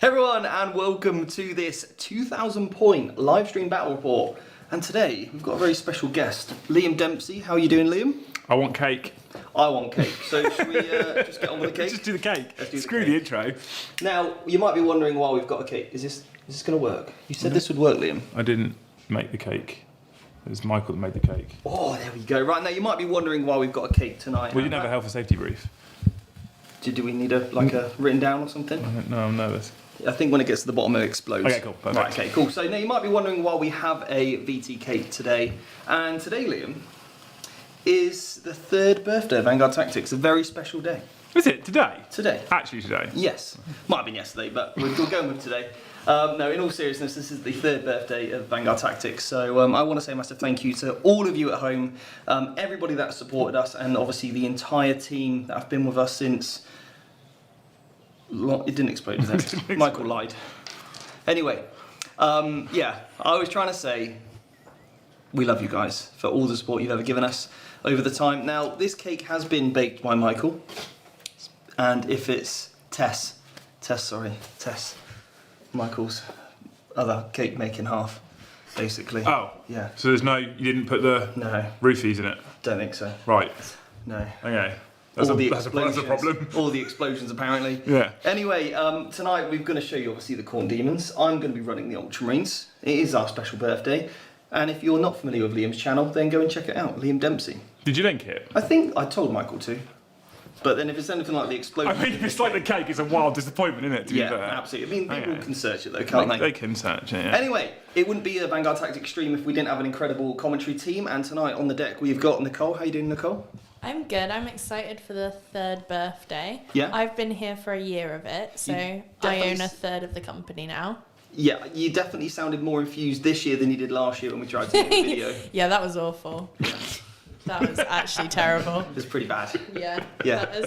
Hey everyone, and welcome to this 2,000 point live stream battle report. And today we've got a very special guest, Liam Dempsey. How are you doing, Liam? I want cake. I want cake. So should we just get on with the cake? Just do the cake. Screw the intro. Now you might be wondering why we've got a cake. Is this going to work? You said this would work, Liam. I didn't make the cake. It was Michael that made the cake. Oh, there we go. Right, now you might be wondering why we've got a cake tonight. We didn't have a health and safety brief. Do we need a written down or something? I don't know, I'm nervous. I think when it gets to the bottom it explodes. Okay, cool. Perfect. Right, okay, cool. So now you might be wondering why we have a VT cake today. And today, Liam, is the 3rd birthday of Vanguard Tactics, a very special day. Is it? Today? Today. Actually today? Yes. Might have been yesterday, but we're going with today. No, in all seriousness, this is the 3rd birthday of Vanguard Tactics, so I want to say a massive thank you to all of you at home, everybody that supported us, and obviously the entire team that have been with us since... It didn't explode, did it? Michael lied. Anyway, yeah, I was trying to say we love you guys for all the support you've ever given us over the time. Now, this cake has been baked by Michael, and if it's Tess, Michael's other cake making half, basically. Oh. Yeah. So you didn't put the roofies in it? Don't think so. Right. No. Okay. That's a problem. All the explosions, apparently. Yeah. Anyway, tonight we're going to show you, obviously, the Chaos Daemons. I'm going to be running the Ultramarines. It is our special birthday. And if you're not familiar with Liam's channel, then go and check it out, Liam Dempsey. Did you link it? I think I told Michael to. But then if it's anything like the explosion... I mean, if it's like the cake, it's a wild disappointment, isn't it, to be fair? Absolutely. I mean, people can search it, though, can't they? They can search it, yeah. Anyway, it wouldn't be a Vanguard Tactics stream if we didn't have an incredible commentary team. And tonight on the deck, we've got Nicole. How you doing, Nicole? I'm good. I'm excited for the 3rd birthday. Yeah. I've been here for a year of it, so I own a 3rd of the company now. Yeah, you definitely sounded more infused this year than you did last year when we tried to make a video. Yeah, that was awful. That was actually terrible. It was pretty bad. Yeah. Yeah. That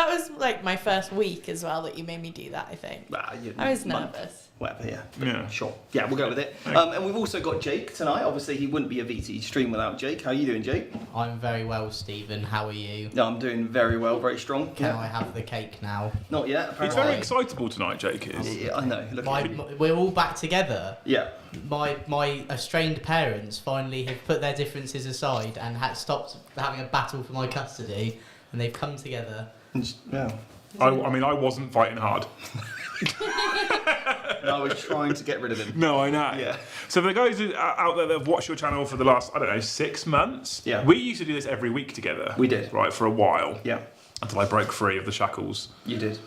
was like my first week as well that you made me do that, I think. I was nervous. Whatever, yeah. Yeah. Sure. Yeah, we'll go with it. And we've also got Jake tonight. Obviously, he wouldn't be a VT stream without Jake. How are you doing, Jake? I'm very well, Stephen. How are you? No, I'm doing very well, very strong. Can I have the cake now? Not yet, apparently. He's very excitable tonight, Jake is. Yeah, I know. We're all back together. Yeah. My estranged parents finally have put their differences aside and stopped having a battle for my custody, and they've come together. Yeah. I mean, I wasn't fighting hard. I was trying to get rid of him. No, I know. Yeah. So for the guys out there that have watched your channel for the last, 6 months, yeah, we used to do this every week together. We did. Right, for a while. Yeah. Until I broke free of the shackles. You did.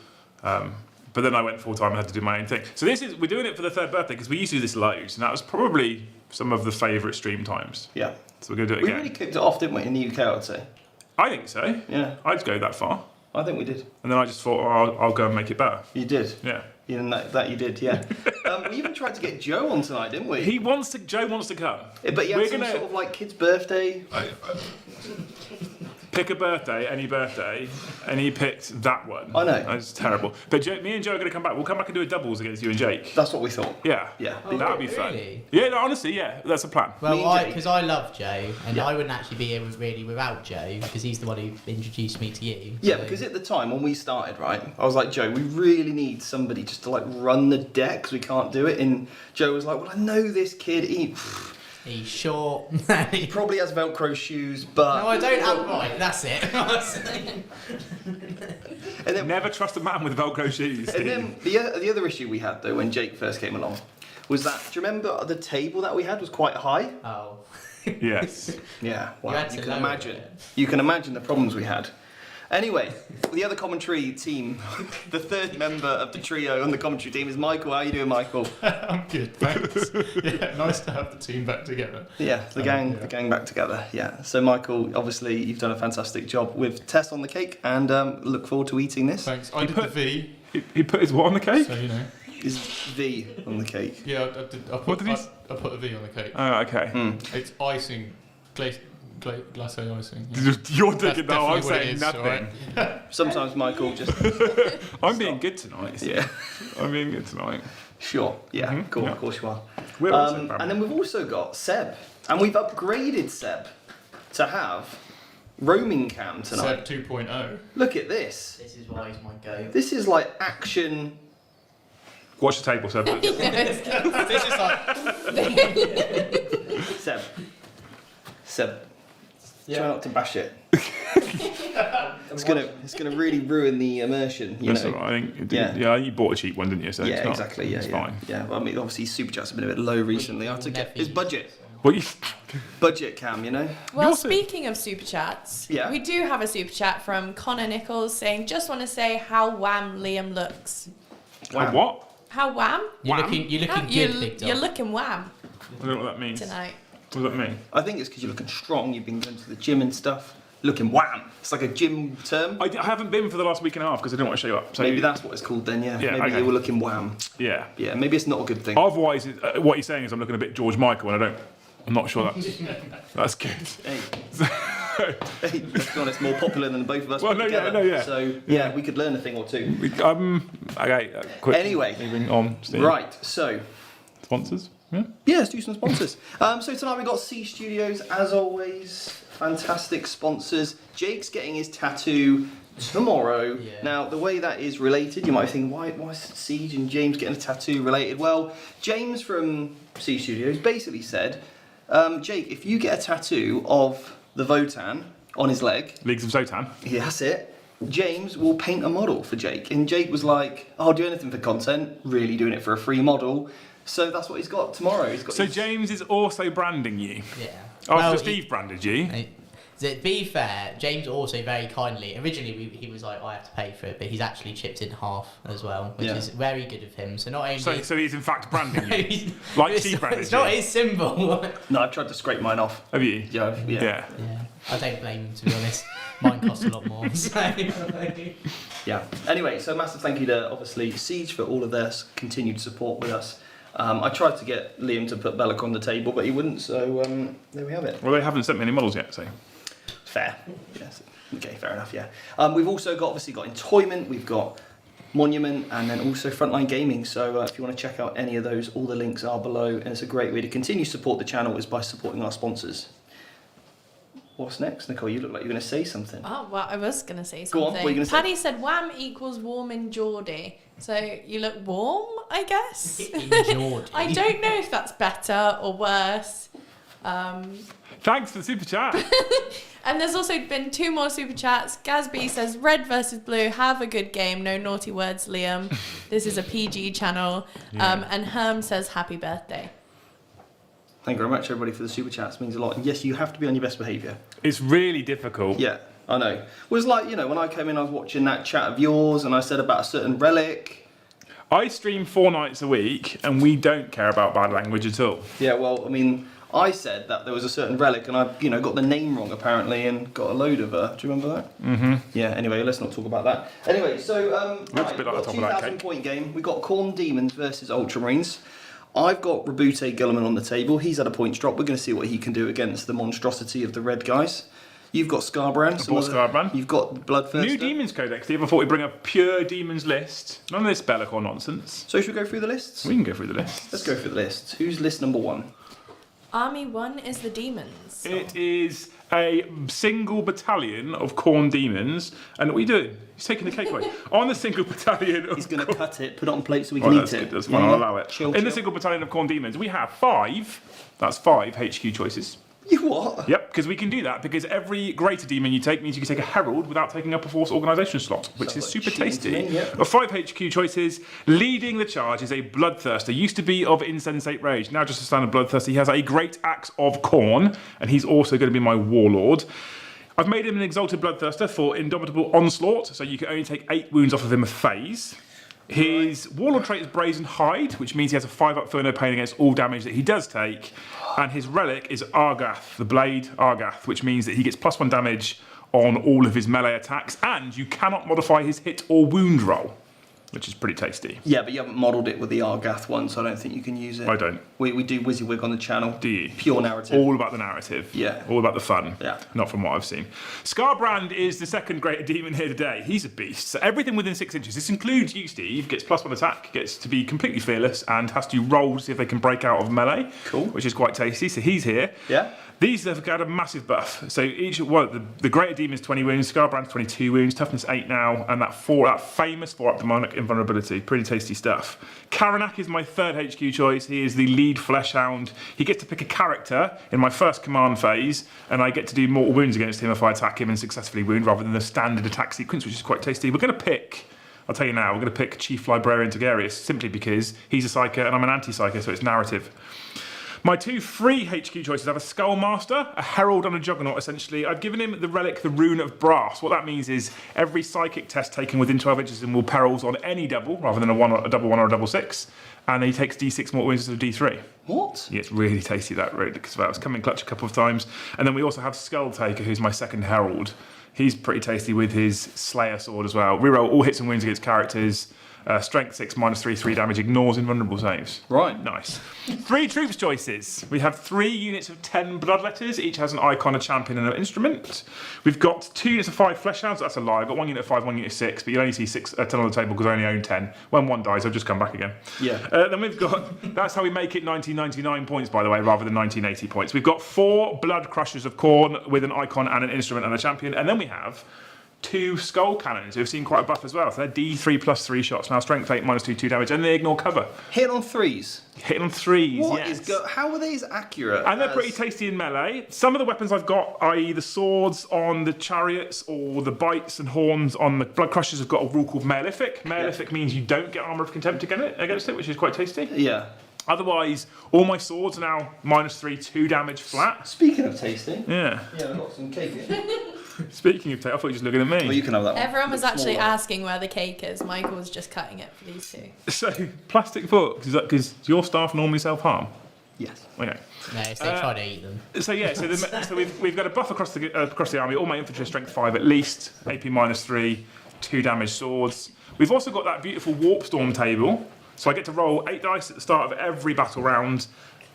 But then I went full time and had to do my own thing. So we're doing it for the 3rd birthday because we used to do this loads, and that was probably some of the favourite stream times. Yeah. So we're going to do it again. We really kicked it off, didn't we, in the UK, I'd say? I think so. Yeah. I'd go that far. I think we did. And then I just thought, I'll go and make it better. You did? Yeah. That you did, yeah. We even tried to get Joe on tonight, didn't we? Joe wants to come. But he had sort of like kid's birthday. Pick a birthday, any birthday, and he picked that one. I know. That's terrible. But me and Joe are going to come back. We'll come back and do a doubles against you and Jake. That's what we thought. Yeah. Yeah. That would be fun. Really? Yeah, no, honestly, yeah. That's a plan. Well, because I love Joe, and I wouldn't actually be here really without Joe, because he's the one who introduced me to you. Yeah, because at the time when we started, right, I was like, Joe, we really need somebody just to like run the deck because we can't do it. And Joe was like, well, I know this kid. He's short. He probably has Velcro shoes, but... No, I don't have... Right, that's it. And then, never trust a man with Velcro shoes. And then the other issue we had, though, when Jake first came along, was that, do you remember the table that we had was quite high? Oh. Yes. Yeah, well, You can imagine. You can imagine the problems we had. Anyway, the other commentary team, the 3rd member of the trio on the commentary team is Michael. How are you doing, Michael? I'm good, thanks. Yeah, nice to have the team back together. Yeah, the gang back together. Yeah. So, Michael, obviously, you've done a fantastic job with Tess on the cake, and look forward to eating this. Thanks. I did the V. He put his what on the cake? So, you know. Is V on the cake? Yeah, I put a V on the cake. Oh, okay. It's icing, glacé icing. Yeah. You're digging that. I'm definitely what it saying is, nothing. right? Sometimes Michael just... I'm being good tonight. Yeah. I'm being good tonight. Sure. Yeah, cool. Yeah. Of course you are. We're also and then we've also got Seb. And we've upgraded Seb to have roaming cam tonight. Seb 2.0. Look at this. This is why he's my goat. This is like action Watch the table, Seb. This is like. Seb. Try not to bash it. It's gonna really ruin the immersion. That's all right. I think, yeah, you bought a cheap one, didn't you? So it's not, exactly. Yeah, it's fine. Yeah, well, I mean, obviously, super chats have been a bit low recently. I had to get his budget. Well, you... Budget cam, you know. Well, also- speaking of super chats, Yeah. we do have a super chat from Connor Nichols saying, "Just want to say how wham Liam looks." Oh, what? How wham? You're Wham. looking good, big dog. You're looking wham I don't know what that means. tonight. What does that mean? I think it's because you're looking strong. You've been going to the gym and stuff. Looking wham. It's like a gym term. I haven't been for the last week and a half because I didn't want to show you up. So Maybe that's what it's called then. Yeah. Yeah, Maybe okay. you were looking wham. Yeah. Yeah. Maybe it's not a good thing. Otherwise, what he's saying is I'm looking a bit George Michael, and I'm not sure that's good. Hey. Hey, let's be honest, more popular than both of us. Well, put no, yeah, together. no, yeah. So yeah, we could learn a thing or two. Okay. Quick. Anyway. Moving on. Steve. Right. So. Sponsors. Yeah. Yeah, let's do some sponsors. So tonight we've got C Studios, as always. Fantastic sponsors. Jake's getting his tattoo tomorrow. Yeah. Now, the way that is related, you might think, why is Siege and James getting a tattoo related? Well, James from C Studios basically said, Jake, if you get a tattoo of the Votan on his leg, Leagues of Zotan. yeah, that's it, James will paint a model for Jake. And Jake was like, I'll do anything for content, really doing it for a free model. So that's what he's got tomorrow. He's got So his- James is also branding you. Yeah. After Well, Steve branded you. To be fair, James also very kindly, originally he was like, I have to pay for it, but he's actually chipped in half as well, which Yeah. is very good of him. So not only... So he's in fact branding you. He's- Like it's Steve not- branded It's not you. his symbol. No, I've tried to scrape mine off. Have you? Yeah. Yeah. Yeah, I don't blame him, to be honest. Mine cost a lot more. So. Yeah. Anyway, so massive thank you to obviously Siege for all of their continued support with us. I tried to get Liam to put Bellic on the table, but he wouldn't. So there we have it. Well, they haven't sent me any models yet, so. Fair. Yes. Okay. Fair enough. Yeah. We've also got Entoyment. We've got Monument, and then also Frontline Gaming. So if you want to check out any of those, all the links are below, and it's a great way to continue to support the channel is by supporting our sponsors. What's next, Nicole? You look like you're going to say something. Oh, well, I was going to say Go something. on, what are you gonna say? Paddy said wham equals warm in Geordie. So you look warm, I guess. In Geordie. I don't know if that's better or worse. Thanks for the super chat. And there's also been 2 more super chats. Gazby says, red versus blue, have a good game. No naughty words, Liam. This is a PG channel. Yeah. And Herm says, happy birthday. Thank you very much, everybody, for the super chats. It means a lot. And yes, you have to be on your best behaviour. It's really difficult. Yeah, I know. It was like, when I came in, I was watching that chat of yours, and I said about a certain relic. I stream 4 nights a week, and we don't care about bad language at all. Yeah, well, I mean, I said that there was a certain relic, and I, got the name wrong apparently, and got a load of her. Do you remember that? Mm-hmm. Yeah. Anyway, let's not talk about that. Anyway, so Looks a bit like the top of that 2,000 cake. point game. We got Khorne Demons versus Ultramarines. I've got Rabute Gilliman on the table. He's had a points drop. We're going to see what he can do against the monstrosity of the red guys. You've got Scarbrand. bought Scarbrand. You've got Bloodthirster. New Demons Codex, Steve. I thought we'd bring a pure Demons list. None of this Bellic or nonsense. So should we go through the lists? We can go through the list. Let's go through the lists. Who's list number 1? Army 1 is the demons. It is a single battalion of Khorne Demons. And what are you doing? He's taking the cake away. On the single battalion of He's going to cut it, put it on plate so we Oh, can that's eat good. it. That's fine. I'll allow it. Chill, In the single battalion of Khorne Demons, we have 5. That's 5 HQ choices. You what? Yep, because we can do that because every greater demon you take means you can take a herald without taking up a force organisation slot, which is Sounds super like cheating to tasty. me, yep. Of 5 HQ choices, leading the charge is a Bloodthirster. Used to be of Insensate Rage, now just a standard Bloodthirster. He has a Great Axe of Khorne, and he's also going to be my Warlord. I've made him an Exalted Bloodthirster for Indomitable Onslaught, so you can only take 8 wounds off of him a phase. His Warlord trait is Brazen Hide, which means he has a 5-up Feel No Pain against all damage that he does take. And his relic is Argath, the Blade Argath, which means that he gets +1 damage on all of his melee attacks, and you cannot modify his hit or wound roll, which is pretty tasty. Yeah, but you haven't modelled it with the Argath one, so I don't think you can use it. I don't. We do WYSIWYG on the channel. Do you? Pure narrative. All about the narrative. Yeah. All about the fun. Yeah. Not from what I've seen. Scarbrand is the second greater demon here today. He's a beast. So everything within 6 inches. This includes you, Steve. Gets +1 attack, gets to be completely fearless, and has to roll to see if they can break out of melee. Cool. Which is quite tasty. So he's here. Yeah. These have got a massive buff. So each the greater demon's 20 wounds, Scarbrand's 22 wounds, toughness 8 now, and that famous 4-up demonic invulnerability. Pretty tasty stuff. Karanak is my third HQ choice. He is the lead Fleshhound. He gets to pick a character in my first command phase, and I get to do mortal wounds against him if I attack him and successfully wound, rather than the standard attack sequence, which is quite tasty. We're going to pick, I'll tell you now, we're going to pick Chief Librarian Togarius, simply because he's a Psyker and I'm an anti-Psyker, so it's narrative. My two free HQ choices have a Skullmaster, a Herald and a Juggernaut, essentially. I've given him the relic, the Rune of Brass. What that means is every psychic test taken within 12 inches of him will perils on any double, rather than a double 1 or a double 6. And he takes D6 mortal wounds instead of D3. What? Yeah, it's really tasty, that really, because that was coming clutch a couple of times. And then we also have Skull Taker, who's my second Herald. He's pretty tasty with his Slayer sword as well. Reroll all hits and wounds against characters. Strength 6, -3, 3 damage, ignores invulnerable saves. Right. Nice. 3 troops choices. We have 3 units of 10 bloodletters. Each has an icon, a champion, and an instrument. We've got 2 units of 5 fleshhounds. That's a lie. I've got 1 unit of 5, 1 unit of 6, but you'll only see 10 on the table because I only own 10. When 1 dies, I'll just come back again. Yeah. Then we've got, that's how we make it 1999 points, by the way, rather than 1980 points. We've got 4 blood crushers of Khorne with an icon and an instrument and a champion. And then we have 2 skull cannons who've seen quite a buff as well. So they're D3 plus 3 shots. Now strength 8, -2, 2 damage, and they ignore cover. Hit on 3s. Hitting on 3s, What yes. is how are these accurate? And they're pretty tasty in melee. Some of the weapons I've got, i.e. the swords on the chariots or the bites and horns on the blood crushers, have got a rule called Malefic. Malefic means you don't get armour of contempt against it, which is quite tasty. Yeah. Otherwise, all my swords are now -3, 2 damage flat. Speaking of tasting. Yeah. Yeah, I've got some cake here. Speaking of taste, I thought you were just looking at me. Well, you can have that one. Everyone was It's actually smaller. asking where the cake is. Michael was just cutting it for these two. So, plastic forks, is that because your staff normally self-harm? Yes. Okay. No, if they try to eat them. So yeah, so we've got a buff across the army. All my infantry are strength 5 at least, AP -3, 2 damage swords. We've also got that beautiful warp storm table. So I get to roll 8 dice at the start of every battle round.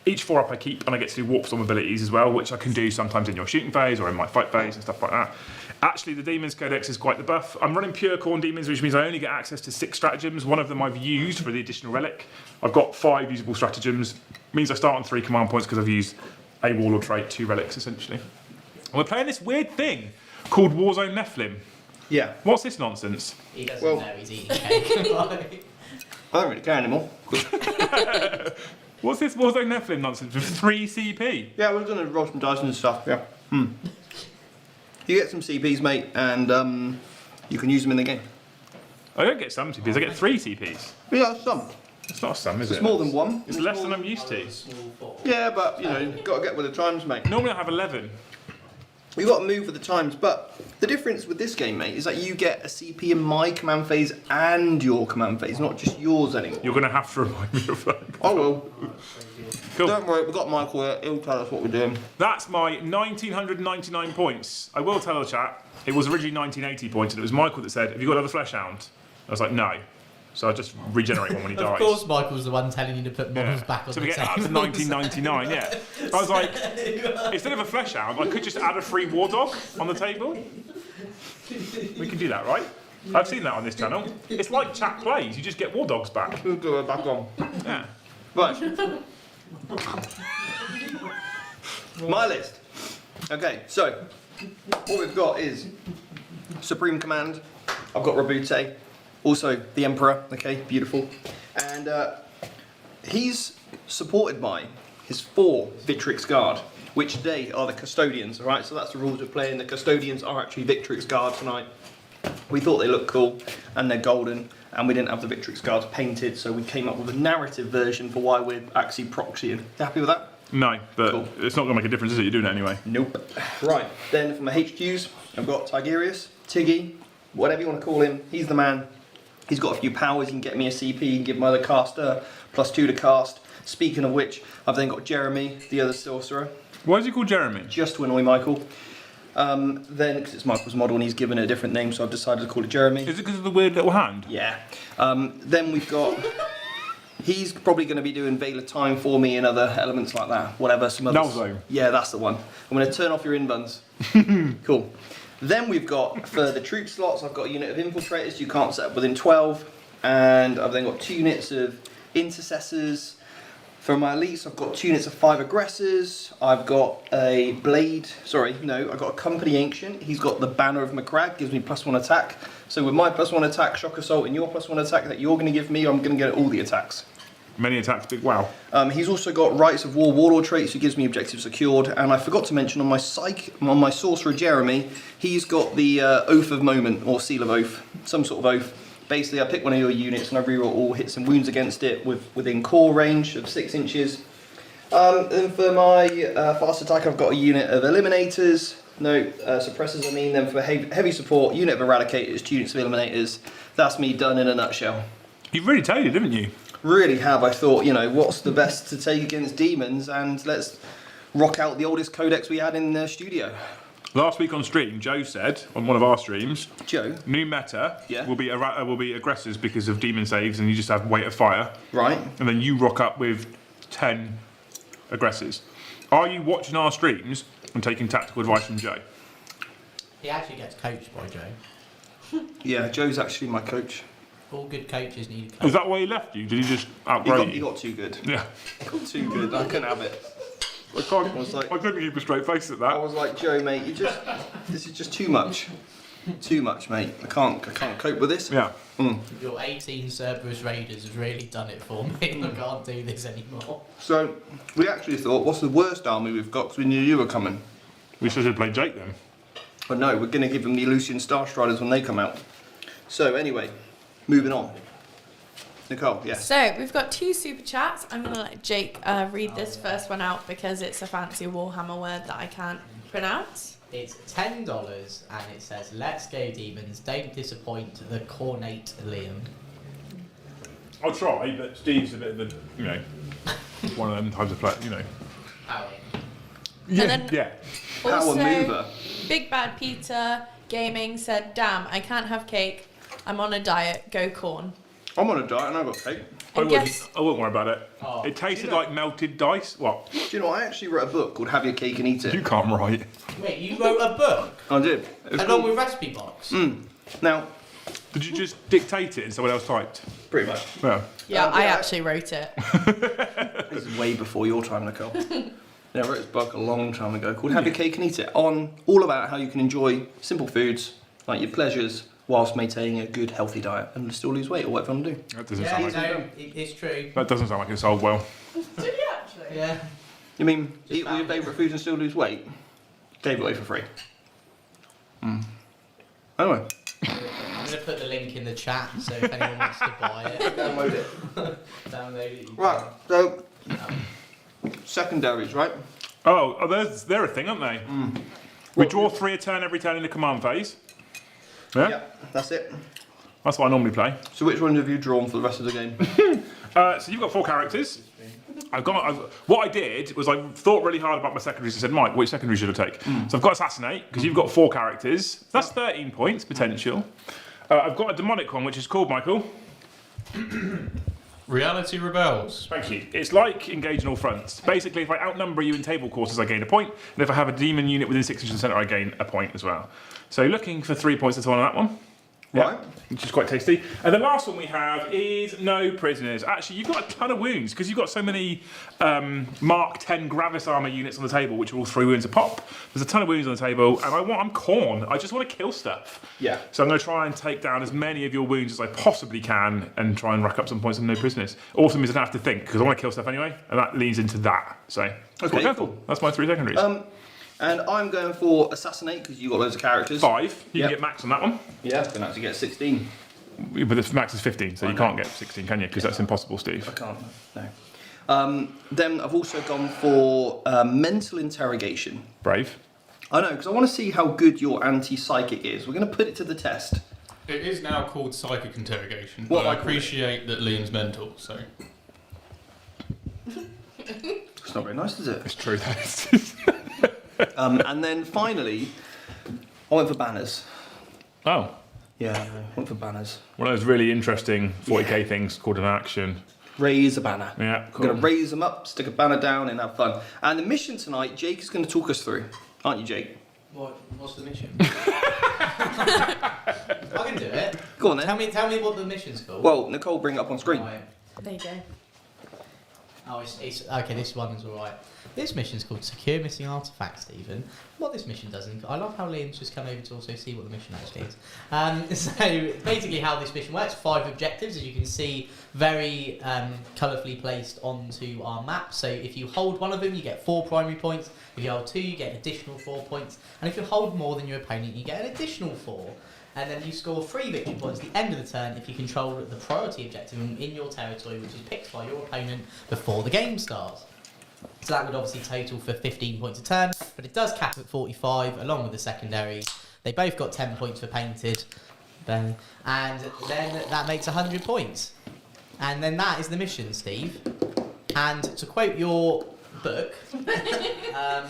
Each 4 up I keep, and I get to do warp storm abilities as well, which I can do sometimes in your shooting phase or in my fight phase and stuff like that. Actually, the Demons Codex is quite the buff. I'm running pure Khorne Demons, which means I only get access to 6 stratagems. One of them I've used for the additional relic. I've got 5 usable stratagems. Means I start on 3 command points because I've used a warlord trait, 2 relics essentially. And we're playing this weird thing called Warzone Nephilim. Yeah. What's this nonsense? He doesn't Well- know he's eating cake. I don't really care anymore. What's this Warzone Nephilim nonsense with 3 CP? Yeah, we're gonna roll some dice and stuff. Yeah. You get some CPs, mate, and you can use them in the game. I don't get some CPs, I get 3 CPs. Yeah, some. It's not some, is It's it? more than one. It's less than I'm used to. Yeah, but you know, got to get with the times, mate. Normally I have 11. You got to move with the times, but the difference with this game, mate, is that you get a CP in my command phase and your command phase, not just yours anymore. You're going to have to remind me of that. I will. Cool. Don't worry, we've got Michael here. He'll tell us what we're doing. That's my 1999 points. I will tell the chat, it was originally 1980 points, and it was Michael that said, have you got another Fleshhound? I was like, no. So I just regenerate one when he dies. Of course, Michael's the one telling you to put models back on So the we get table. up to 1999, yeah. I was like, instead of a Fleshhound, I could just add a free War Dog on the table. We can do that, right? I've seen that on this channel. It's like chat plays, you just get War Dogs back. We'll go back on. Yeah. Right. My list. Okay, so what we've got is Supreme Command. I've got Rabute, also the Emperor. Okay, beautiful, and he's supported by his 4 Victrix Guard, which they are the Custodians. All right, so that's the rules of playing. The Custodians are actually Victrix Guard tonight. We thought they looked cool, and they're golden, and we didn't have the Victrix Guards painted, so we came up with a narrative version for why we're actually proxying. You happy with that? No, but Cool. it's not going to make a difference, is it? You're doing it anyway. Nope. Right, then for my HQs, I've got Tigerius, Tiggy, whatever you want to call him. He's the man. He's got a few powers. He can get me a CP, he can give my other caster +2 to cast. Speaking of which, I've then got Jeremy, the other sorcerer, Why is he called Jeremy? just to annoy Michael. Then, because it's Michael's model and he's given it a different name, so I've decided to call it Jeremy. Is it because of the weird little hand? Yeah. Then we've got... He's probably going to be doing Veil of Time for me and other elements like that. Whatever, some others. Nalzo. Yeah, that's the one. I'm going to turn off your inbuns. Cool. Then we've got, for the troop slots, I've got a unit of infiltrators you can't set up within 12. And I've then got 2 units of intercessors. For my elites, I've got 2 units of 5 aggressors. I've got a blade. I've got a company ancient. He's got the banner of McCrag, gives me +1 attack. So with my +1 attack, shock assault, and your +1 attack that you're going to give me, I'm going to get all the attacks. Many attacks, big wow. He's also got Rights of War Warlord traits, who gives me objectives secured. And I forgot to mention on my Sorcerer Jeremy, he's got the Oath of Moment, or Seal of Oath, some sort of oath. Basically, I pick one of your units and I reroll all hits and wounds against it within core range of 6 inches. And for my fast attack, I've got a unit of Eliminators. Suppressors, I mean. Then for heavy support, unit of Eradicators, 2 units of Eliminators. That's me done in a nutshell. You've really tailored, haven't you? Really have. I thought, what's the best to take against demons, and let's rock out the oldest codex we had in the studio. Last week on stream, Joe said on one of our streams, Joe? New meta Yeah. will be aggressors because of demon saves, and you just have weight of fire. Right. And then you rock up with 10 aggressors. Are you watching our streams and taking tactical advice from Joe? He actually gets coached by Joe. Yeah, Joe's actually my coach. All good coaches need a coach. Is that why he left you? Did he just outgrow He you? got too good. Yeah. Got too good. I couldn't have it. I couldn't keep a straight face at I that. was like, Joe, mate, this is just too much. Too much, mate. I can't cope with this. Yeah. Your 18 Cerberus Raiders has really done it for me. I can't do this anymore. So, we actually thought, what's the worst army we've got? Because we knew you were coming. We should have played Jake then. But no, we're going to give them the Lucian Star Striders when they come out. So, anyway, moving on. Nicole, yes. So we've got 2 super chats. I'm going to let Jake read this first one out because it's a fancy Warhammer word that I can't pronounce. It's $10 and it says, "Let's go demons, don't disappoint the cornate Liam." I'll try, but Steve's a bit of one of them types of player, Howie. Yeah, then- yeah. Power Also, mover. Big Bad Peter Gaming said, "Damn, I can't have cake. I'm on a diet. Go corn." I'm on a diet and I've got cake. I guess- wouldn't worry about it. Oh. It tasted like melted dice. What? Do you know, I actually wrote a book called Have Your Cake and Eat It. You can't write. Wait, you wrote a book I did. It was along called- with recipe box? Now, Did you just dictate it and someone else typed? pretty much. Yeah. Yeah, I yeah. actually wrote it. This is way before your time, Nicole. Yeah, I wrote this book a long time ago called Have Your Cake and Eat It, on all about how you can enjoy simple foods, like your pleasures, whilst maintaining a good, healthy diet and still lose weight or whatever you want to do. That doesn't Yeah, sound like it's true. that doesn't sound like it sold well. Did you actually? Yeah. You mean Just eat all your found it. favourite foods and still lose weight? Gave it away for free. Anyway. I'm going to put the link in the chat so if anyone wants to buy it, Download it. download it. You Right, so secondaries, right? Oh, they're a thing, aren't they? We draw 3 a turn every turn in the command phase. Yeah? Yeah, that's it. That's what I normally play. So which ones have you drawn for the rest of the game? So you've got 4 characters. What I did was I thought really hard about my secondaries and said, Mike, which secondary should I take? So I've got Assassinate, because you've got 4 characters. That's 13 points potential. I've got a demonic one, which is called, Michael. Reality Rebels. Thank you. It's like Engage on all fronts. Basically, if I outnumber you in table courses, I gain a point. And if I have a demon unit within 6 inches of the centre, I gain a point as well. So looking for 3 points to on that one. Right. Which is quite tasty. And the last one we have is no prisoners. Actually, you've got a ton of wounds because you've got so many Mark 10 Gravis armor units on the table, which are all 3 wounds a pop. There's a ton of wounds on the table, and I'm corn. I just want to kill stuff. Yeah. So I'm going to try and take down as many of your wounds as I possibly can and try and rack up some points on no prisoners. Also means I don't have to think because I want to kill stuff anyway, and that leads into that. So that's what I'm going for. That's my 3 secondaries. And I'm going for Assassinate because you've got loads of characters. 5. You Yep. can get max on that one. Yeah, I can actually get 16. But the max is 15, so you can't get 16, can you? Because that's impossible, Steve. I can't, no. Then I've also gone for Mental Interrogation. Brave. I know, because I want to see how good your anti-psychic is. We're going to put it to the test. It is now called Psychic Interrogation, What but I I call it? appreciate that Liam's mental, so... It's not very nice, is it? It's true, that is. And then finally, I went for banners. Oh. Yeah, I went for banners. One of those really interesting 40k things called an action. Raise a banner. Yeah, We're going to raise them up, stick a banner down, and have fun. And the mission tonight, Jake is going to talk us through. Aren't you, Jake? What's the mission? I can do it. Go on then. Tell me what the mission's called. Well, Nicole, bring it up on screen. Right. There you go. Oh, it's okay. This one is all right. This mission's called Secure Missing Artifacts, Stephen. What this mission does, and I love how Liam's just come over to also see what the mission actually is. So basically, how this mission works: 5 objectives, as you can see, very colourfully placed onto our map. So if you hold one of them, you get 4 primary points. If you hold 2, you get an additional 4 points. And if you hold more than your opponent, you get an additional 4. And then you score 3 victory points at the end of the turn if you control the priority objective in your territory, which is picked by your opponent before the game starts. So that would obviously total for 15 points a turn, but it does cap at 45 along with the secondaries. They both got 10 points for painted, and then that makes 100 points. And then that is the mission, Steve. And to quote your book, oh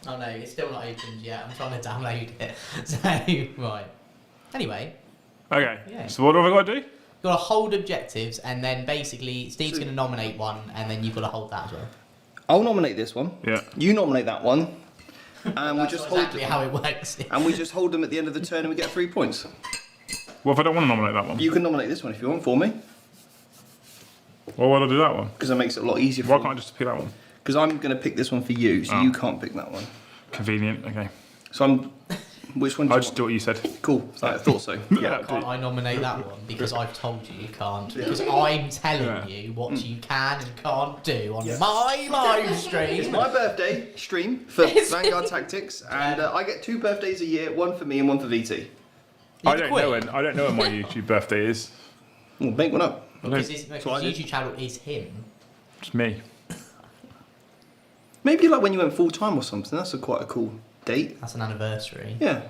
no, it's still not opened yet. I'm trying to download it. So, right. Anyway. Okay. Yeah. So what have I got to do? You've got to hold objectives, and then basically Steve's going to nominate one, and then you've got to hold that as well. I'll nominate this one. Yeah. You nominate that one. And we just hold exactly how it works. And we just hold them at the end of the turn and we get 3 points. What if I don't want to nominate that one? You can nominate this one if you want for me. Well, why would I do that one? Because it makes it a lot easier for Why you. can't I just pick that one? Because I'm going to pick this one for you, so you can't pick that one. Convenient, okay. So I'm... Which one do I'll you just do what you said. Cool, I thought so. Yeah, Can't I nominate that one? Because I've told you can't. Because I'm telling you what you can and can't do on my live stream. It's my birthday stream for Vanguard Tactics, and I get 2 birthdays a year, one for me and one for VT. I don't know when my YouTube birthday is. Well, make one up. Because his YouTube channel is him. It's me. Maybe like when you went full time or something. That's quite a cool date. That's an anniversary. Yeah.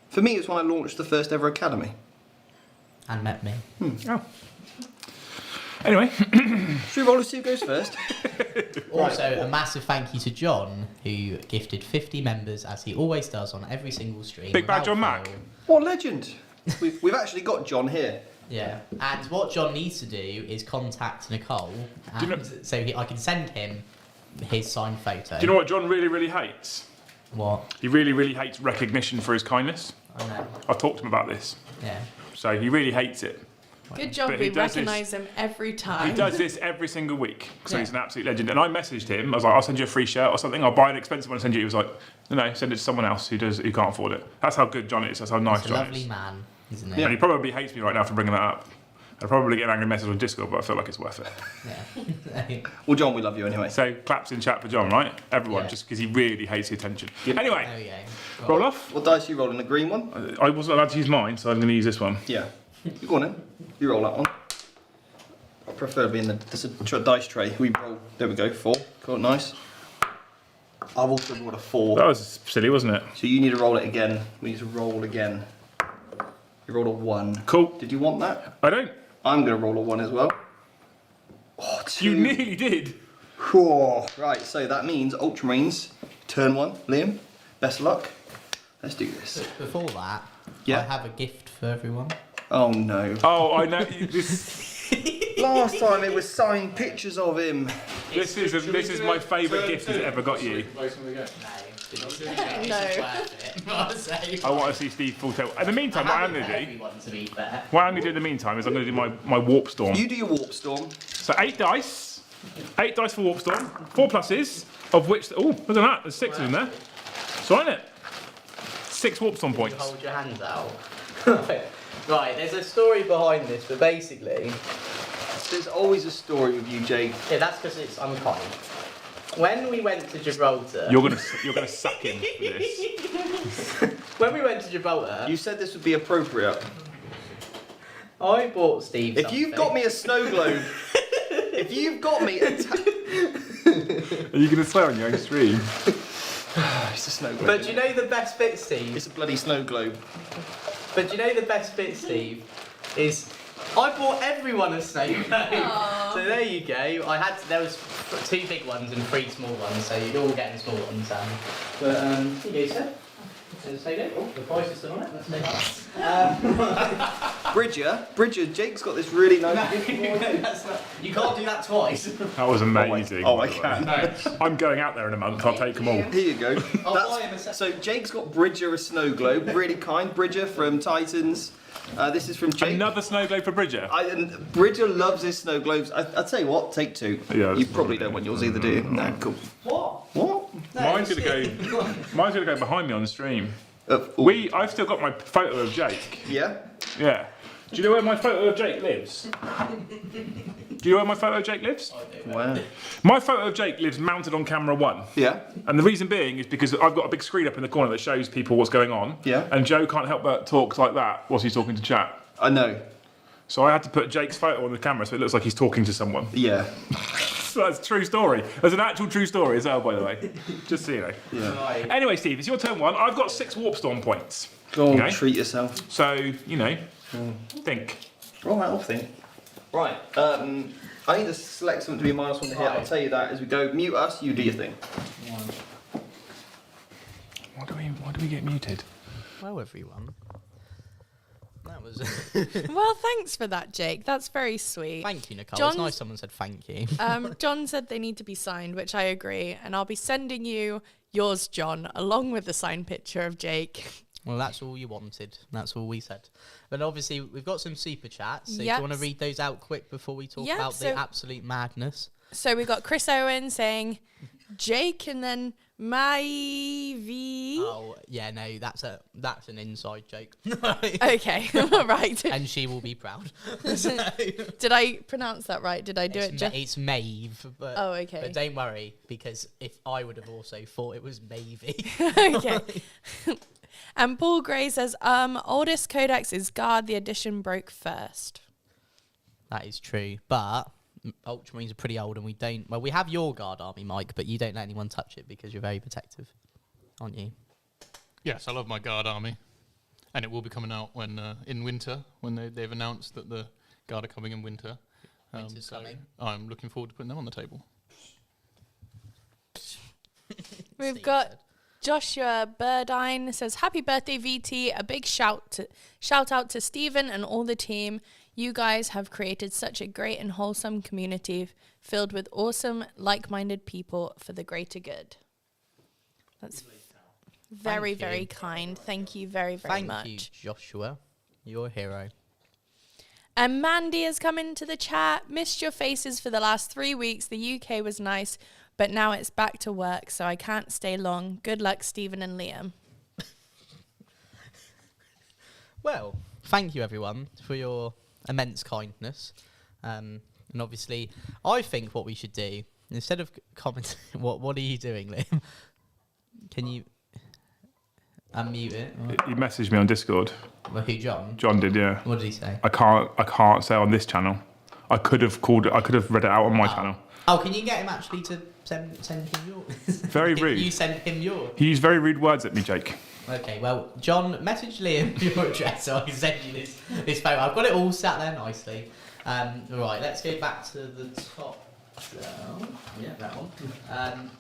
For me, it's when I launched the first ever academy. And met me. Oh. Anyway. Should we roll to see who goes first? Also, a massive thank you to John, who gifted 50 members, as he always does on every single stream. Big bad without John Mac. fail. What legend! We've actually got John here. Yeah, and what John needs to do is contact Nicole, Do you and so I can send him his signed photo. Do you know what John really, really hates? What? He really, really hates recognition for his kindness. I know. I've talked to him about this. Yeah. So he really hates it. Good job, But he we does recognise him every time. He does this every single week, so Yeah. he's an absolute legend. And I messaged him. I was like, "I'll send you a free shirt or something. I'll buy an expensive one and send you." He was like, "No, send it to someone else who can't afford it." That's how good John is. That's how nice He's a John lovely is. man, isn't And he? he probably hates me right now for bringing that up. I'll probably get an angry message on Discord, but I feel like it's worth it. Yeah. Well, John, we love you anyway. So claps in chat for John, right? Everyone, Yeah. just because he really hates the attention. Yep. Anyway, There we go. roll off. What dice are you rolling? The green one? I wasn't allowed to use mine, so I'm going to use this one. Yeah. You go on then. You roll that one. I prefer being there's a dice tray. We roll. There we go. 4. Cool. Nice. I've also rolled a 4. That was silly, wasn't it? So you need to roll it again. We need to roll again. You rolled a 1. Cool. Did you want that? I don't. I'm going to roll a 1 as well. Oh, 2. You nearly did. Oh, right, so that means Ultramarines, turn 1. Liam, best of luck. Let's do this. But before that, Yeah. I have a gift for everyone. Oh no. Oh, I know. This Last time it was signed pictures of him. is my favourite gift he's ever got you. No. I want to see Steve full tilt. In the meantime, what I'm going to do, Everyone, to be fair. what I'm going to do in the meantime is I'm going to do my warp storm. You do your warp storm. So 8 dice for warp storm, 4 pluses, of which look at that, there's 6 in there. So isn't it? 6 warp storm points. Hold your hands out. Right, there's a story behind this, but basically, There's always a story with you, Jake. yeah, that's because it's unkind. When we went to Gibraltar, You're gonna suck him for this. when we went to Gibraltar, You said this would be appropriate. I bought Steve If you've got me a snow globe, if you've got me a Are you gonna swear on your own stream? it's a snow globe. But do you know the best bit, Steve? It's a bloody snow globe. But do you know the best bit, Steve? Is I bought everyone a snow globe. Aw. So there you go. There was 2 big ones and 3 small ones, so you're all getting small ones. But here you go, sir. The price is still on it. Let's make that. Bridger, Jake's got this really nice gift for you. You can't do that twice. That was amazing. Oh, by I the way. can. No. I'm going out there in a month. I'll take them all. Here you go. I'll buy him a So Jake's got Bridger a snow globe, really kind. Bridger from Titans. This is from Jake. Another snow globe for Bridger. And Bridger loves his snow globes. I'll tell you what, take two. Yeah, You probably don't want yours either, do you? No, cool. What? What? Mine's gonna go behind me on the stream. Ooh. I've still got my photo of Jake. Yeah? Yeah. Do you know where my photo of Jake lives? Do you know where my photo of Jake lives? Wow. My photo of Jake lives mounted on camera 1. Yeah? And the reason being is because I've got a big screen up in the corner that shows people what's going on. Yeah. And Joe can't help but talk like that whilst he's talking to chat. I know. So I had to put Jake's photo on the camera so it looks like he's talking to someone. Yeah. So that's a true story. There's an actual true story as well, by the way. Just so you know. Yeah. Right. Anyway, Steve, it's your turn 1. I've got 6 warp storm points. Go on, Okay. treat yourself. So, you know, think. All right, I'll think. Right. I need to select something to be -1 to hit. I'll tell you that as we go. Mute us, you do your thing. Why do we get muted? Well, everyone. That was. Well, thanks for that, Jake. That's very sweet. Thank you, Nicole. John's- It's nice someone said thank you. John said they need to be signed, which I agree, and I'll be sending you yours, John, along with the signed picture of Jake. Well, that's all you wanted. That's all we said. But obviously, we've got some super chats. So do Yep. you want to read those out quick before we talk Yep, about so- the absolute madness? So we got Chris Owen saying Jake and then Maivy. Oh, yeah, no, that's an inside joke. Okay, right. And she will be proud. So, Did I pronounce that right? Did I do it? it's Maeve. But, Oh, okay. But don't worry, because if I would have also thought it was Mavey. Okay. And Paul Gray says, oldest codex is Guard, the edition broke first. That is true. But Ultramarines are pretty old and we don't... Well, we have your Guard army, Mike, but you don't let anyone touch it because you're very protective, aren't you? Yes, I love my Guard army. And it will be coming out when in winter, when they've announced that the Guard are coming in winter. Winter's coming. I'm looking forward to putting them on the table. We've Steve got said. Joshua Burdine says, happy birthday, VT. A big shout out to Stephen and all the team. You guys have created such a great and wholesome community filled with awesome, like-minded people for the greater good. That's very, Thank you. very kind. Thank you very, very much. Thank you, Joshua. You're a hero. And Mandy has come into the chat. Missed your faces for the last 3 weeks. The UK was nice, but now it's back to work, so I can't stay long. Good luck, Stephen and Liam. Well, thank you, everyone, for your immense kindness. And obviously, I think what we should do, instead of commenting... What are you doing, Liam? Can you unmute it? He messaged me on Discord. Well, who, John? John did, yeah. What did he say? I can't say on this channel. I could have read it out on my channel. Oh, can you get him actually to send him yours? Very Can rude. you send him yours? He used very rude words at me, Jake. Okay, well, John, message Liam your address so I can send you this photo. I've got it all sat there nicely. Right, let's go back to the top. Yeah, that one. And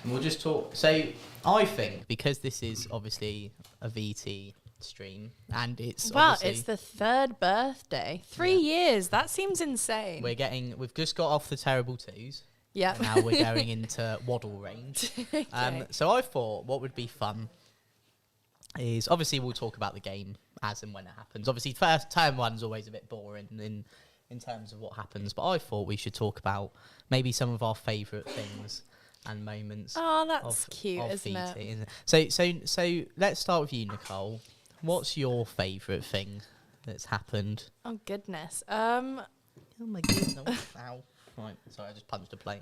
we'll just talk. So, I think, because this is obviously a VT stream, and it's Well, obviously... it's the third birthday. 3 years. That seems insane. We've just got off the terrible twos. Yeah. And now we're going into waddle range. Okay. So I thought what would be fun is, obviously we'll talk about the game as and when it happens. Obviously first term one's always a bit boring in terms of what happens, but I thought we should talk about maybe some of our favourite things and moments. Oh, that's cute, of isn't VT, it? isn't it? So let's start with you, Nicole. What's your favourite thing that's happened? Oh, goodness. Oh my goodness. Ow. Right, sorry, I just punched a plate.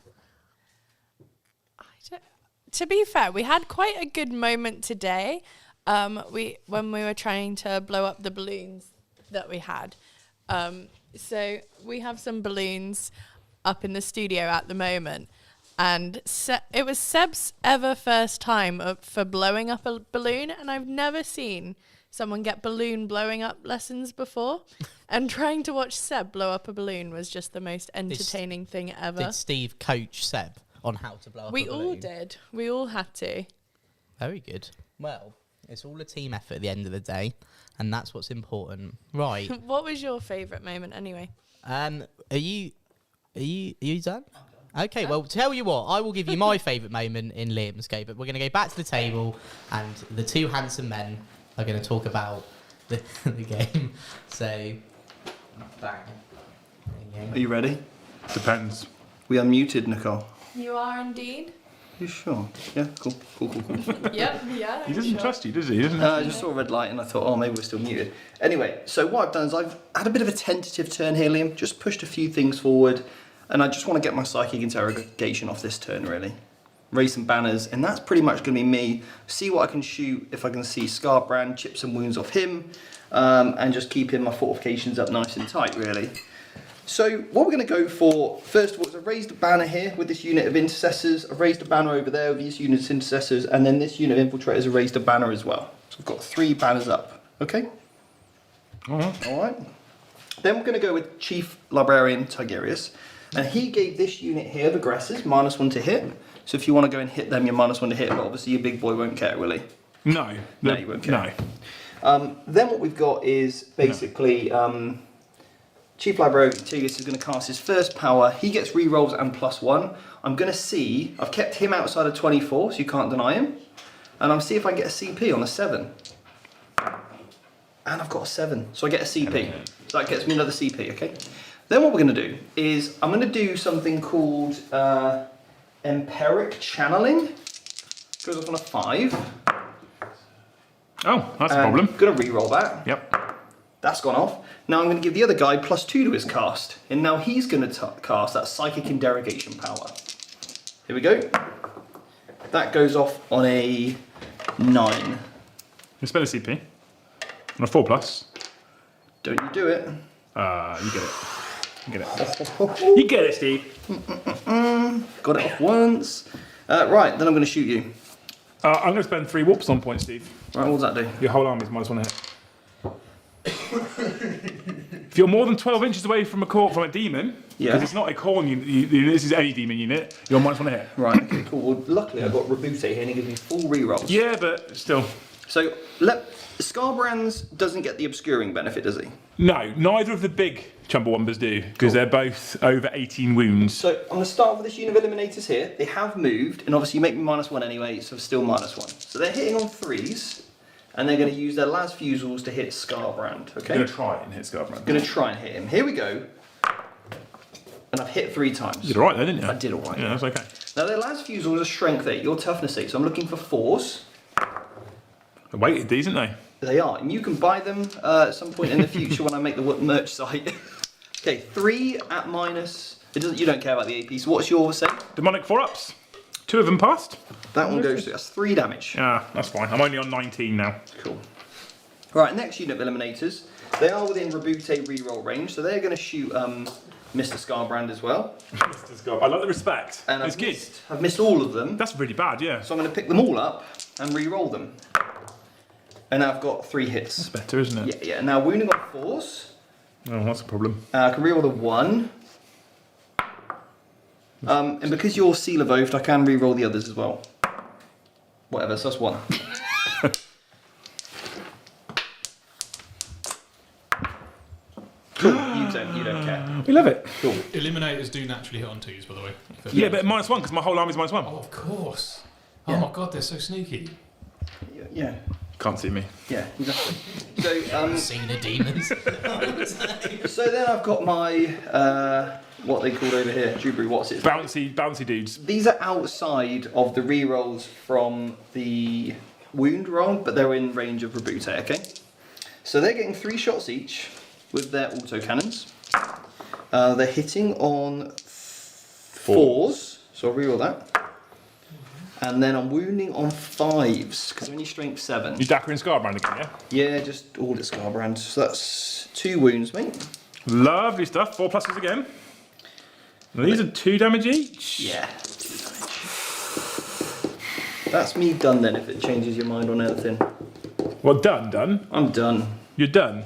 To be fair, we had quite a good moment today. When we were trying to blow up the balloons that we had. So we have some balloons up in the studio at the moment, and it was Seb's ever first time for blowing up a balloon, and I've never seen someone get balloon blowing up lessons before. And trying to watch Seb blow up a balloon was just the most entertaining thing ever. Did Steve coach Seb on how to blow up a balloon? We all did. We all had to. Very good. Well, It's all a team effort at the end of the day, and that's what's important. Right. What was your favourite moment anyway? Are you done? Okay, well, tell you what, I will give you my favourite moment in Liam's game, but we're going to go back to the table, and the two handsome men are going to talk about the game. So, bang. There you Are go. you ready? Depends. We are muted, Nicole. You are indeed. You sure? Yeah, cool. Yep, yeah. He doesn't sure. trust you, does he? Doesn't he? I just saw a red light and I thought, oh, maybe we're still muted. Anyway, so what I've done is I've had a bit of a tentative turn here, Liam. Just pushed a few things forward, and I just want to get my psychic interrogation off this turn, really. Raise some banners, and that's pretty much going to be me. See what I can shoot, if I can see Scarbrand, chip some wounds off him, and just keeping my fortifications up nice and tight, really. So what we're going to go for, first of all, is I've raised a banner here with this unit of intercessors. I've raised a banner over there with these units of intercessors, and then this unit of infiltrators have raised a banner as well. So I've got 3 banners up, okay? All right. Then we're going to go with Chief Librarian Tigerius, and he gave this unit here of aggressors -1 to hit. So if you want to go and hit them, you're -1 to hit, but obviously your big boy won't care, will he? No. No, you won't care. No. Then what we've got is basically Chief Librarian Tigerius is going to cast his first power. He gets rerolls and +1. I'm going to see, I've kept him outside of 24, so you can't deny him. And I'm see if I can get a CP on a 7. And I've got a 7, so I get a CP. So that gets me another CP, okay? Then what we're going to do is I'm going to do something called Empiric Channeling. Goes off on a 5. Oh, that's a problem. Going to reroll that. Yep. That's gone off. Now I'm going to give the other guy +2 to his cast. And now he's going to cast that Psychic Interrogation power. Here we go. That goes off on a 9. You spend a CP. On a 4+. Don't you do it. You get it. You get it. You get it, Steve. Got it off once. Right, then I'm going to shoot you. I'm going to spend 3 warp on points, Steve. Right, what does that do? Your whole army's -1 to hit. If you're more than 12 inches away from a demon, because it's not a corn unit, this is any demon unit, you're -1 to hit. Right, okay, cool. Well, luckily I've got Rebute here and he gives me full rerolls. Yeah, but still. So, Scarbrands doesn't get the obscuring benefit, does he? No, neither of the big Chumblewombers do, because they're both over 18 wounds. So, I'm going to start with this unit of Eliminators here. They have moved, and obviously you make me -1 anyway, so still -1. So they're hitting on 3s, and they're going to use their las fusils to hit Scarbrand, okay? I'm going to try and hit Scarbrand. Going to try and hit him. Here we go. And I've hit 3 times. You did alright then, didn't you? I did alright. Yeah, that's okay. Now their las fusils are strength 8, your toughness 8, so I'm looking for 4s. They're weighted these, aren't they? They are, and you can buy them at some point in the future when I make the merch site. Okay, 3 at minus. You don't care about the AP. So what's your say? Demonic 4-ups. 2 of them passed. That one goes through. That's 3 damage. Yeah, that's fine. I'm only on 19 now. Cool. Right, next unit of Eliminators. They are within Rebute reroll range, so they're going to shoot Mr. Scarbrand as well. I like the respect. And it's good. I've missed all of them. That's really bad, yeah. So I'm going to pick them all up and re-roll them. And I've got 3 hits. That's better, isn't it? Yeah. Now wounding on 4s. Oh, that's a problem. I can re-roll the 1. And because you're Seal of Oath, I can re-roll the others as well. Whatever, so that's 1. Cool. You don't care. We love it. Cool. Eliminators do naturally hit on 2s, by the way. Yeah, but -1 because my whole army's -1. Oh, of course. Yeah. Oh my god, they're so sneaky. Yeah. Can't see me. Yeah, exactly. So, Seeing the demons. so then I've got my, what they called over here, Dewberry, what's it? Bouncy dudes. These are outside of the rerolls from the wound roll, but they're in range of Rebute, okay? So they're getting 3 shots each with their autocannons. They're hitting on 4s, so I'll reroll that. And then I'm wounding on 5s, because I'm only strength 7. You Dacker and Scarbrand again, yeah? Yeah, just all at Scarbrand. So that's 2 wounds, mate. Lovely stuff. 4 pluses again. And these are 2 damage each. Yeah. That's me done then, if it changes your mind on anything. Well, done. I'm done. You're done.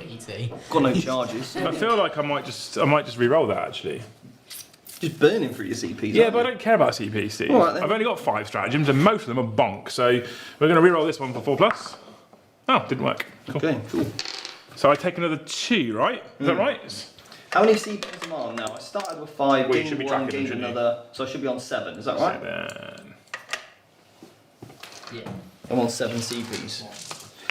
E.T. Got no charges. I feel like I might just re-roll that actually. Just burning through your CPs. Yeah, aren't but I you? don't care about CP, Steve. All right, then. I've only got 5 stratagems, and most of them are bonk. So we're going to reroll this one for 4+. Oh, didn't work. Cool. Okay, cool. So I take another 2, right? Is that right? How many CPs am I on now? I started with 5, Well, you should gained be 1, tracking them, gained shouldn't you? another, so I should be on 7, is that right? 7. Yeah. I'm on 7 CPs.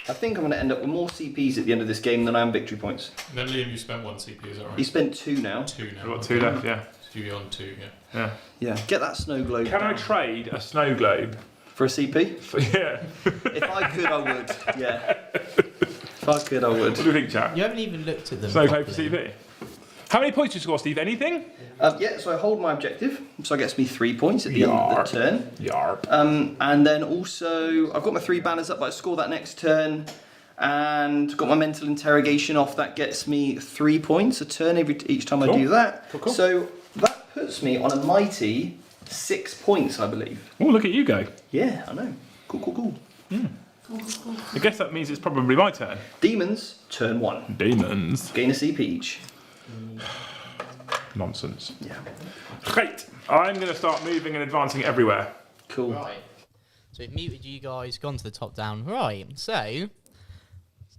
I think I'm going to end up with more CPs at the end of this game than I am victory points. Then Liam, you spent 1 CP, is that right? He spent 2 now. 2 now. I've got 2 left, yeah. So you're on 2, yeah. Yeah. Yeah, get that snow globe Can I down. trade a snow globe? For a CP? Yeah. If I could, I would, yeah. If I could, I would. What do you think, chap? You haven't even looked at them. Snow globe for properly. CP. How many points do you score, Steve? Anything? Yeah, so I hold my objective, so that gets me 3 points at the end of the turn. Yarp. And then also, I've got my 3 banners up, but I score that next turn. And got my mental interrogation off, that gets me 3 points a turn each time I Cool. do that. Cool, cool. So that puts me on a mighty 6 points, I believe. Oh, look at you go. Yeah, I know. Cool. I guess that means it's probably my turn. Demons, turn 1. Demons. Gain a CP each. Nonsense. Yeah. Great. I'm going to start moving and advancing everywhere. Cool. Right. So we've muted you guys, gone to the top down. Right. So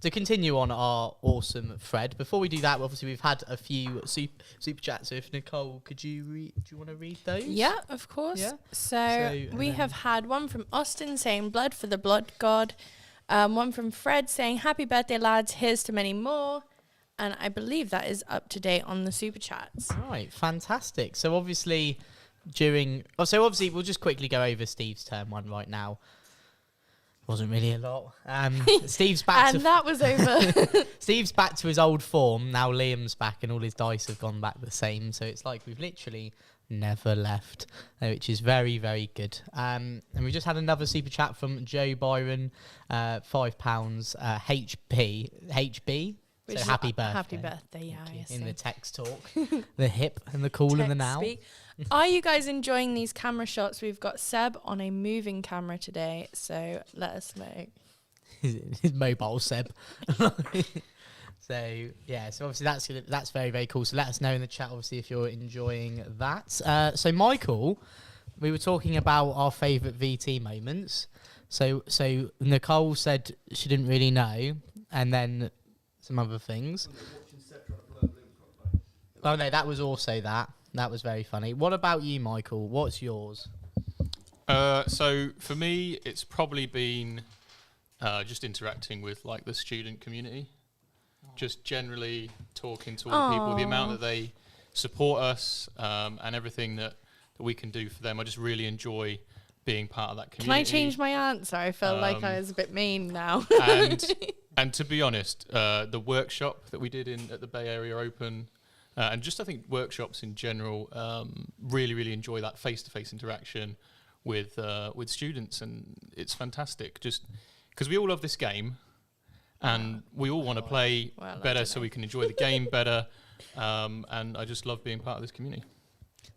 to continue on our awesome thread, before we do that, obviously we've had a few super chats. So if Nicole, do you want to read those? Yeah, of course. Yeah. So we have had one from Austin saying blood for the blood god. One from Fred saying happy birthday lads, here's to many more. And I believe that is up to date on the super chats. Right, fantastic. So obviously obviously we'll just quickly go over Steve's turn 1 right now. Wasn't really a lot. Steve's back And that was over. Steve's back to his old form. Now Liam's back and all his dice have gone back the same. So it's like we've literally never left, which is very, very good. And we just had another super chat from Joe Byron, £5, HB. Which So is happy birthday. Happy birthday, yeah. I In the see. text talk. The hip and the cool and the Text now. speak. Are you guys enjoying these camera shots? We've got Seb on a moving camera today, so let us know. His mobile Seb. So yeah, so obviously that's very, very cool. So let us know in the chat, obviously, if you're enjoying that. So Michael, we were talking about our favourite VT moments. So Nicole said she didn't really know, and then some other things. Oh no, that was also that. That was very funny. What about you, Michael? What's yours? So for me, it's probably been just interacting with like the student community, just generally talking to all the people, the amount that they support us, and everything that we can do for them. I just really enjoy being part of that community. Can I change my answer? I felt like I was a bit mean now. And to be honest, the workshop that we did at the Bay Area Open, and just I think workshops in general, really enjoy that face-to-face interaction with students, and it's fantastic. Just because we all love this game, and we all want to play better, so we can enjoy the game better. And I just love being part of this community.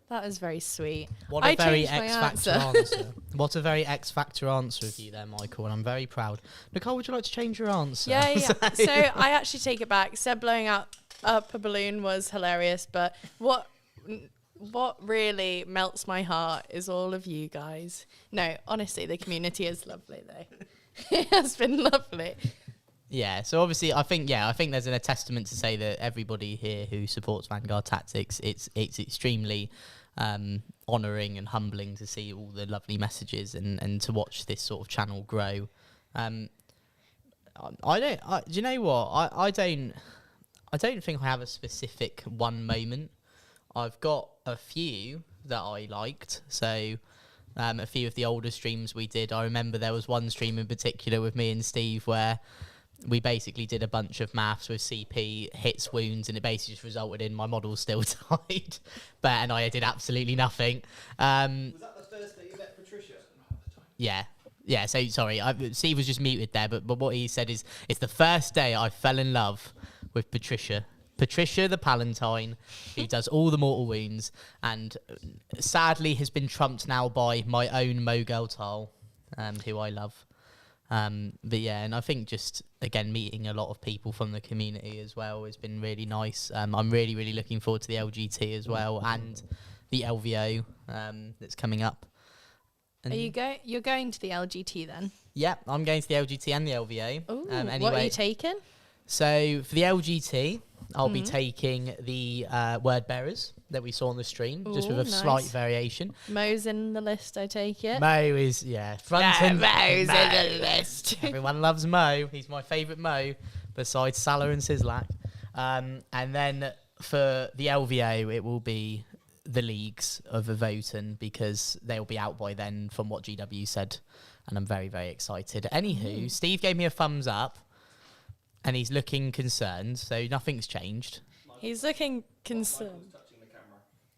That is very sweet. What I a very changed my X Factor answer. What a very X Factor answer of you there, Michael, and I'm very proud. Nicole, would you like to change your answer? Yeah. So I actually take it back. Seb blowing up a balloon was hilarious, but what really melts my heart is all of you guys. No, honestly, the community is lovely though. It has been lovely. Yeah, so obviously I think there's a testament to say that everybody here who supports Vanguard Tactics, it's extremely honouring and humbling to see all the lovely messages and to watch this sort of channel grow. Do you know what? I don't think I have a specific one moment. I've got a few that I liked. So a few of the older streams we did, I remember there was one stream in particular with me and Steve where we basically did a bunch of maths with CP, hits, wounds, and it basically just resulted in my model still died. And I did absolutely nothing. Was that the first day you met Patricia? Yeah. Yeah, so sorry, Steve was just muted there, but what he said is, it's the first day I fell in love with Patricia. Patricia the Palatine, who does all the mortal wounds, and sadly has been trumped now by my own Mogul Tal, who I love. But yeah, and I think just, again, meeting a lot of people from the community as well has been really nice. I'm really looking forward to the LGT as well, and the LVO that's coming up. And You're going to the LGT then? yeah, I'm going to the LGT and the LVO. Ooh, Anyway, what are you taking? so for the LGT, I'll be taking the word bearers that we saw on the stream, just with a Ooh, slight nice. variation. Mo's in the list, I take it. Mo is front and Mo's Mo. in the list. Everyone loves Mo. He's my favourite Mo, besides Salah and Sislak. And then for the LVO, it will be the leagues of Voten, because they'll be out by then, from what GW said, and I'm very, very excited. Anywho, Steve gave me a thumbs up, and he's looking concerned, so nothing's changed. He's looking concerned.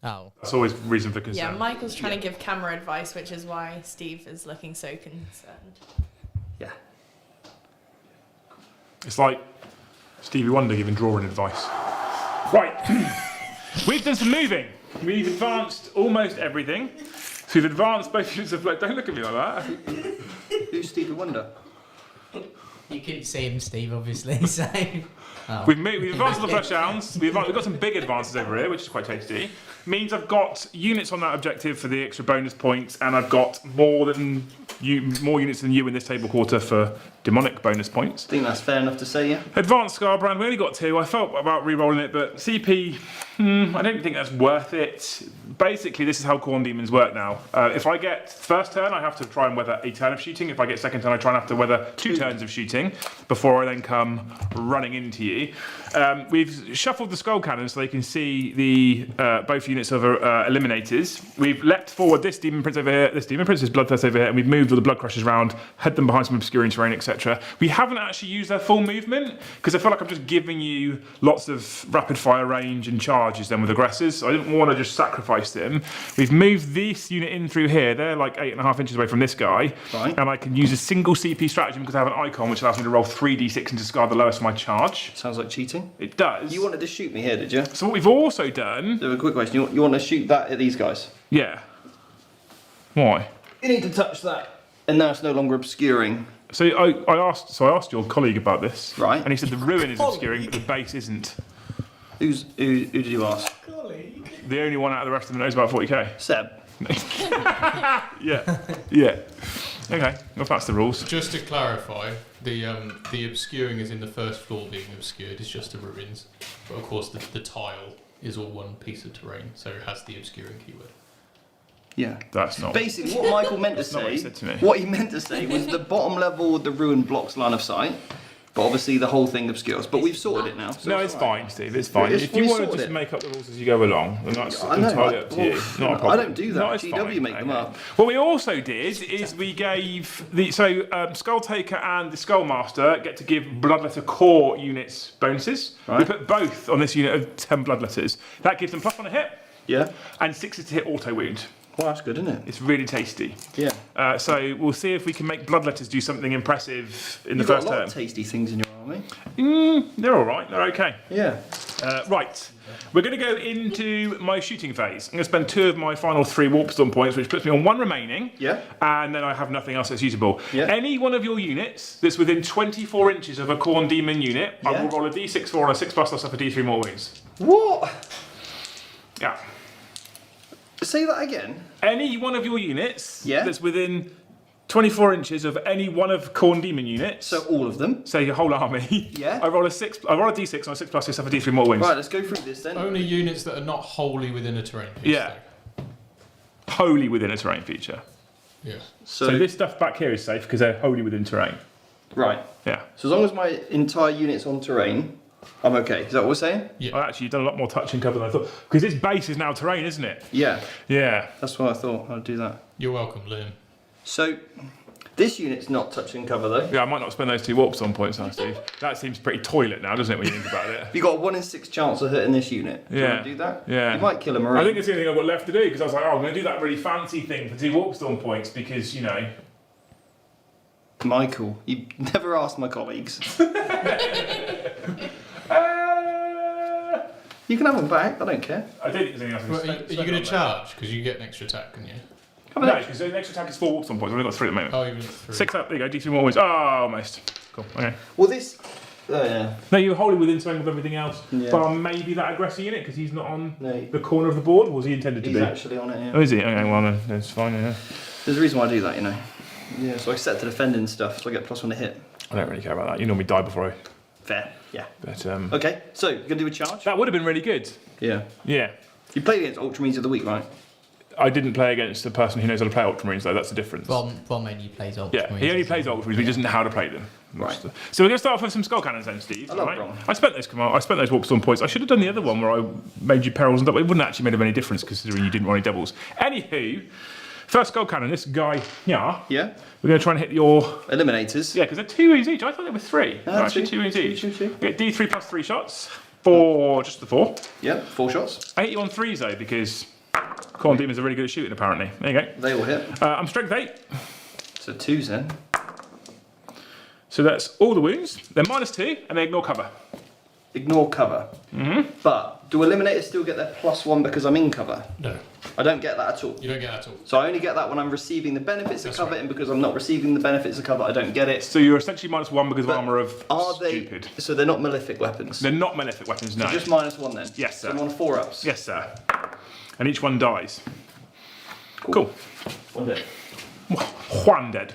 Oh, That's always reason for concern. Yeah, Michael's trying to give camera advice, which is why Steve is looking so concerned. Yeah. It's like Stevie Wonder giving drawing advice. Right. We've done some moving. We've advanced almost everything. So we've advanced both units of don't look at me like that. Who's Stevie Wonder? you couldn't see him, Steve, obviously. So We've advanced on the flesh hounds. We've got some big advances over here, which is quite tasty. Means I've got units on that objective for the extra bonus points, and I've got more units than you in this table quarter for demonic bonus points. I think that's fair enough to say, yeah. Advanced Scarbrand, we only got 2. I felt about re-rolling it, but CP, I don't think that's worth it. Basically, this is how Khorne Demons work now. If I get first turn, I have to try and weather a turn of shooting. If I get second turn, I try and have to weather 2 turns of shooting before I then come running into you. We've shuffled the Skull Cannon so they can see the both units of Eliminators. We've leapt forward this Demon Prince over here, this Demon Prince's Bloodthirst over here, and we've moved all the Blood Crushers around, hid them behind some obscuring terrain, etc. We haven't actually used their full movement, because I feel like I'm just giving you lots of rapid fire range and charges then with aggressors, so I didn't want to just sacrifice them. We've moved this unit in through here. They're like 8.5 inches away from this guy, Right. and I can use a single CP stratagem because I have an icon which allows me to roll 3d6 and discard the lowest of my charge. Sounds like cheating. It does. You wanted to shoot me here, did you? So what we've also done... So a quick question. You want to shoot that at these guys? Yeah. Why? You need to touch that. And now it's no longer obscuring. So I asked your colleague about this, Right. And he said the ruin is obscuring, but the base isn't. Who did you ask? The only one out of the rest of them knows about 40k. Seb. Yeah. Okay. Well, if that's the rules. Just to clarify, the obscuring is in the first floor being obscured. It's just the ruins, but of course the tile is all one piece of terrain, so it has the obscuring keyword. Yeah. That's not. Basically, what Michael meant to That's not say, what he said to me. what he meant to say was the bottom level of the ruin blocks line of sight, but obviously the whole thing obscures. But we've sorted it now. So No, it's fine, Steve. It's fine. If you we want to sorted just it. make up the rules as you go along, then that's I know, entirely like, up to you. well, Not a I problem. don't do that. No, it's GW fine. make them up. What we also did is we gave Skull Taker and the Skullmaster get to give Bloodletter Core units bonuses. Right. We put both on this unit of 10 Bloodletters. That gives them +1 to hit Yeah. and 6 to hit auto wound. Well, that's good, isn't it? It's really tasty. Yeah. So we'll see if we can make Bloodletters do something impressive in You've the got first a lot turn. of tasty things in your army. They're all right. They're okay. Yeah. Right, we're going to go into my shooting phase. I'm going to spend 2 of my final 3 Warpstone points, which puts me on 1 remaining. Yeah. And then I have nothing else that's usable. Yeah. Any one of your units that's within 24 inches of a Khorne Demon unit, I Yeah. will roll a d6 for on a 6+, I'll suffer d3 more wounds. What? Yeah. Say that again. Any one of your units Yeah. that's within 24 inches of any one of Khorne Demon units, So all of them. say your whole army, Yeah. I roll a d6 on a 6+, I suffer d3 more wounds. Right, let's go through this then. Only units that are not wholly within a terrain piece. Yeah. Wholly within a terrain feature. though. Yeah. So this stuff back here is safe because they're wholly within terrain. Right. Yeah. So as long as my entire unit's on terrain, I'm okay. Is that what we're saying? Yeah. Well, actually, you've done a lot more touching cover than I thought. Because this base is now terrain, isn't it? Yeah. Yeah. That's what I thought. I'd do that. You're welcome, Liam. So this unit's not touching cover though. Yeah, I might not spend those 2 Warpstone points now, Steve. That seems pretty toilet now, doesn't it, when you think about it? You got a 1 in 6 chance of hitting this unit. Do you Yeah. want to do that? Yeah. You might kill a marine. I think it's the only thing I've got left to do because I was like, oh, I'm going to do that really fancy thing for 2 Warpstone points because, you know. Michael, you never asked my colleagues. You can have them back. I don't care. I don't think there's anything else. Well, are you going to charge? Because you get an extra attack, can you? Have an No, extra- because the next attack is 4 Warpstone points. I've only got 3 at the moment. Oh, you've got 3. 6 up, there you go, D3 more wins. Oh, almost. Cool, okay. Well, this Oh yeah. No, you're wholly within swing of everything else. Yeah. Bar maybe that aggressor unit because he's not on No. the corner of the board. Or was he intended to He's be? actually on it. Yeah. Oh, is he? Okay, well then that's fine. Yeah. There's a reason why I do that, you know. Yeah. So I set to defend and stuff, so I get +1 to hit. I don't really care about that. You normally die before I. Fair. Yeah. But Okay. So you're gonna do a charge? that would have been really good. Yeah. Yeah. You played against Ultramarines of the week, right? I didn't play against a person who knows how to play Ultramarines, though. That's the difference. Ron only plays Ultramarines. Yeah, he only plays Ultramarines, but he doesn't know how to play them. Right. So we're going to start off with some skull cannons then, Steve. I love right? Brom. I spent those Warpstorm points. I should have done the other one where I made you perils and double. It wouldn't actually made any difference considering you didn't roll any doubles. Anywho, first skull cannon, this guy, yeah. Yeah. We're going to try and hit your... Eliminators. Yeah, because they're 2 wounds each. I thought they were 3. No, They're actually two. 2 wounds each. Two. We get D3 plus 3 shots for just the 4. Yep. 4 shots. I hit you on 3s though because Chaos Demons are really good at shooting apparently. There you go. They all hit. I'm strength 8. So 2s then. So that's all the wounds. They're -2 and they ignore cover. Ignore cover. But do eliminators still get their +1 because I'm in cover? No, I don't get that at all. you don't get that at all. So I only get that when I'm receiving the benefits of That's cover, right. and because I'm not receiving the benefits of cover, I don't get it. So you're essentially -1 because of But armour of Are stupid. they? So they're not malefic weapons. They're not malefic weapons, no. So just -1 then. Yes, sir. So I'm on 4-ups. Yes, sir. And each one dies. Cool. One dead. Juan dead.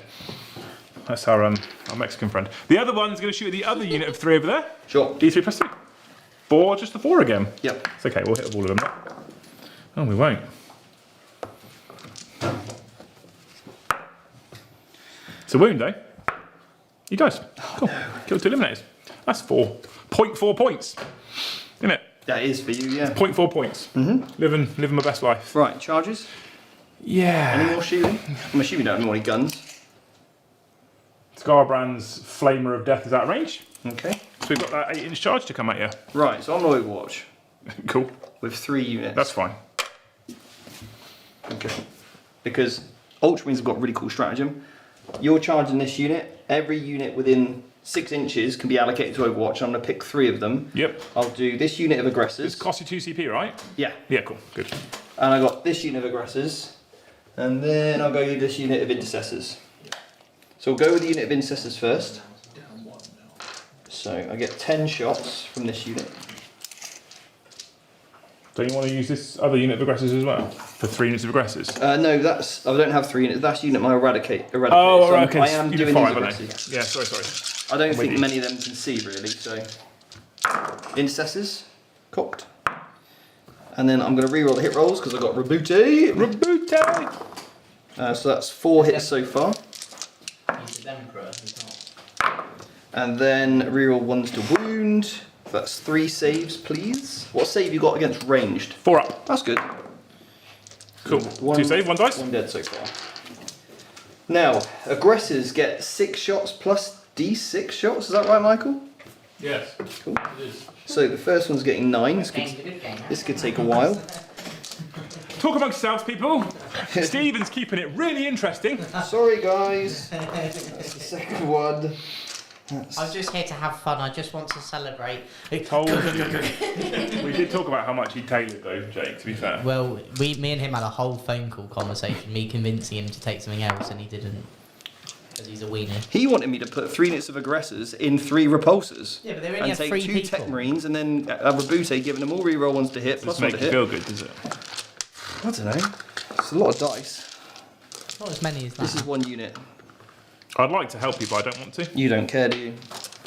That's our Mexican friend. The other one's going to shoot at the other unit of 3 over there. Sure. D3 plus 3. 4, just the 4 again. Yep. It's okay, we'll hit all of them. Oh, we won't. It's a wound, though. He dies. Cool. Killed 2 eliminators. That's 4.4 points. Isn't it? That is for you, yeah. 0.4 points. Living my best life. Right, charges. Yeah. Any more shooting? I'm assuming you don't have any guns. Scarbrand's Flamer of Death is out of range. Okay. So we've got that 8-inch charge to come at you. Right, so I'm on Overwatch Cool. with 3 units. That's fine. Okay. Because Ultramarines have got really cool stratagem. You're charging this unit. Every unit within 6 inches can be allocated to Overwatch. I'm going to pick 3 of them. Yep. I'll do this unit of aggressors. It's cost you 2 CP, right? Yeah. Yeah, cool. Good. And I got this unit of aggressors. And then I'll go with this unit of intercessors. So we'll go with the unit of intercessors first. So I get 10 shots from this unit. Don't you want to use this other unit of aggressors as well? For 3 units of aggressors? No, that's I don't have 3 units. That's unit my eradicate. Oh, So right, okay. I am You doing do these 5, aren't aggressors. they? Yeah, sorry. I don't with think you. many of them can see really. So intercessors, cocked. And then I'm going to reroll the hit rolls because I got Rebooty. So that's 4 hits so far. He's the Emperor, he's not. And then reroll 1s to wound. That's 3 saves, please. What save you got against ranged? 4 up. That's good. Cool. 2 save, 1 dice. 1 dead so far. Now, aggressors get 6 shots plus D6 shots. Is that right, Michael? Yes, Cool. it is. So the first one's getting 9. Game's a good game. This could take a while. Talk amongst yourselves, people. Stephen's keeping it really interesting. Sorry, guys. That's the second one. I'm just here to have fun. I just want to celebrate. Told you. We did talk about how much he tailored, though, Jake, to be fair. Well, me and him had a whole phone call conversation. Me convincing him to take something else, and he didn't, because he's a wiener. He wanted me to put 3 units of aggressors in 3 repulsors. Yeah, but they only And have take 3 2 people. tech marines and then a Reboote, giving them all reroll 1s to hit, plus Doesn't 1 make to you hit. feel good, does it? I don't know. It's a lot of dice. Not as many as that. This is 1 unit. I'd like to help you, but I don't want to. You don't care, do you?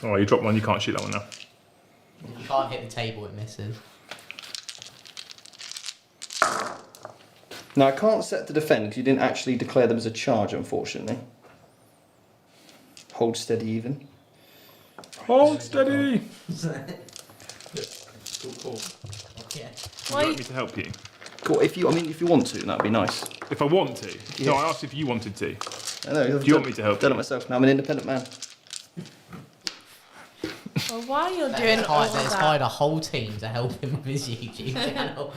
Oh, you dropped one, you can't shoot that one now. You can't hit the table, it misses. Now, I can't set to defend because you didn't actually declare them as a charge, unfortunately. Hold steady even. Hold steady! Cool. Yeah. Would you like me to help you? Cool. If you want to, that'd be nice. If I want to? Yeah. No, I asked if you wanted to. I know. Do you want me to help Done you? it myself. Now I'm an independent man. Well, while you're doing all There's that, hired a whole team to help him with his YouTube channel.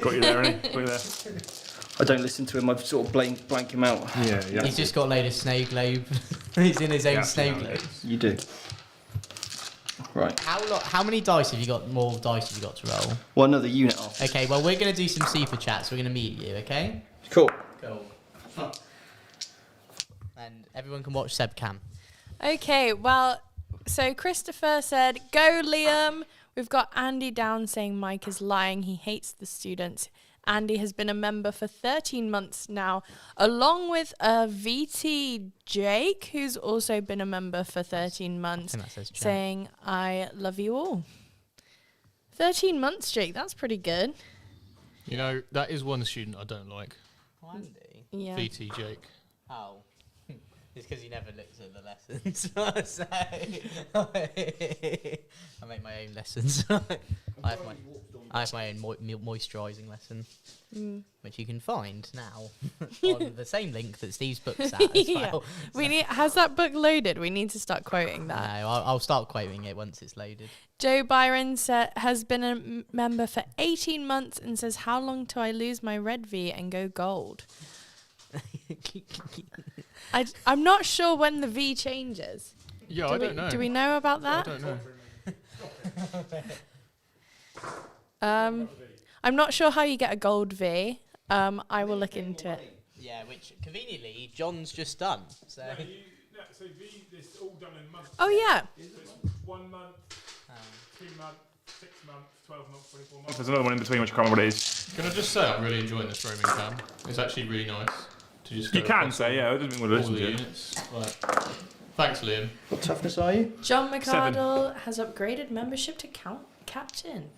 Got you there, Annie? Got you there? I don't listen to him. I sort of blank him out. Yeah. He's just got a load of snow globe. He's in his own snow globe. You do. Right. How many dice have you got? More dice have you got to roll? Well, another unit off. Okay, well we're gonna do some super chats. We're gonna meet you. Okay. Cool. Cool. And everyone can watch Sebcam. Okay, well, so Christopher said, "Go, Liam." We've got Andy down saying Mike is lying. He hates the students. Andy has been a member for 13 months now, along with VT Jake, who's also been a member for 13 months, saying, "I love you all." 13 months, Jake, that's pretty good. You know, that is one student I don't like. Andy? Yeah. VT Jake. Oh. It's because he never looks at the lessons. So, I make my own lessons. I have my own moisturising lesson, which you can find now on the same link that Steve's book's at as well. Has that book loaded? We need to start quoting that. No, I'll start quoting it once it's loaded. Joe Byron has been a member for 18 months and says, "How long till I lose my red V and go gold?" I'm not sure when the V changes. Yeah, I don't know. Do we know about that? I don't know. I'm not sure how you get a gold V. I will look into it. Yeah, which conveniently John's just done. So So V, this all done in months. Oh yeah. 1 month, 2 months, 6 months, 12 months, 24 months. There's another one in between which I can't remember what it is. Can I just say I'm really enjoying this roaming cam? It's actually really nice to just. You go can across say, yeah. I didn't mean what it all the is. units. Like, thanks, Liam. What toughness are you? John McArdle has upgraded membership to captain.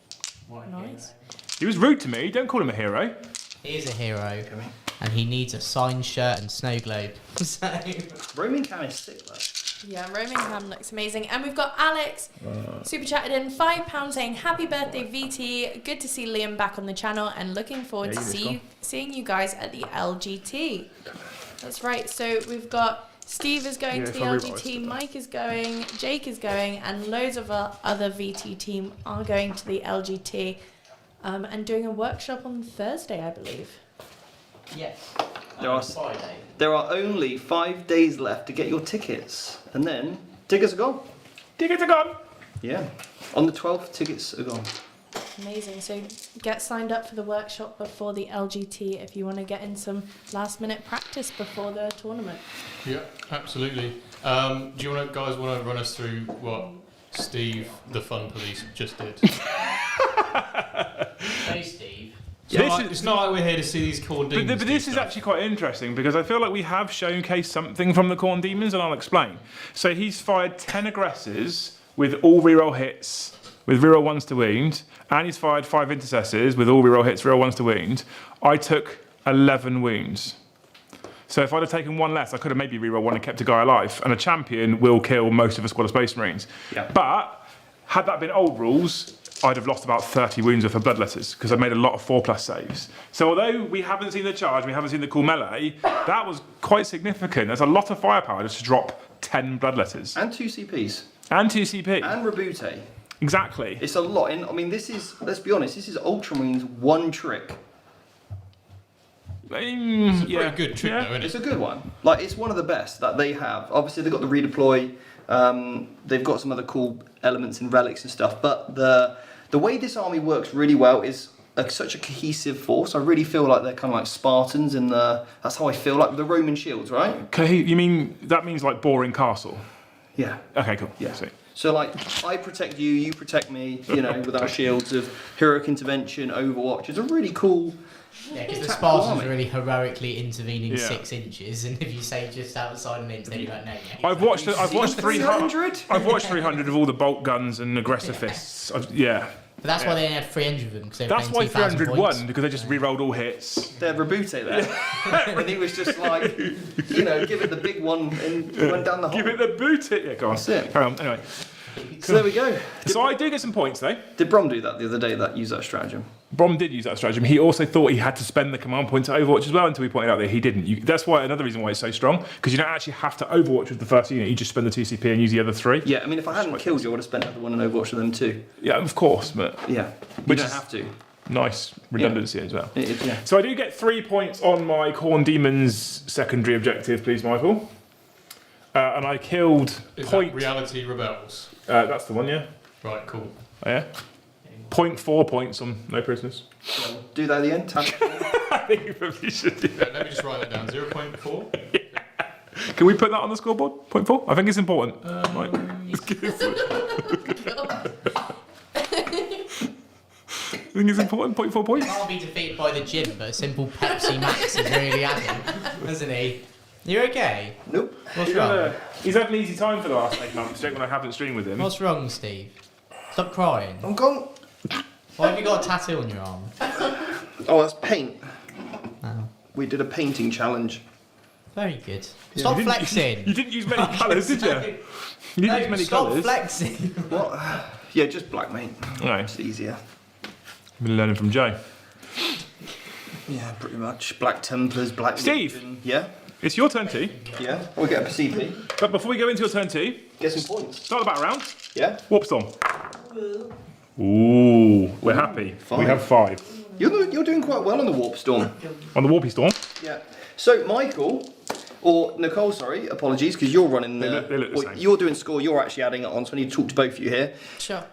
Nice. He was rude to me. Don't call him a hero. he is a hero, and he needs a signed shirt and snow globe. So Roaming cam is sick though. Yeah, Roman Ham looks amazing. And we've got Alex super chatted in £5 saying, "Happy birthday, VT. Good to see Liam back on the channel and looking forward to seeing you guys at the LGT." That's right. So we've got Steve is going to the LGT, Mike is going, Jake is going, and loads of our other VT team are going to the LGT and doing a workshop on Thursday, I believe. yes, Friday. There are only 5 days left to get your tickets, and then tickets are gone. Tickets are gone. Yeah, on the 12th, tickets are gone. Amazing. So get signed up for the workshop before the LGT if you want to get in some last-minute practice before the tournament. Yeah, absolutely. Do you guys want to run us through what Steve, the fun police, just did? Hey, Steve. It's not like we're here to see these Corn Demons. But this is actually quite interesting because I feel like we have showcased something from the Corn Demons, and I'll explain. So he's fired 10 aggressors with all reroll hits, with reroll 1s to wound, and he's fired 5 intercessors with all reroll hits, reroll 1s to wound. I took 11 wounds. So if I'd have taken 1 less, I could have maybe reroll 1 and kept a guy alive. And a champion will kill most of a squad of Space Marines. Yeah. But had that been old rules, I'd have lost about 30 wounds worth of bloodletters because I made a lot of 4+ saves. So although we haven't seen the charge, we haven't seen the cool melee, that was quite significant. There's a lot of firepower just to drop 10 bloodletters. And 2 CPs. And 2 CP. And Rebute. Exactly. It's a lot. I mean, this is, let's be honest, this is Ultramarines one trick. It's a pretty good trick though, isn't it? It's a good one. Like, it's one of the best that they have. Obviously, they've got the redeploy. They've got some other cool elements and relics and stuff. But the way this army works really well is such a cohesive force. I really feel like they're kind of like Spartans in the... That's how I feel, like the Roman shields, right? You mean, that means like boring castle? Yeah. Okay, cool. Yeah. Sweet. So like, I protect you, you protect me, you know, with our shields of heroic intervention, Overwatch. It's a really cool... Yeah, because the Spartans are really heroically intervening 6 inches, and if you say just outside an inch, then you're like, no. I've watched 300. I've watched 300 of all the bolt guns and aggressor fists. Yeah. But that's why they only had 300 of them. Because That's why 300 won, because they just re-rolled all hits. They're Rebute there. And he was just like, you know, give it the big one and went down the hole. Give it the boot. Yeah, go on. That's it. Carry on. Anyway. So there we go. So I do get some points though. Did Brom do that the other day, use that stratagem? Brom did use that stratagem. He also thought he had to spend the command points at Overwatch as well until we pointed out that he didn't. That's why another reason why it's so strong, because you don't actually have to Overwatch with the first unit. You just spend the 2 CP and use the other 3. Yeah, I mean, if I hadn't killed you, I would have spent another one in Overwatch with them too. Yeah, of course, but yeah, you don't have to. Nice redundancy as well. Yeah. So I do get 3 points on my Corn Demons secondary objective, please, Michael. And I killed That Reality Rebels? That's the one, yeah. Right, cool. Oh, yeah. 0.4 points on No Prisoners. Do that at the end. I think you probably should do that. Let me just write that down. 0.4? Can we put that on the scoreboard? 0.4? I think it's important. Right. Let's give it. I think it's important. 0.4 points. Can't be defeated by the gym, but a simple Pepsi Max is really adding, isn't he? You okay? Nope. What's wrong? He's had an easy time for the last 8 months. When I haven't streamed with him. What's wrong, Steve? Stop crying. I'm gone. Why have you got a tattoo on your arm? Oh, that's paint. Oh. We did a painting challenge. Very good. Stop flexing. You didn't use many colours, did you? You didn't use many stop colours. flexing. What? Yeah, just black, mate. No. It's easier. I've been learning from Joe. Yeah, pretty much. Black Templars, Black Steve. Legion. Yeah? It's your turn 2. Yeah? We'll get a CP. But before we go into your turn 2, Get some points. start the battle round. Yeah? Warp Storm. Ooh, we're happy. 5. We have 5. You're doing quite well on the Warp Storm. On the Warpy Storm. Yeah. So, Michael, or Nicole, sorry, apologies, because you're running the... They look the same. You're doing score, you're actually adding it on, so I need to talk to both of you here. Sure.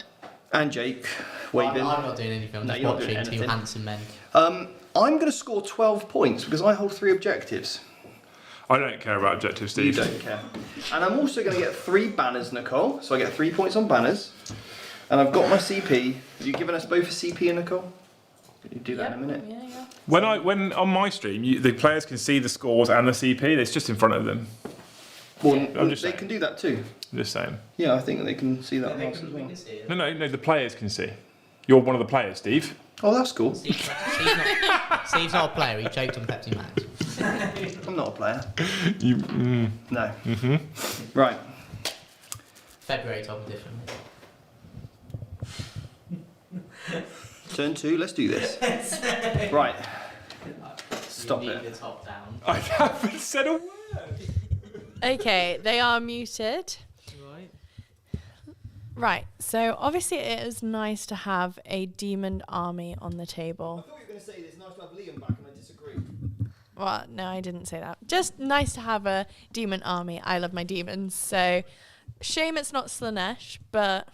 And Jake, I'm waving. not doing anything. I'm No, just you're not doing watching two anything. handsome men. I'm going to score 12 points because I hold 3 objectives. I don't care about objectives, You Steve. don't care. And I'm also going to get 3 banners, Nicole. So I get 3 points on banners. And I've got my CP. Have you given us both a CP, Nicole? Can you do that in a minute? Yeah, yeah. When on my stream, the players can see the scores and the CP. It's just in front of them. Well, I'm just they saying. can do that too. I'm just saying. Yeah, I think they can see that Yeah, on they us can as well. witness it. No, the players can see. You're one of the players, Steve. Oh, that's cool. Steve's not a player. He joked on Pepsi Max. I'm not a player. You. No. Right. February top edition. Turn 2, let's do this. Right. Stop You it. need the top down. I haven't said a word. Okay, they are muted. Right. Right, so obviously it is nice to have a demon army on the table. thought you were going to say it's nice to have Liam back, and I disagree. Well, no, I didn't say that. Just nice to have a demon army. I love my demons. So, shame it's not Slanesh, but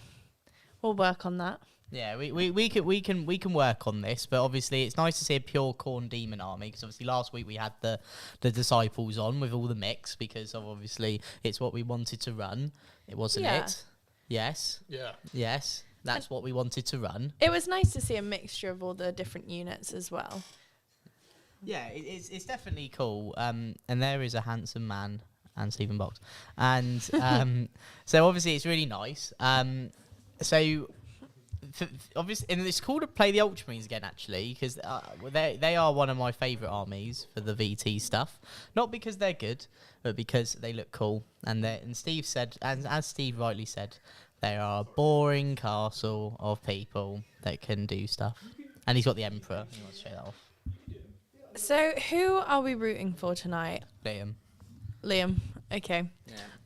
we'll work on that. Yeah, we can work on this, but obviously it's nice to see a pure Khorne demon army because obviously last week we had the disciples on with all the mix because of obviously it's what we wanted to run. It wasn't Yeah. it? Yes. Yeah. Yes. That's what we wanted to run. It was nice to see a mixture of all the different units as well. Yeah, it's definitely cool. And there is a handsome man and Stephen Box. And so obviously it's really nice. Obviously, and it's cool to play the Ultramarines again, actually, because they are one of my favourite armies for the VT stuff. Not because they're good, but because they look cool. And Steve said, and as Steve rightly said, they are a boring castle of people that can do stuff. And he's got the Emperor. He wants to show that off. So, who are we rooting for tonight? Liam. Liam. Okay.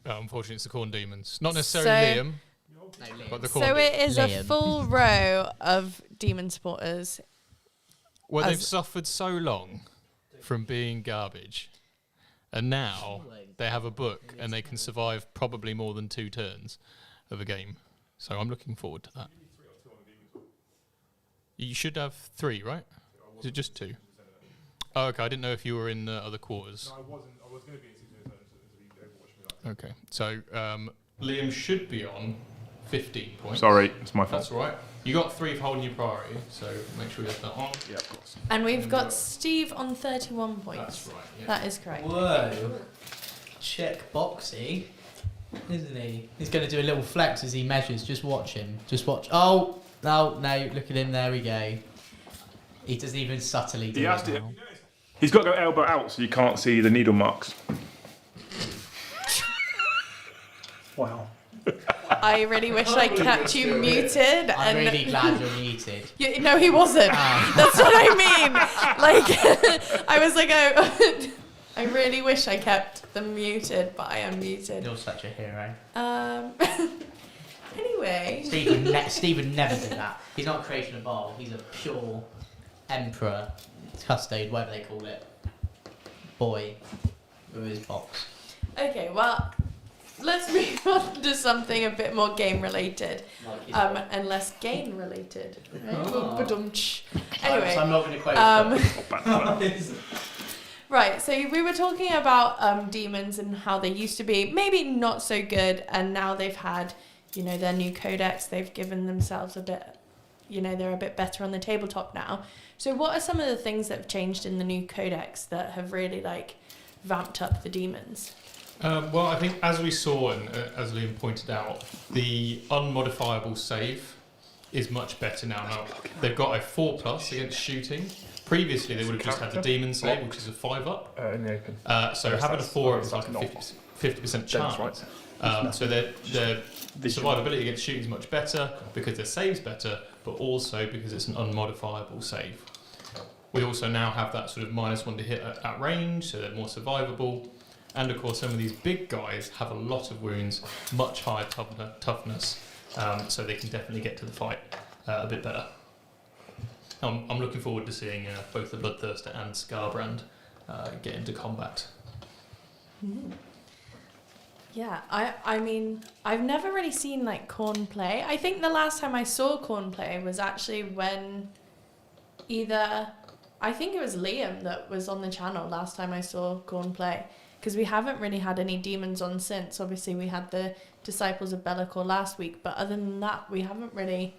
Unfortunately, it's the Khorne Demons. Not necessarily So- Liam, No, Liam. but the Khorne So Demons. it is a Liam. full row of demon supporters. Well, they've as- suffered so long from being garbage, and now they have a book and they can survive probably more than 2 turns of a game. So I'm looking forward to that. You should have 3, right? Is it just 2? Oh, okay. I didn't know if you were in the other quarters. I wasn't. I was going to be in 6 minutes. Okay. So Liam should be on 15 points. Sorry, it's my fault. That's all right. You got 3 for holding your priority, so make sure you have that on. Yeah, of course. And we've got Steve on 31 points. That's right. Yeah. That is correct. Whoa. Check boxy, isn't he? He's going to do a little flex as he measures. Just watch him. Just watch. Oh, no, look at him. There we go. He doesn't even subtly do He has it to. now. He's got to go elbow out so you can't see the needle marks. Wow. I really wish I kept you muted. I'm and really glad you're muted. No, he wasn't. That's what I mean. Like, I was like, oh, I really wish I kept them muted, but I am muted. You're such a hero. Anyway. Steve would never do that. He's not creating a ball. He's a pure emperor, custode, whatever they call it. Boy with his box. Okay, well, let's move on to something a bit more game related. And less gain related. Right? Oh. Ba-dum-tsh. So Anyway. I'm not going to quote. Oh, Right, so we were talking about demons and how they used to be maybe not so good, and now they've had, their new codex. They've given themselves a bit, they're a bit better on the tabletop now. So what are some of the things that have changed in the new codex that have really vamped up the demons? Well, I think as we saw and as Liam pointed out, the unmodifiable save is much better now. Now they've got a 4+ against shooting. Previously, they would have just had the demon save, which is a 5-up. In the open. So having a 4 is like a 50% chance. So their survivability against shooting is much better because their save's better, but also because it's an unmodifiable save. We also now have that sort of -1 to hit at range, so they're more survivable. And of course, some of these big guys have a lot of wounds, much higher toughness, so they can definitely get to the fight a bit better. I'm looking forward to seeing both the Bloodthirster and Scarbrand get into combat. Mm. Yeah, I mean, I've never really seen Khorne play. I think the last time I saw Khorne play was actually when I think it was Liam that was on the channel last time I saw Khorne play. Because we haven't really had any demons on since. Obviously, we had the Disciples of Be'lakor last week, but other than that, we haven't really...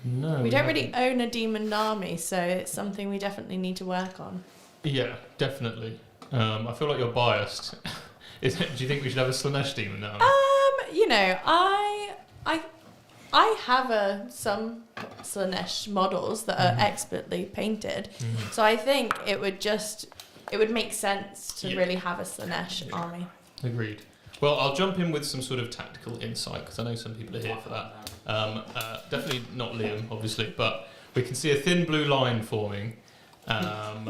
No, we don't really own a demon army, so it's something we definitely need to work on. Yeah, definitely. I feel like you're biased. Do you think we should have a Slanesh demon army? I have some Slanesh models that are expertly painted, so I think it would make sense to really have a Slanesh army. Agreed. Well, I'll jump in with some sort of tactical insight because I know some people are here for that. Definitely not Liam, obviously, but we can see a thin blue line forming. And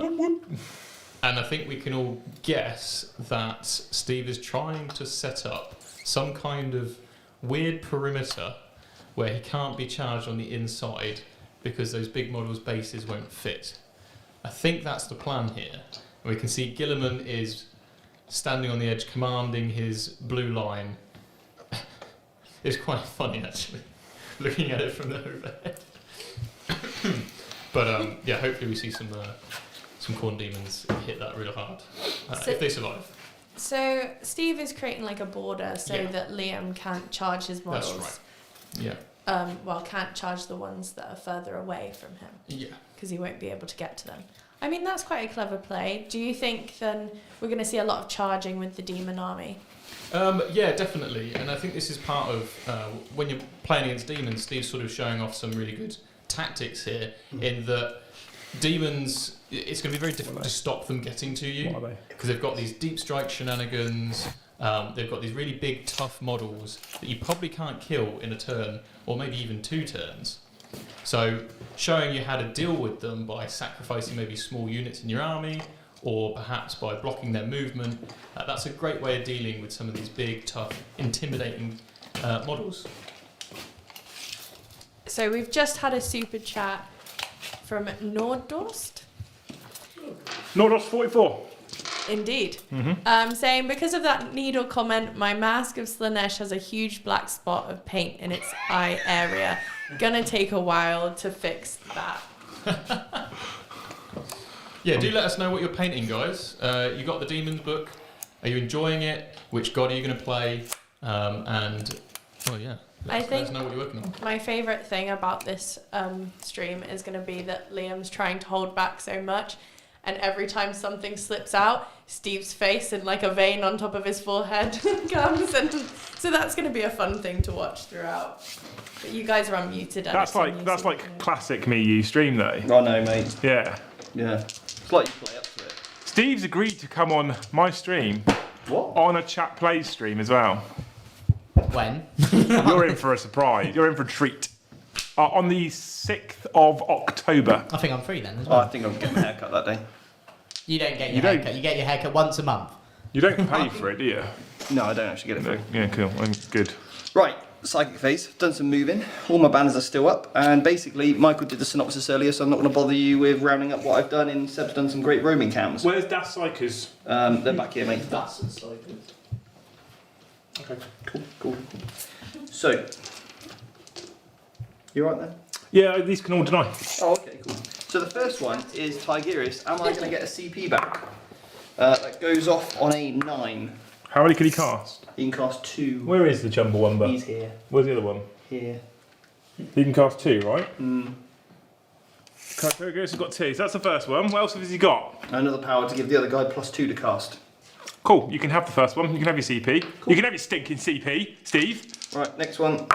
I think we can all guess that Steve is trying to set up some kind of weird perimeter where he can't be charged on the inside because those big models' bases won't fit. I think that's the plan here. And we can see Gilliman is standing on the edge commanding his blue line. It's quite funny actually, looking at it from the overhead. But hopefully we see some Khorne demons hit that really hard, if they survive. So Steve is creating a border so that Liam can't charge his models. That's right. Yeah. Can't charge the ones that are further away from him. Yeah. Because he won't be able to get to them. I mean, that's quite a clever play. Do you think then we're going to see a lot of charging with the demon army? Yeah, definitely. And I think this is part of when you're playing against demons, Steve's sort of showing off some really good tactics here in that demons, it's going to be very difficult to stop them getting to you because they've got these deep strike shenanigans. They've got these really big, tough models that you probably can't kill in a turn or maybe even 2 turns. So showing you how to deal with them by sacrificing maybe small units in your army or perhaps by blocking their movement, that's a great way of dealing with some of these big, tough, intimidating models. So we've just had a super chat from Nordorst. Nordorst 44. Indeed. Saying, because of that needle comment, my mask of Slanesh has a huge black spot of paint in its eye area. Gonna take a while to fix that. Yeah, do let us know what you're painting, guys. You got the Demons book. Are you enjoying it? Which god are you going to play? Let us know what you're working on. My favourite thing about this stream is going to be that Liam's trying to hold back so much, and every time something slips out, Steve's face in a vein on top of his forehead comes, and so that's going to be a fun thing to watch throughout. But you guys are unmuted. That's like classic me you stream though. I know, mate. Yeah. It's like you play up to it. Steve's agreed to come on my stream. What? On a chat plays stream as well. When? You're in for a surprise. You're in for a treat. On the 6th of October. I think I'm free then as well. I think I'm getting a haircut that day. You don't get your haircut. You get your haircut once a month. You don't pay for it, do you? No, I don't actually get it free. Yeah, cool. Good. Right, psychic phase. Done some moving. All my banners are still up. And basically, Michael did the synopsis earlier, so I'm not going to bother you with rounding up what I've done. Seb's done some great roaming cams. Where's Das Psychers? They're back here, mate. Das Psychers. Okay. Cool. So, you alright then? Yeah, these can all deny. Oh, okay, cool. So the first one is Tigris. Am I going to get a CP back? That goes off on a 9. How many can he cast? You can cast 2. Where is the Chumbawamba? He's here. Where's the other one? Here. He can cast 2, right? He's got 2, so that's the first one. What else has he got? Another power to give the other guy +2 to cast. Cool, you can have the first one. You can have your CP. Cool. You can have your stinking CP, Steve. Right, next one.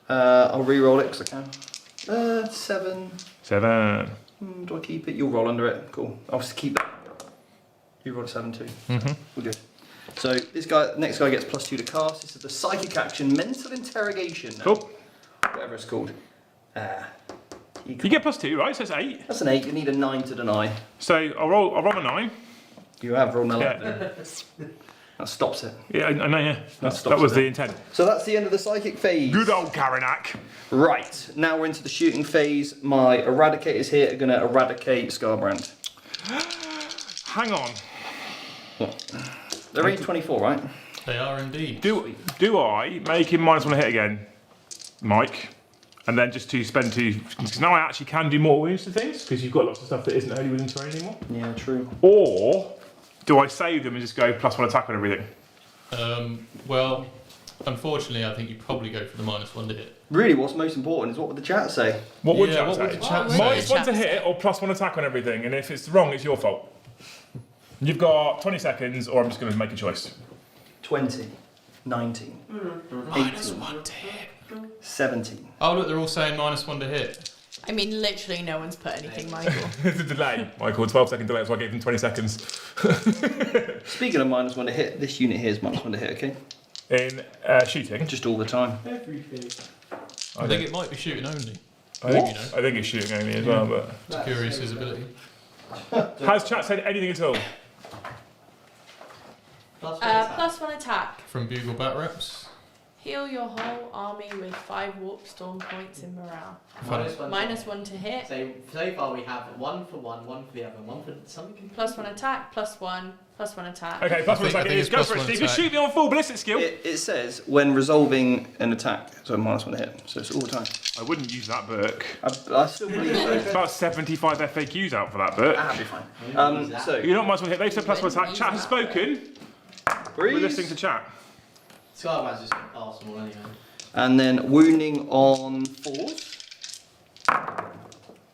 I'll re-roll it because I can. 7. 7. Do I keep it? You'll roll under it. Cool. I'll just keep it. You roll a 7 too. We're good. So this guy, next guy gets +2 to cast. This is the psychic action, mental interrogation. Cool. Whatever it's called. You get +2, right? So it's 8. That's an 8. You need a 9 to deny. So I'll roll a 9. You have rolled an 11. Yeah. That stops it. Yeah, I know. Yeah, that stops was it the then. intent. So that's the end of the psychic phase. Good old Karanak. Right, now we're into the shooting phase. My eradicators here are going to eradicate Scarbrand. Hang on. What? They're only 24, right? They are indeed. Do I make him -1 hit again, Mike? And then just to spend 2... Because now I actually can do more wounds to things, because you've got lots of stuff that isn't only within terrain anymore. Yeah, true. Or do I save them and just go +1 attack on everything? Well, unfortunately, I think you probably go for the -1 to hit. Really, what's most important is what would the chat say? What would Yeah, chat what say? would the chat say? -1 to hit or +1 attack on everything, and if it's wrong, it's your fault. You've got 20 seconds, or I'm just going to make a choice. 20, 19, 18, -1 to hit. 17. Oh, look, they're all saying -1 to hit. I mean, literally no one's put anything, Michael. It's a delay, Michael. 12-second delay, so I gave them 20 seconds. Speaking of -1 to hit, this unit here is -1 to hit, okay? In shooting. Just all the time. I think it might be shooting only. I think it's shooting only as well, but... It's curious his ability. Has chat said anything at all? +1 attack. From Bugle Bat Reps. Heal your whole army with 5 warp storm points in morale. -1 to hit. So far we have 1 for 1, 1 for the other, 1 for something. +1 attack, +1 attack. Okay, +1 attack it is. Go for it, Steve. Just shoot me on full ballistic skill. It says when resolving an attack, so -1 to hit, so it's all the time. I wouldn't use that book. I still believe There's so. about 75 FAQs out for that book. That'll be fine. So, You're not -1 hit. They've said +1 attack. Chat has spoken. We're listening to chat. Scarbrand's just Arsenal anyway. and then wounding on 4s.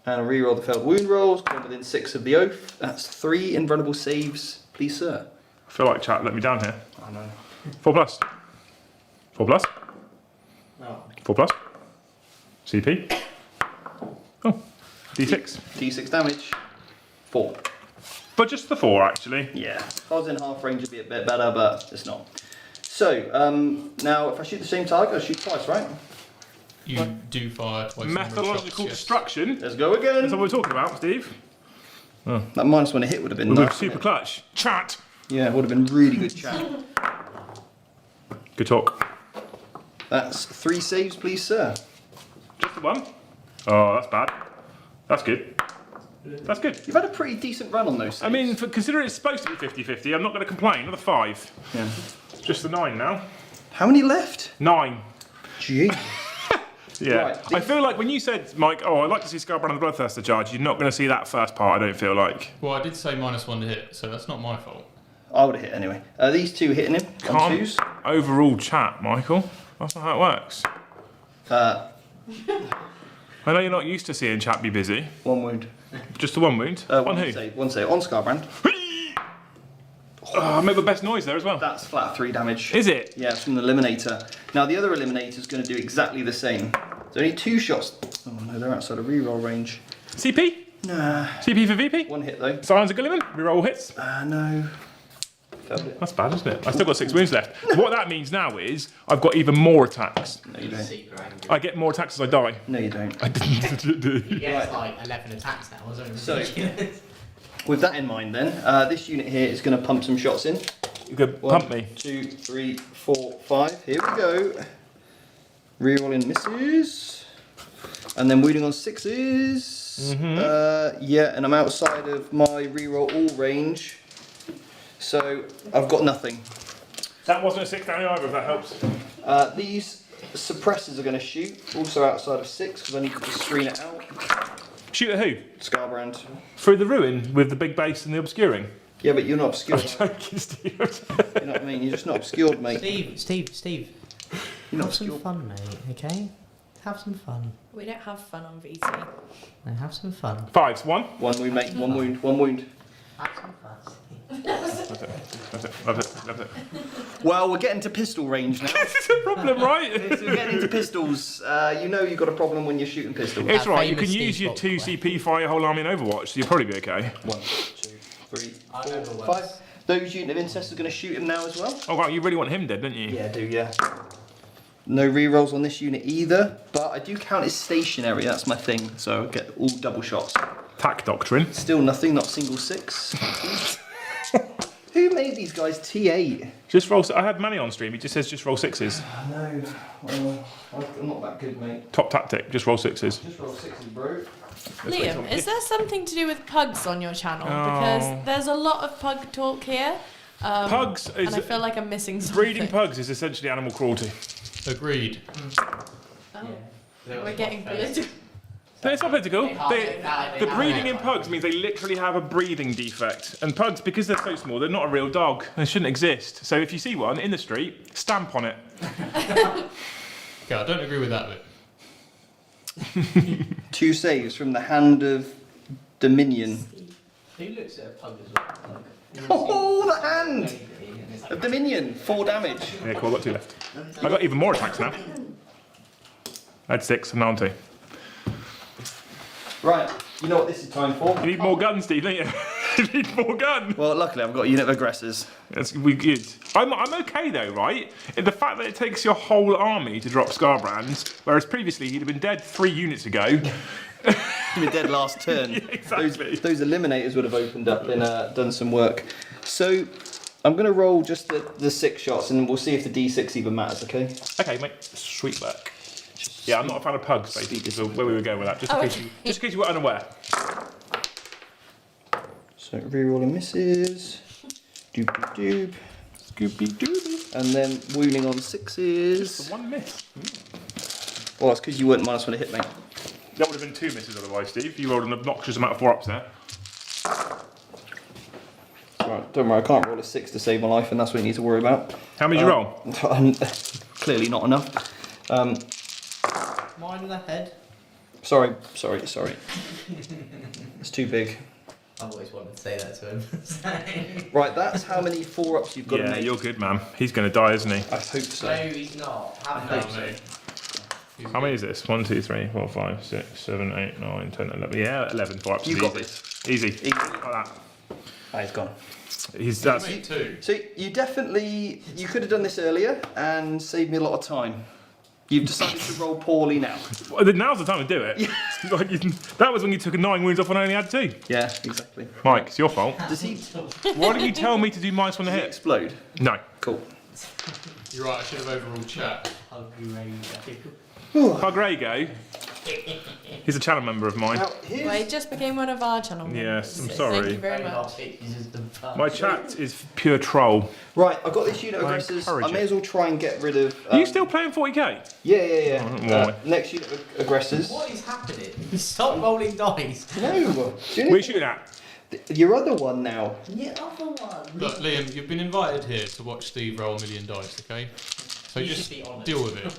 And reroll the failed wound rolls, come within 6 of the oath. That's 3 invulnerable saves, please, sir. I feel like chat let me down here. I know. 4+. 4+. No. 4+. CP. Oh, D6. D6 damage. 4. But just the 4, actually. Yeah. If I was in half range, it'd be a bit better, but it's not. So, now if I shoot the same target, I shoot twice, right? You do fire twice. Methodological destruction. Let's go again. That's what we're talking about, Steve. That -1 to hit would have been With nice. super clutch. Chat. Yeah, it would have been really good chat. Good talk. That's 3 saves, please, sir. Just the 1. Oh, that's bad. That's good. That's good. You've had a pretty decent run on those saves. I mean, considering it's supposed to be 50-50, I'm not going to complain. Another 5. Yeah. Just the 9 now. How many left? 9. Gee. Yeah. Right, I feel like when you said, Mike, oh, I'd like to see Scarbrand and the Bloodthirster charge, you're not going to see that first part, I don't feel like. Well, I did say -1 to hit, so that's not my fault. I would have hit anyway. These 2 hitting him on Can't 2s. overall chat, Michael. That's not how it works. I know you're not used to seeing chat be busy. 1 wound. Just the 1 wound. On who? Save. 1 save. On Scarbrand. Oh, I made the best noise there as well. That's flat 3 damage. Is it? Yeah, it's from the Eliminator. Now the other Eliminator is going to do exactly the same. There's only 2 shots. Oh no, they're outside of reroll range. CP? Nah. CP for VP? 1 hit though. Silence of Gilliman? Reroll hits? No. Failed it. That's bad, isn't it? I've still got 6 wounds left. What that means now is I've got even more attacks. No, you don't. Super angry. I get more attacks as I die. No, you don't. I didn't. He gets like 11 attacks now, wasn't it? So, with that in mind then, this unit here is going to pump some shots in. You could 1, pump me. 2, 3, 4, 5. Here we go. Rerolling misses. And then wounding on 6s. Yeah, and I'm outside of my reroll all range. So I've got nothing. That wasn't a 6 down either, if that helps. These suppressors are going to shoot. Also outside of 6 because I need to screen it out. Shoot at who? Scarbrand. Through the ruin with the big base and the obscuring? Yeah, but you're not obscured. I'm joking, Steve. You know what I mean? You're just not obscured, mate. Steve. You're not Have some obscured. fun, mate. Okay. Have some fun. We don't have fun on VC. No, have some fun. Fives, one. One wound, mate. One wound. One wound. Have some fun. Steve. That's it. Well, we're getting to pistol range now. This is a problem, right? So we're getting into pistols. You know you've got a problem when you're shooting pistols. It's That right, you can famous use Steve your Bolt 2 CP fire your whole army in Overwatch, so you'll probably be okay. 1, 2, 3, I 4, remember 5. once. Those unit of incest are going to shoot him now as well. Oh wow, you really want him dead, don't you? Yeah, I do, yeah. No rerolls on this unit either, but I do count as stationary, that's my thing, so I get all double shots. Tack doctrine. Still nothing, not single 6. Who made these guys T8? Just roll. I had Manny on stream. He just says just roll 6s. No, well, I'm not that good, mate. Top tactic. Just roll 6s. Just roll 6s, bro. Liam, is there something to do with pugs on your channel? Because there's a lot of pug talk here. Pugs is and I feel like I'm missing something. breeding pugs is essentially animal cruelty. Agreed. Oh, we're getting political. No, it's not political. They The have breeding it. in pugs means they literally have a breathing defect. And pugs, because they're so small, they're not a real dog. They shouldn't exist. So if you see one in the street, stamp on it. Okay, I don't agree with that bit. 2 saves from the hand of Dominion. Who looks at a pug as well? Oh, the hand of Dominion. 4 damage. Yeah, cool. I've got 2 left. I've got even more attacks now. I had 6, and now I'm 2. Right, you know what this is time for? You need more guns, Steve, don't you? You need more gun. Well, luckily I've got a unit of aggressors. We good. I'm okay though, right? The fact that it takes your whole army to drop Scarbrands, whereas previously he'd have been dead 3 units ago. You've been dead last turn. Yeah, exactly. Those eliminators would have opened up and done some work. So I'm going to roll just the 6 shots and we'll see if the D6 even matters, okay? Okay, mate. Sweet work. Yeah, I'm not a fan of pugs, basically, so where we were going with that, just in case you were unaware. So reroll misses. Doop. Scooby-Dooby. And then wounding on 6s. Just the 1 miss. Well, it's because you weren't -1 to hit, mate. That would have been 2 misses otherwise, Steve. You rolled an obnoxious amount of 4-ups there. Right, don't worry, I can't roll a 6 to save my life, and that's what you need to worry about. How many did you roll? Clearly not enough. Mine in the head. Sorry. It's too big. I've always wanted to say that to him. Right, that's how many 4-ups you've got to Yeah, make. you're good, man. He's going to die, isn't he? I hope so. No, he's not. Have faith. How many is this? 1, 2, 3, 4, 5, 6, 7, 8, 9, 10, 11. Yeah, 11 4-ups. You got Easy. Easy. Like that. Ah, he's gone. That's Mate, 2. So you could have done this earlier and saved me a lot of time. You've decided to roll poorly now. well, now's the time to do it. Like, that was when you took 9 wounds off when I only had 2. Yeah, exactly. Mike, it's your fault. Does he Why didn't you tell me to do -1 to hit? explode? No. Cool. You're right, I should have overruled chat. Pagrego. He's a channel member of mine. Now, Well, he just became one of our channel members. Yes, I'm so sorry. Thank you very much. My chat is pure troll. right, I've got this unit of I aggressors. encourage I may it. as well try and get rid of. Are you still playing 40k? Yeah. Why? Next unit of aggressors. What is happening? Stop rolling dice. No. Where are you shooting at? Your other one now. Yeah, other one. Look, Liam, you've been invited here to watch Steve roll a million dice, okay? So You just should be honest. deal with it.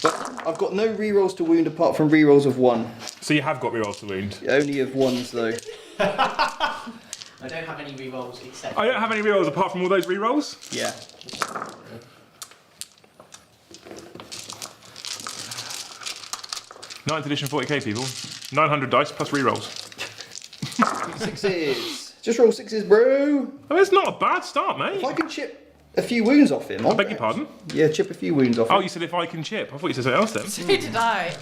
But I've got no rerolls to wound apart from rerolls of 1. So you have got rerolls to wound. Only of 1s though. I don't have any rerolls except. I don't have any rerolls apart from all those rerolls. Yeah. Ninth edition 40k people. 900 dice plus rerolls. 6s. Just roll 6s, bro. I mean, it's not a bad start, mate. If I can chip a few wounds off him. I beg your pardon? Yeah, chip a few wounds off Oh, him. you said if I can chip. I thought you said something else then. So did I.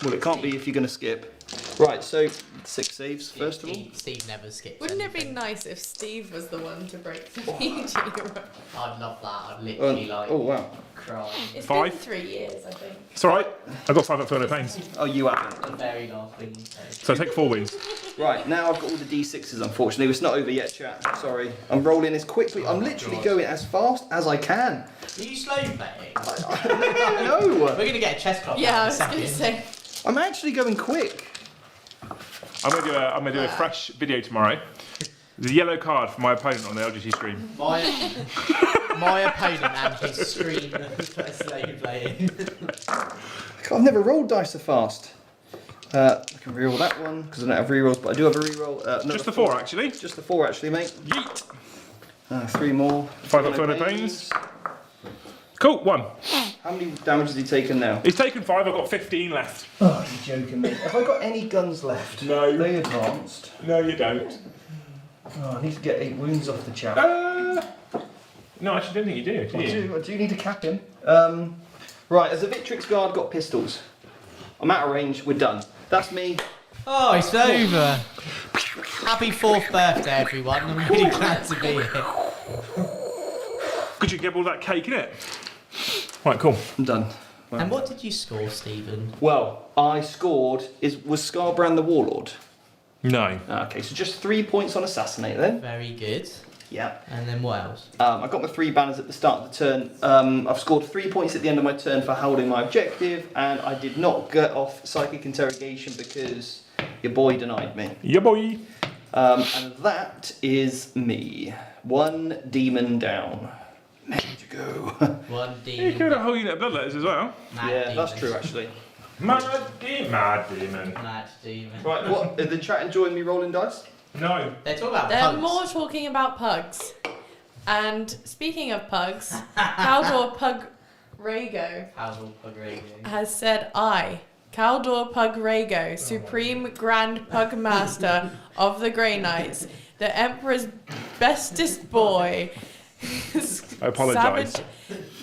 Well, it can't be if you're going to skip. Right, so 6 saves first of all. Steve never skips. Wouldn't it be anything. nice if Steve was the one to break the PG? I'd love that. I'd literally like Oh wow. cry. It's 5. been 3 years, I think. It's alright. I got 5 up for no pains. Oh, you haven't. The very last thing you say. So I take 4 wounds. Right, now I've got all the D6s, unfortunately. It's not over yet, chat. Sorry. I'm rolling as quickly. I'm literally God. going as fast as I can. Are you slow playing? No! We're gonna get a chess club. Yeah, I in a was going to second. say. I'm actually going quick. I'm gonna do a fresh video tomorrow There's a yellow card for my opponent on the LGC stream. My opponent and his stream playing. I've never rolled dice so fast. I can reroll that one because I don't have rerolls, but I do have a reroll. Just the 4 actually. Just the 4 actually, mate. Yeet. 3 more. 5 up 200 pains. Cool, 1. How many damage has he taken now? He's taken 5, I've got 15 left. Oh, you're joking me. Have I got any guns left? No. They advanced. No, you don't. Oh, I need to get 8 wounds off the chap. No, I actually don't think you do. I do need to cap him. Right, has the Victrix Guard got pistols? I'm out of range, we're done. That's me. Oh, it's over. Happy 4th birthday, everyone. I'm really glad to be here. Could you get all that cake in it? Right, cool. I'm done. Right. And what did you score, Stephen? Well, I scored. Was Scarbrand the Warlord? No. Okay, so just 3 points on Assassinate then. Very good. Yeah. And then what else? I got my 3 banners at the start of the turn. I've scored 3 points at the end of my turn for holding my objective, and I did not get off Psychic Interrogation because your boy denied me. Yeah, boy. And that is me. 1 demon down. Ready to go. 1 You demon. killed a whole unit of bloodletters as well. Yeah, that's true actually. Mad demon. Mad demon. Right, what? Are the chat enjoying me rolling dice? No. They're talking about They're pugs. more talking about pugs. And speaking of pugs, Caldor Pug Rago Household pug rating. has said, I, Caldor Pug Rago, Supreme Grand Pug Master of the Grey Knights, the Emperor's bestest boy, I apologise.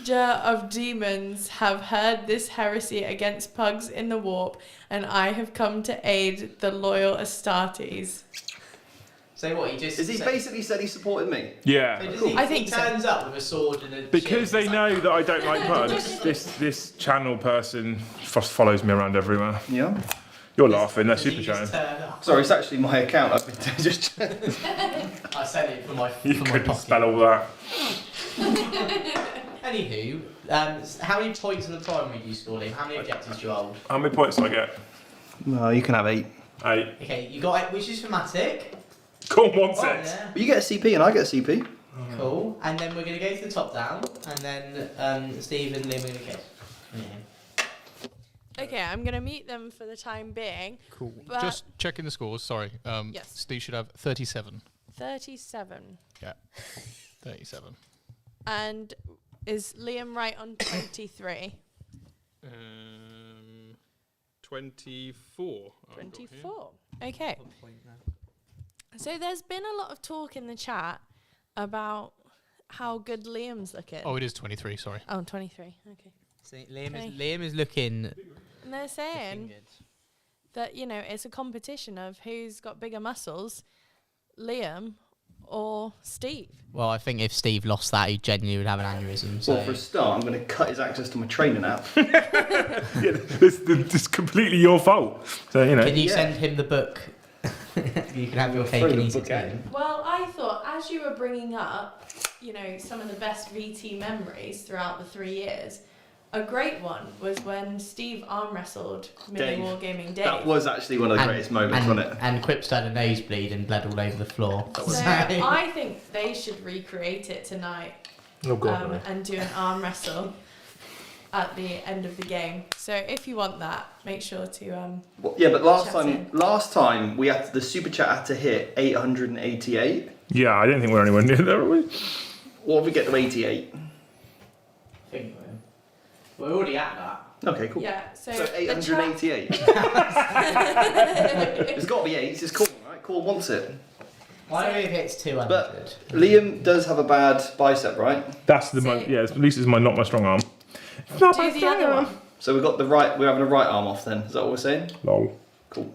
Savager of demons, have heard this heresy against pugs in the warp, and I have come to aid the loyal Astartes. So what, he just... Is he basically said he supported me? Yeah. So does he, I think he so. turns up with a sword and a Because shield. they know that I don't like pugs, this channel person follows me around everywhere. Yeah. You're laughing, they're Does super he just chatting. turn up? Sorry, it's actually my account. I've been just. I sent it from my, You from my couldn't pocket. spell all that. Anywho, how many points in the primary do you score, Liam? How many objectives do you hold? How many points do I get? No, you can have 8. 8. Okay, you got it, which is thematic. Cool, 1 Oh, set. yeah. But you get a CP and I get a CP. Cool. And then we're going to go to the top down, and then Steve and Liam are going to kiss. Yeah. Okay, I'm going to mute them for the time being. Cool. But- Just checking the scores. Sorry. Yes. Steve should have 37. 37. Yeah. 37. And is Liam right on 23? 24. I've got here. 24. Okay. So there's been a lot of talk in the chat about how good Liam's looking. Oh, it is 23. Sorry. Oh, 23. Okay. See, Okay. Liam is looking And they're saying that, you know, it's a competition of who's got bigger muscles, Liam or Steve. Well, I think if Steve lost that, he genuinely would have an aneurysm. So. Well, for a start, I'm going to cut his access to my training app. Yeah, it's completely your fault. So, you know. Can you Yeah. send him the book? You can have your cake Throw and the eat it book too. at him. Well, I thought as you were bringing up, you know, some of the best VT memories throughout the 3 years, a great one was when Steve arm wrestled Mini Dave. Wargaming Dave. That was actually one of the greatest moments, wasn't it? And Quip's had a nosebleed and bled all over the floor. So I think they should recreate it tonight Oh, God, no. and do an arm wrestle at the end of the game. So if you want that, make sure to Well, yeah, but Chat last time we had the super chat had to hit 888. Yeah, I don't think we're anywhere near there, are we? What if we get to 88? We're already at that. Okay, cool. yeah. So, So the chat, 888. It's got to be 8. It's Corn, right? Corn wants it. Why don't we hit 200? But Liam does have a bad bicep, right? That's the So- yeah, at least it's not my strong arm. It's not my do the strong other arm. one. So we've got the right. We're having a right arm off then. Is that what we're saying? Lol. Cool.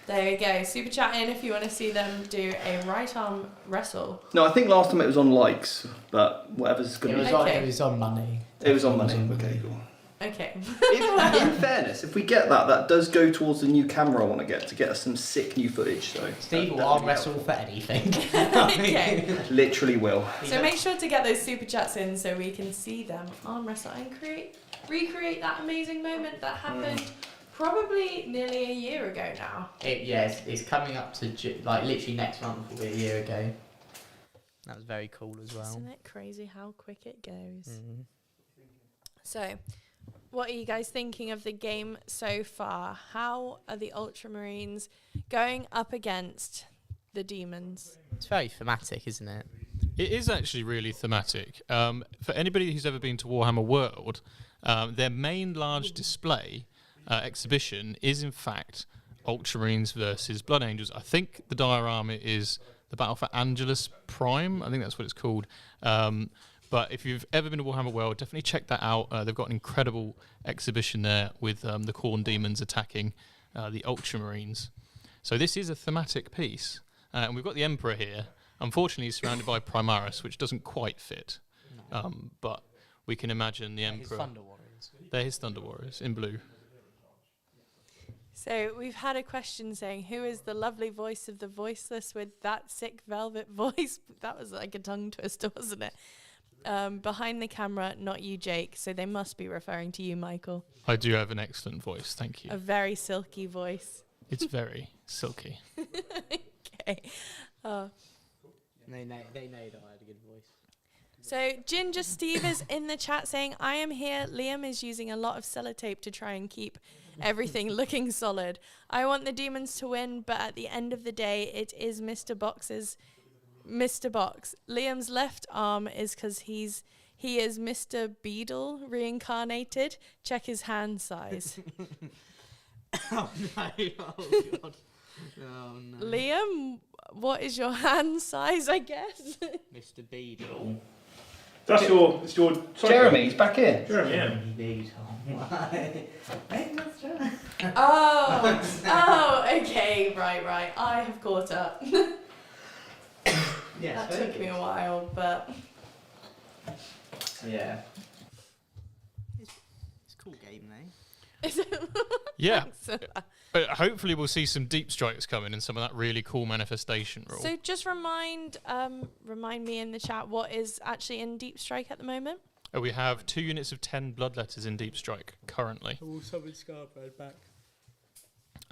There you go. Super chat in if you want to see them do a right arm wrestle. No, I think last time it was on likes, but whatever's It going to was, be. Okay. it was on money. It was on money. It was Okay, cool. Okay. In fairness, if we get that, that does go towards the new camera I want to get us some sick new footage. So Steve that- will that arm would be wrestle helpful. for anything. Okay. Literally will. So make sure to get those super chats in so we can see them arm wrestle and recreate that amazing moment that happened probably nearly a year ago now. It's coming up to like literally next month will be a year ago. That was very cool as well. Isn't it crazy how quick it goes? Mm-hmm. So, what are you guys thinking of the game so far? How are the Ultramarines going up against the demons? It's very thematic, isn't it? It is actually really thematic. For anybody who's ever been to Warhammer World, their main large display exhibition is in fact Ultramarines versus Blood Angels. I think the diorama is the Battle for Angelus Prime. I think that's what it's called. But if you've ever been to Warhammer World, definitely check that out. They've got an incredible exhibition there with the Khorne demons attacking the Ultramarines. So this is a thematic piece. And we've got the Emperor here. Unfortunately, he's surrounded by Primaris, which doesn't quite fit. But we can imagine the Emperor. His Thunder Warriors. They're his Thunder Warriors in blue. So we've had a question saying, who is the lovely voice of the voiceless with that sick velvet voice? That was like a tongue twister, wasn't it? Behind the camera, not you, Jake. So they must be referring to you, Michael. I do have an excellent voice, thank you. A very silky voice. It's very silky. Okay. They know that I had a good voice. So Ginger Steve is in the chat saying, I am here. Liam is using a lot of sellotape to try and keep everything looking solid. I want the demons to win, but at the end of the day, it is Mr. Box's Mr. Box. Liam's left arm is because he is Mr. Beadle reincarnated. Check his hand size. Oh no! Oh god! Oh no! Liam, what is your hand size? I guess. Mr. Beadle. That's your. Jeremy, he's back in. Jeremy, yeah. Oh, okay, right. I have caught up. Yeah, That took me a while, but yeah. It's a cool game, though. Yeah. Thanks. Hopefully we'll see some deep strikes coming and some of that really cool manifestation rule. So just remind me in the chat what is actually in Deep Strike at the moment. We have 2 units of 10 bloodletters in Deep Strike currently. We'll summon Scarbrand back.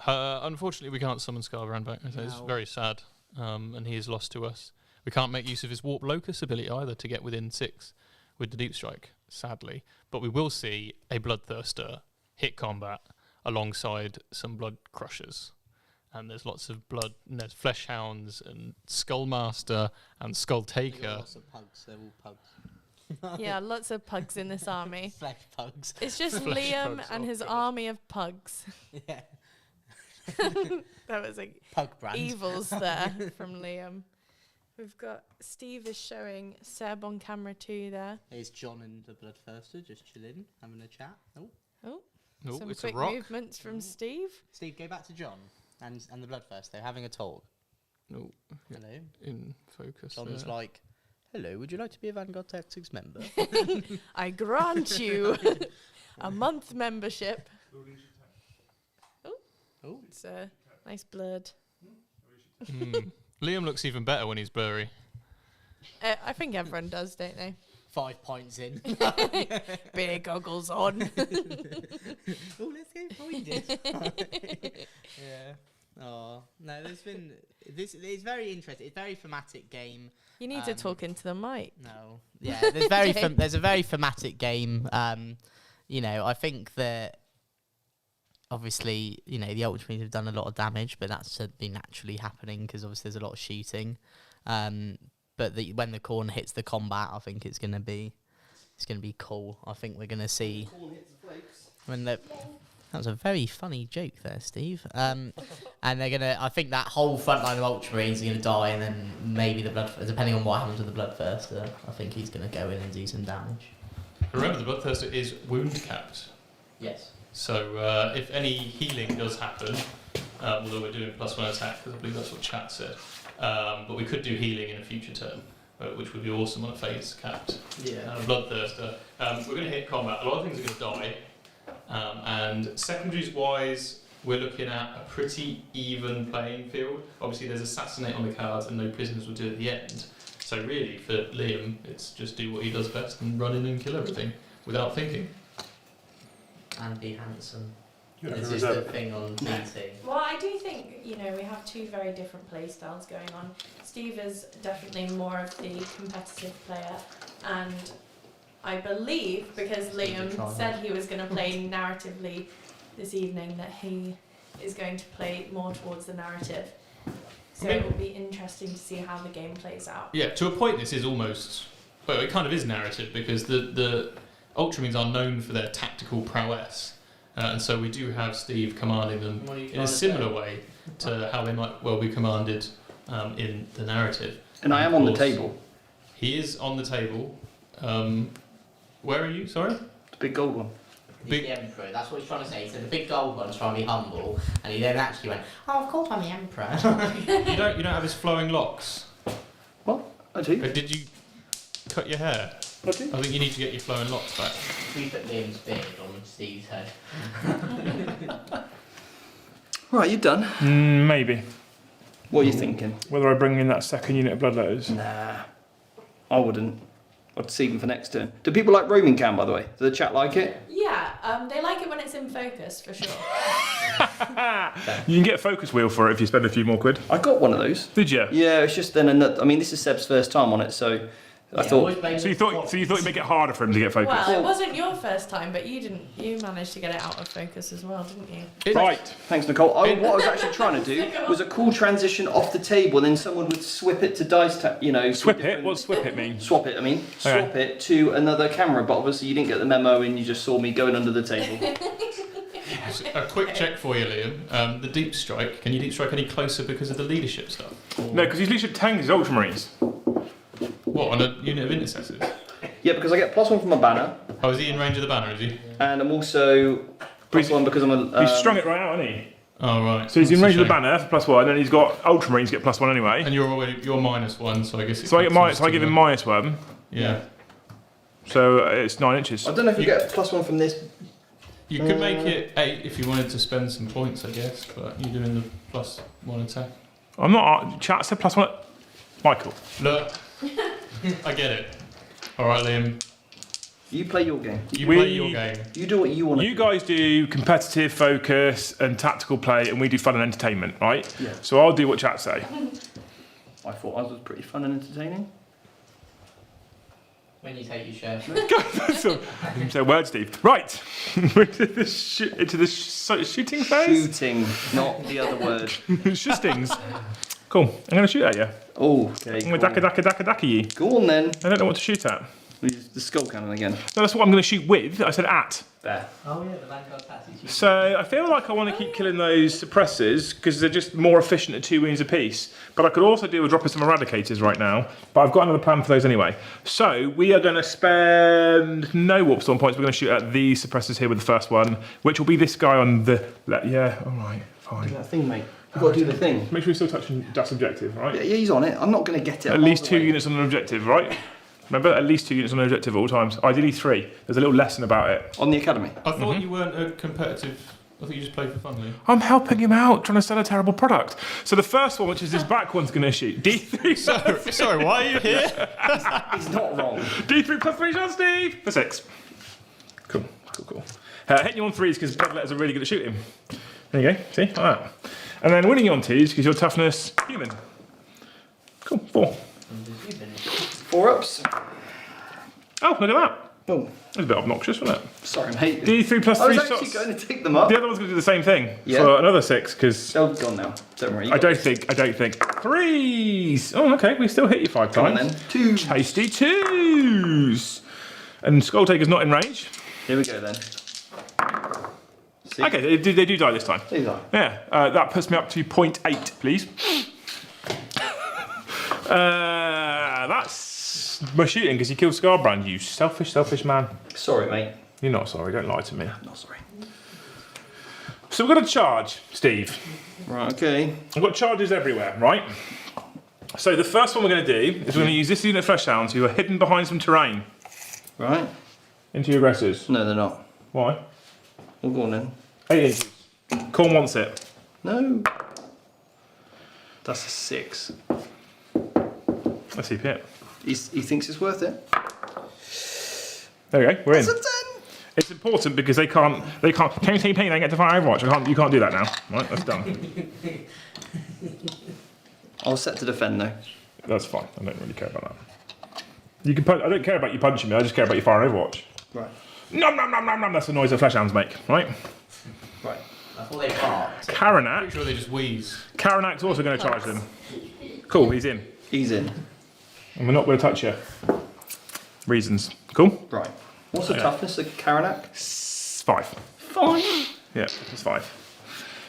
Unfortunately, we can't summon Scarbrand back. It's very sad, and he is lost to us. We can't make use of his Warp Locus ability either to get within 6 with the Deep Strike, sadly. But we will see a Bloodthirster hit combat alongside some Blood Crushers. And there's lots of blood, and there's Flesh Hounds and Skullmaster and Skull Taker. Lots of pugs, they're all pugs. Yeah, lots of pugs in this army. Flesh pugs. It's just Flesh Liam pugs and are his good. army of pugs. Yeah. That was like Pug brand. evils there from Liam. We've got Steve is showing Seb on camera too there. Here's John and the Bloodthirster just chilling, having a chat. Oh, Oh, Some it's a quick rock. movements from Steve. Steve, go back to John and the Bloodthirster. They're having a talk. Oh, Hello. in focus. John's there. like, hello, would you like to be a Vanguard Tactics member? I grant you a month membership. Oh, It's a nice blurred. Liam looks even better when he's blurry. I think everyone does, don't they? 5 points in. Beer goggles on. Oh, let's go find it. Yeah. Oh no, there's been this. It's very interesting. It's a very thematic game. You need to talk into the mic. No. Yeah. There's there's a very thematic game. You know, I think that obviously, you know, the Ultramarines have done a lot of damage, but that's been naturally happening because obviously there's a lot of shooting. But when the Khorne hits the combat, I think it's gonna be cool. I think we're gonna see when the. That was a very funny joke there, Steve. And they're gonna. I think that whole front line of Ultramarines are gonna die, and then maybe the Bloodthirster, depending on what happens with the Bloodthirster, I think he's gonna go in and do some damage. Remember, the Bloodthirster is wound capped. Yes. So if any healing does happen, although we're doing +1 attack, because I believe that's what chat said, but we could do healing in a future turn, which would be awesome on a phase capped Bloodthirster. We're going to hit combat. A lot of things are going to die. And secondaries wise, we're looking at a pretty even playing field. Obviously, there's Assassinate on the cards, and no prisoners will do at the end. So really, for Liam, it's just do what he does best and run in and kill everything without thinking. And be handsome. This is the thing on PT. Well, I do think, you know, we have two very different play styles going on. Steve is definitely more of the competitive player, and I believe, because Liam said he was going to play narratively this evening, that he is going to play more towards the narrative. So it will be interesting to see how the game plays out. Yeah, to a point this is almost... Well, it kind of is narrative, because the Ultramarines are known for their tactical prowess. And so we do have Steve commanding them in a similar way to how they might well be commanded in the narrative. And I am on the table. He is on the table. Where are you? Sorry? The big gold one. He's the Emperor, that's what he's trying to say. So the big gold one's trying to be humble, and he then actually went, "Oh, of course I'm the Emperor." You don't have his flowing locks. What? I do. Did you cut your hair? I do. I think you need to get your flowing locks back. We put Liam's beard on Steve's head. Right, you done? Maybe. What are you thinking? Whether I bring in that second unit of bloodletters. Nah, I wouldn't. I'd save them for next turn. Do people like roaming cam, by the way? Do the chat like it? Yeah, they like it when it's in focus, for sure. You can get a focus wheel for it if you spend a few more quid. I got one of those. Did you? Yeah, it's just then I mean, this is Seb's first time on it, so I thought... So you thought it'd make it harder for him to get focus? Well, it wasn't your first time, but you managed to get it out of focus as well, didn't you? Right. Thanks, Nicole. What I was actually trying to do was a cool transition off the table, and then someone would swip it to dice, Swip it? What's swip it mean? Swap it, swap it to another camera, but obviously you didn't get the memo and you just saw me going under the table. A quick check for you, Liam. The deep strike, can you deep strike any closer because of the leadership stuff? No, because he's leadership tanks his Ultramarines. What, on a unit of intercessors? Yeah, because I get +1 from my banner, Oh, is he in range of the banner, is he? and I'm also +1 because I'm a... He's strung it right out, hasn't he? Oh, right. So he's in That's a range of the shame. banner for +1, and he's got Ultramarines get +1 anyway. And you're -1, so I guess... So I give him -1. Yeah. So it's 9 inches. I don't know if you get +1 from this. You could make it 8 if you wanted to spend some points, I guess, but you're doing the +1 attack. I'm not. Chat said +1. Michael. Look, I get it. All right, Liam. You play your game. You play your game. You do what you want to do. You guys do competitive focus and tactical play, and we do fun and entertainment, right? Yeah. So I'll do what chat say. I thought ours was pretty fun and entertaining. When you take your shirt. So, say a word, Steve. Right. We're into the shooting phase. Shooting, not the other word. Shootings. Cool. I'm going to shoot at you. Oh, okay. I'm going to daka you. Go on then. I don't know what to shoot at. The skull cannon again. No, that's what I'm going to shoot with. I said at. There. Oh yeah, the Vanguard tactics. So I feel like I want to keep killing those suppressors because they're just more efficient at 2 wounds apiece. But I could also do with dropping some eradicators right now. But I've got another plan for those anyway. So we are going to spend no warp storm points. We're going to shoot at these suppressors here with the first one, which will be this guy on the... Yeah, all right, fine. Do that thing, mate. You've got to do the thing. Make sure you're still touching that's objective, right? Yeah, he's on it. I'm not going to get it. At least 2 units on an objective, right? Remember, at least 2 units on an objective at all times. Ideally 3. There's a little lesson about it. On the academy. I thought you weren't a competitive... I thought you just played for fun, Liam. I'm helping him out, trying to sell a terrible product. So the first one, which is this back one's going to shoot. D3. Sorry, why are you here? He's not wrong. D3 +3 shot, Steve! For 6. Cool. Hitting you on 3s because bloodletters are really good at shooting. There you go, see? Like that. And then winning you on 2s because your toughness, human. Cool, 4. 4 ups. Oh, look at that. Oh, That's a bit obnoxious, wasn't it? sorry, mate. D3 +3 I was shots. actually going to take them up. The other one's going to do the same thing Yeah. for another 6 because They're gone now. Don't worry. I don't think. 3s! Oh, okay, we still hit you 5 Come on times. then. 2. Tasty 2s! And Skull Taker's not in range. Here we go then. 6. Okay, they do die this time. These are. Yeah, that puts me up to 0.8, please. That's my shooting because you killed Scarbrand, you selfish man. Sorry, mate. You're not sorry, don't lie to me. Not sorry. So we've got a charge, Steve. Right, okay. I've got charges everywhere, right? So the first one we're going to do is we're going to use this unit of flesh hounds who are hidden behind some terrain Right. into your aggressors. No, they're not. Why? Well, go on then. 8 inches. Corn wants it. No. That's a 6. Let's see, Pip. He thinks it's worth it. There we go, we're in. That's a 10. It's important because they can't. Can you TP? They get to fire Overwatch. You can't do that now. Right, that's done. I'll set to defend though. That's fine. I don't really care about that. You can. I don't care about you punching me. I just care about you firing Overwatch. Right. Nom nom nom nom nom. That's the noise that flesh hounds make. Right. Right. That's what they are. Karanak. Pretty sure they just wheeze. Karanak's also going to charge them. Cool. He's in. He's in. And we're not going to touch you. Reasons. Cool. Right. What's the Okay. toughness of Karanak? 5. 5. Yeah, it's 5.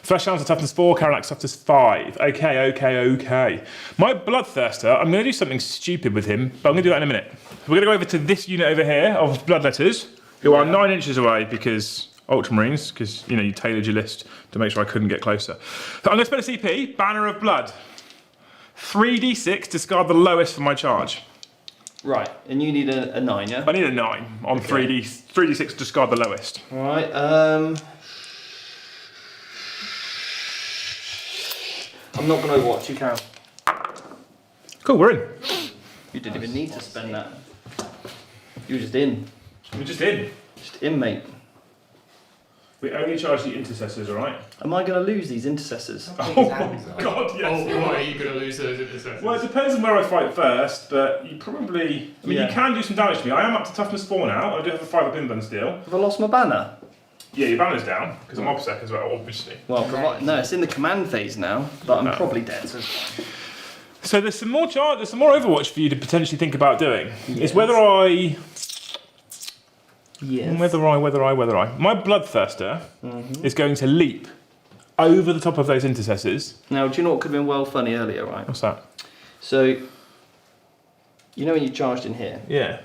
Flesh hounds are toughness 4, Karanak's toughness 5. Okay. My Bloodthirster, I'm going to do something stupid with him, but I'm going to do that in a minute. We're going to go over to this unit over here of Bloodletters, who are 9 inches away because Ultramarines, because you tailored your list to make sure I couldn't get closer. So I'm going to spend a CP, Banner of Blood. 3d6, discard the lowest for my charge. Right. And you need a 9, yeah? I need a 9 on 3d6, discard the lowest. Right. I'm not going to watch. You can. Cool, we're in. You didn't even need to spend that. You were just in. We're just in. Just in, mate. We only charge the intercessors, alright? Am I going to lose these intercessors? Oh my god, yes. Oh, why are you going to lose those intercessors? Well, it depends on where I fight first, but you probably... I mean, Yeah. you can do some damage to me. I am up to toughness 4 now. I do have a 5 up inland still. Have I lost my banner? Yeah, your banner's down, because I'm OBSEC as well, obviously. Well, no, it's in the command phase now, but I'm No. probably dead. So there's some more Overwatch for you to potentially think about doing. It's whether I... Yes. Whether I... My Bloodthirster is going to leap over the top of those intercessors. Now, do you know what could have been well funny earlier, right? What's that? So, you know when you charged in here? Yeah.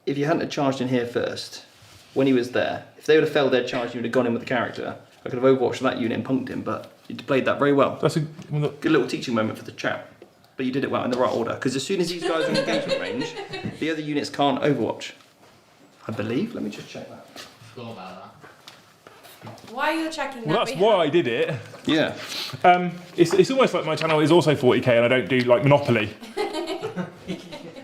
If you hadn't have charged in here first, when he was there, if they would have failed their charge, you would have gone in with the character. I could have overwatched that unit and punked him, but you played that very well. That's a... Good little teaching moment for the chat. But you did it well in the right order, because as soon as these guys are in engagement range, the other units can't overwatch. I believe. Let me just check that. Forgot about that. While you're checking that, Well, that's why I did it. Yeah. It's almost like my channel is also 40k and I don't do like Monopoly.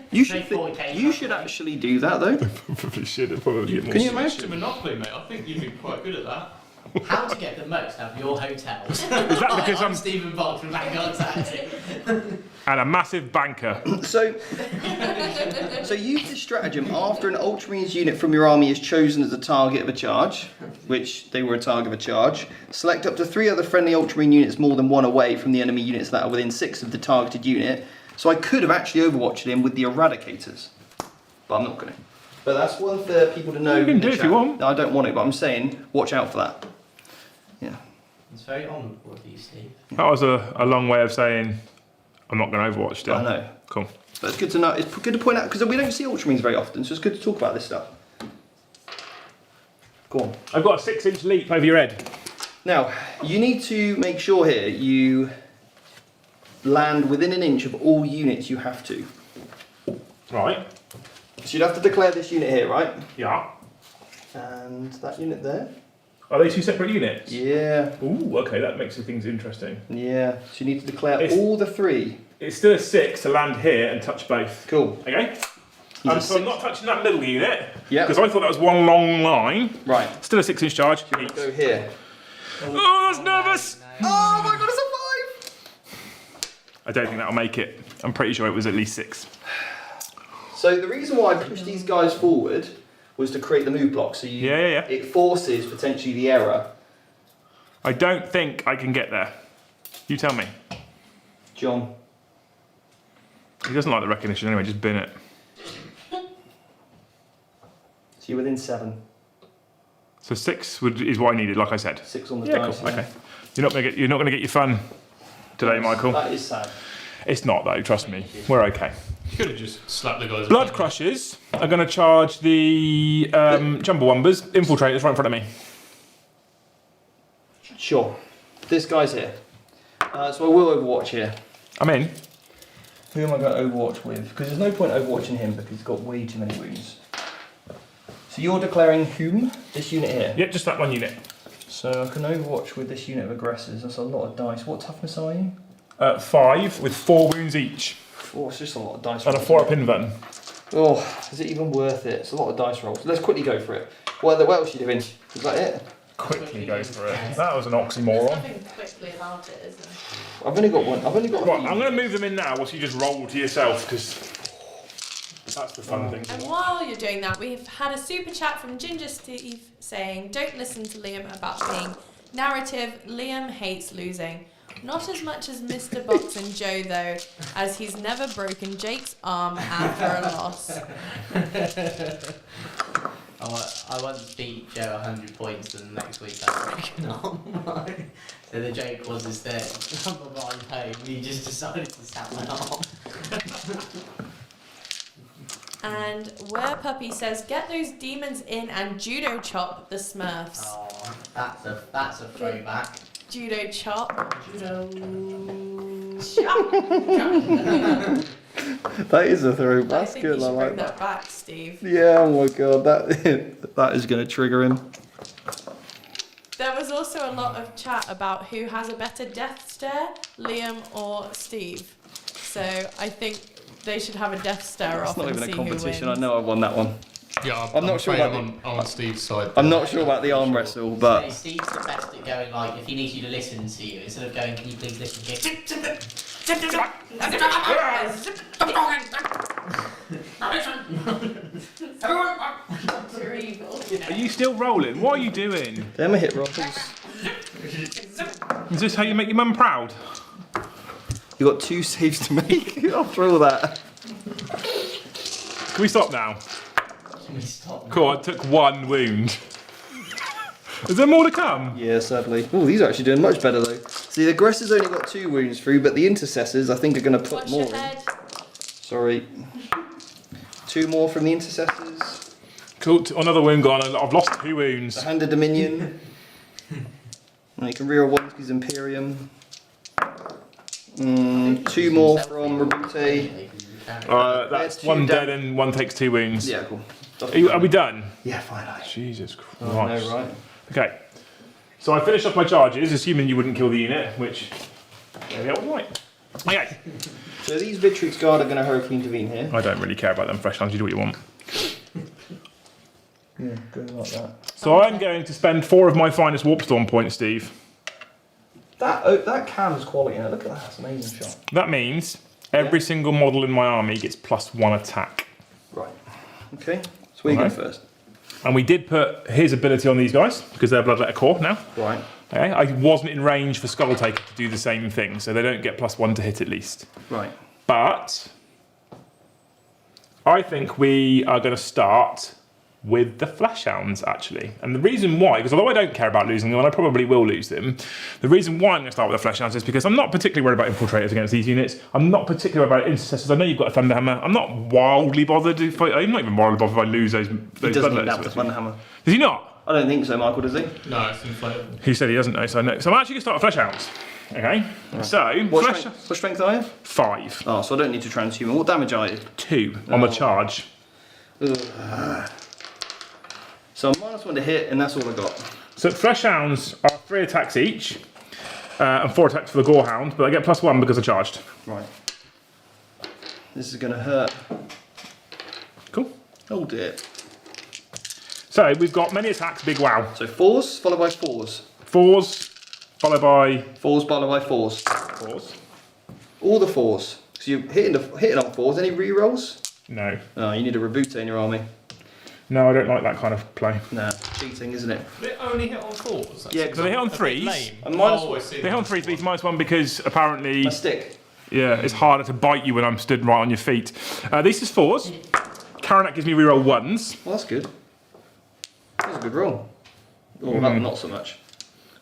You should, Say 40K, you should actually do that though. Probably should. It'd probably get more. Can you To imagine? Monopoly, mate. I think you'd be quite good at that. How to get the most out of your hotels. Is that because I'm I'm Stephen Box from Vanguard Tactics. and a massive banker? So use this stratagem after an Ultramarines unit from your army is chosen as a target of a charge, which they were a target of a charge. Select up to 3 other friendly Ultramarine units more than 1 away from the enemy units that are within 6 of the targeted unit. So I could have actually overwatched him with the Eradicators, but I'm not going to. But that's one for people to know. You can in the do it if chat. you want. No, I don't want it, but I'm saying watch out for that. Yeah. It's very honourable of you, Steve. That was a long way of saying I'm not going to Overwatch still. I know. Cool. But it's good to know. It's good to point out because we don't see Ultramarines very often, so it's good to talk about this stuff. Go on. I've got a 6-inch leap over your head. Now, you need to make sure here you land within an inch of all units you have to. Right. So you'd have to declare this unit here, right? Yeah. And that unit there. Are they 2 separate units? Yeah. Ooh, okay, that makes things interesting. Yeah. So you need to declare It's- all the 3. It's still a 6 to land here and touch both. Cool. Okay? He's a So I'm 6. not touching that middle unit. Yeah. Because I thought that was one long line. Right. Still a 6-inch charge. Go here. Oh, that's nervous! Oh my god, it's a 5! I don't think that'll make it. I'm pretty sure it was at least 6. So the reason why I pushed these guys forward was to create the move block. So you, Yeah. it forces potentially the error. I don't think I can get there. You tell me. John. He doesn't like the recognition anyway, just bin it. So you're within 7. So 6 is what I needed, like I said. 6 on the Yeah, dice. cool. Okay. You're not gonna get your fun today, Michael. That is sad. It's not though, trust me. We're okay. You could have just slapped the guys. Blood Crushers are going to charge the Jumblewombers, infiltrators right in front of me. Sure. This guy's here. So I will overwatch here. I'm in. Who am I going to overwatch with? Because there's no point overwatching him because he's got way too many wounds. So you're declaring whom? This unit here? Yep, just that one unit. So I can overwatch with this unit of aggressors. That's a lot of dice. What toughness are you? 5 with 4 wounds each. Oh, it's just a lot of dice. And a 4 up invuln. Oh, is it even worth it? It's a lot of dice rolls. Let's quickly go for it. What else are you doing? Is that it? Quickly go for it. That was an There's oxymoron. nothing quickly about it, is there? I've only got one. I've only got a Right, few. I'm going to move them in now whilst you just roll to yourself, because that's the fun thing. And while you're doing that, we've had a super chat from Ginger Steve saying, "Don't listen to Liam about being narrative. Liam hates losing. Not as much as Mr. Box and Joe, though, as he's never broken Jake's arm after a loss." I once beat Joe 100 points, and the next week I broke an arm. So the joke was is that on the ride home, he just decided to stab my arm. And Where Puppy says, "Get those demons in and judo chop the Smurfs." Oh, that's a throwback. Judo chop. Judo. That is a throwback. I That's think good. you I should like bring that. that back, Steve. Yeah. Oh my god. That is going to trigger him. There was also a lot of chat about who has a better death stare, Liam or Steve. So I think they should have a death stare It's off not and even see a competition. who I wins. know I won that one. Yeah, I'm not sure afraid about I'm on Steve's side. I'm not sure about the arm wrestle, So but Steve's the best at going like, if he needs you to listen to you, instead of going, "Can you please listen to me?" You're evil. Are you still rolling? What are you doing? them are hit rolls. Is this how you make your mum proud? You got 2 saves to make after all that. Can we stop now? Can we stop? Cool, I took 1 wound. Is there more to come? Yeah, sadly. Oh, these are actually doing much better though. See, the aggressors only got 2 wounds through, but the intercessors I think are going to put Watch more your in. head. Sorry. 2 more from the intercessors. Cool, another wound gone. I've lost 2 The wounds. Hand of Dominion. And you can reroll 1 because Imperium. 2 more from Rabute. That's two 1 down. dead and 1 takes 2 wounds. Yeah, cool. Are we done? Yeah, finally. Jesus Christ. Oh, no, right. Okay. So I finished off my charges, assuming you wouldn't kill the unit, which maybe I was right. Okay. So these Victrix Guard are going to Hurricane Intervene here. I don't really care about them fresh hands, you do what you want. Yeah, go like that. So I'm going to spend 4 of my finest Warpstorm points, Steve. That cam's quality, look at that, that's an amazing shot. That means every single model in my army gets +1 attack. Right. Okay, so where you go Okay. first? And we did put his ability on these guys, because they're Bloodletter Core now. Right. Okay. I wasn't in range for Skull Taker to do the same thing, so they don't get +1 to hit at least. Right. But I think we are going to start with the Fleshhounds, actually. And the reason why, because although I don't care about losing them, and I probably will lose them, the reason why I'm going to start with the Fleshhounds is because I'm not particularly worried about Infiltrators against these units. I'm not particularly worried about Intercessors. I know you've got a Thunderhammer. I'm not wildly bothered if I'm not even wildly bothered if I lose those He doesn't need that Bloodletters. with Thunderhammer. Does he not? I don't think so, Michael, does he? No, it's inflatable. He said he doesn't know, so no. So I'm actually going to start with Fleshhounds. Okay? So, What strength are you? 5. Oh, so I don't need to transhuman. What damage are you? 2 on the charge. Ugh. So I'm -1 to hit, and that's all I got. So Fleshhounds are 3 attacks each, and 4 attacks for the Gorehound, but I get +1 because I charged. Right. This is going to hurt. Cool. Oh dear. So we've got many attacks, big wow. So 4s followed by 4s. 4s, followed by 4s followed by 4s. 4s. All the 4s. So you're hitting on 4s. Any rerolls? No. Oh, you need a Rabute in your army. No, I don't like that kind of play. Nah, cheating, isn't it? They only hit on 4s. That's Yeah, So they hit on a bit 3s. lame. And minus Oh, I one. see. They hit on 3s, but he's -1 because apparently, My stick. yeah, it's harder to bite you when I'm stood right on your feet. This is 4s. Karanak gives me reroll 1s. Well, that's good. That's a good roll. Oh, not so much.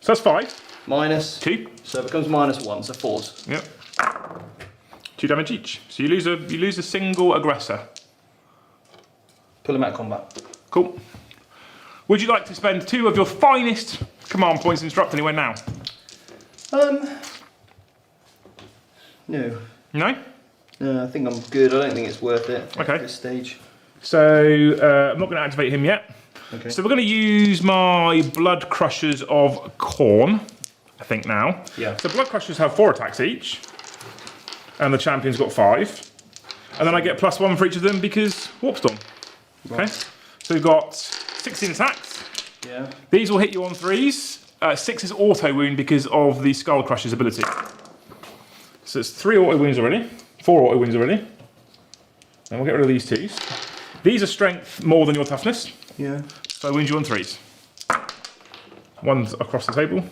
So that's 5. Minus. 2. So it becomes -1, so 4s. Yep. 2 damage each. So you lose a single aggressor. Pull him out of combat. Cool. Would you like to spend 2 of your finest command points to instruct anyone now? No. No? No, I think I'm good. I don't think it's worth it Okay. at this stage. So I'm not going to activate him yet. Okay. So we're going to use my Blood Crushers of Khorne, I think now. Yeah. So Blood Crushers have 4 attacks each, and the champion's got 5. And then I get +1 for each of them because Warp Storm. Okay, so we've got 16 attacks. Yeah. These will hit you on 3s. 6 is auto wound because of the Skull Crusher's ability. So it's 3 auto wounds already, 4 auto wounds already. And we'll get rid of these 2s. These are strength more than your toughness. Yeah. So I wound you on 3s. One's across the table.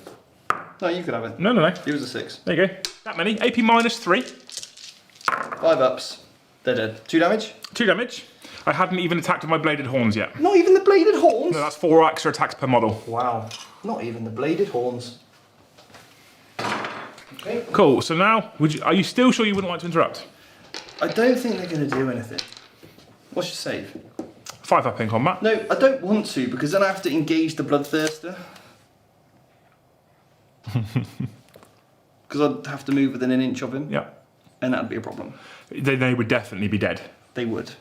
No, you could have it. No. He was a 6. There you go. That many. AP -3. 5 ups. They're dead. 2 damage? 2 damage. I hadn't even attacked with my bladed horns yet. Not even the bladed horns? No, that's 4 extra attacks per model. Wow. Not even the bladed horns. Okay. Cool. So now, are you still sure you wouldn't like to interrupt? I don't think they're going to do anything. What's your save? 5 up in combat. No, I don't want to, because then I have to engage the Bloodthirster. Because I'd have to move within an inch of him. Yeah. And that'd be a problem. They would definitely be dead. They would.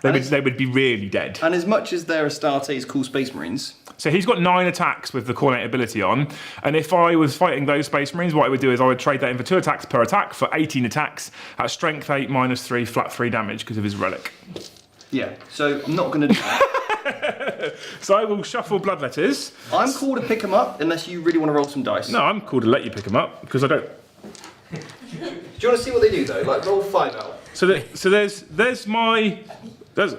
They would be really dead. And as much as they're Astartes cool Space Marines. So he's got 9 attacks with the Coordinate ability on, and if I was fighting those Space Marines, what I would do is I would trade that in for 2 attacks per attack for 18 attacks at strength 8 -3 flat 3 damage because of his relic. Yeah, so I'm not going to do that. So I will shuffle Bloodletters. I'm cool to pick them up unless you really want to roll some dice. No, I'm cool to let you pick them up because I don't. Do you want to see what they do though? Like roll 5 out. So there's my. There's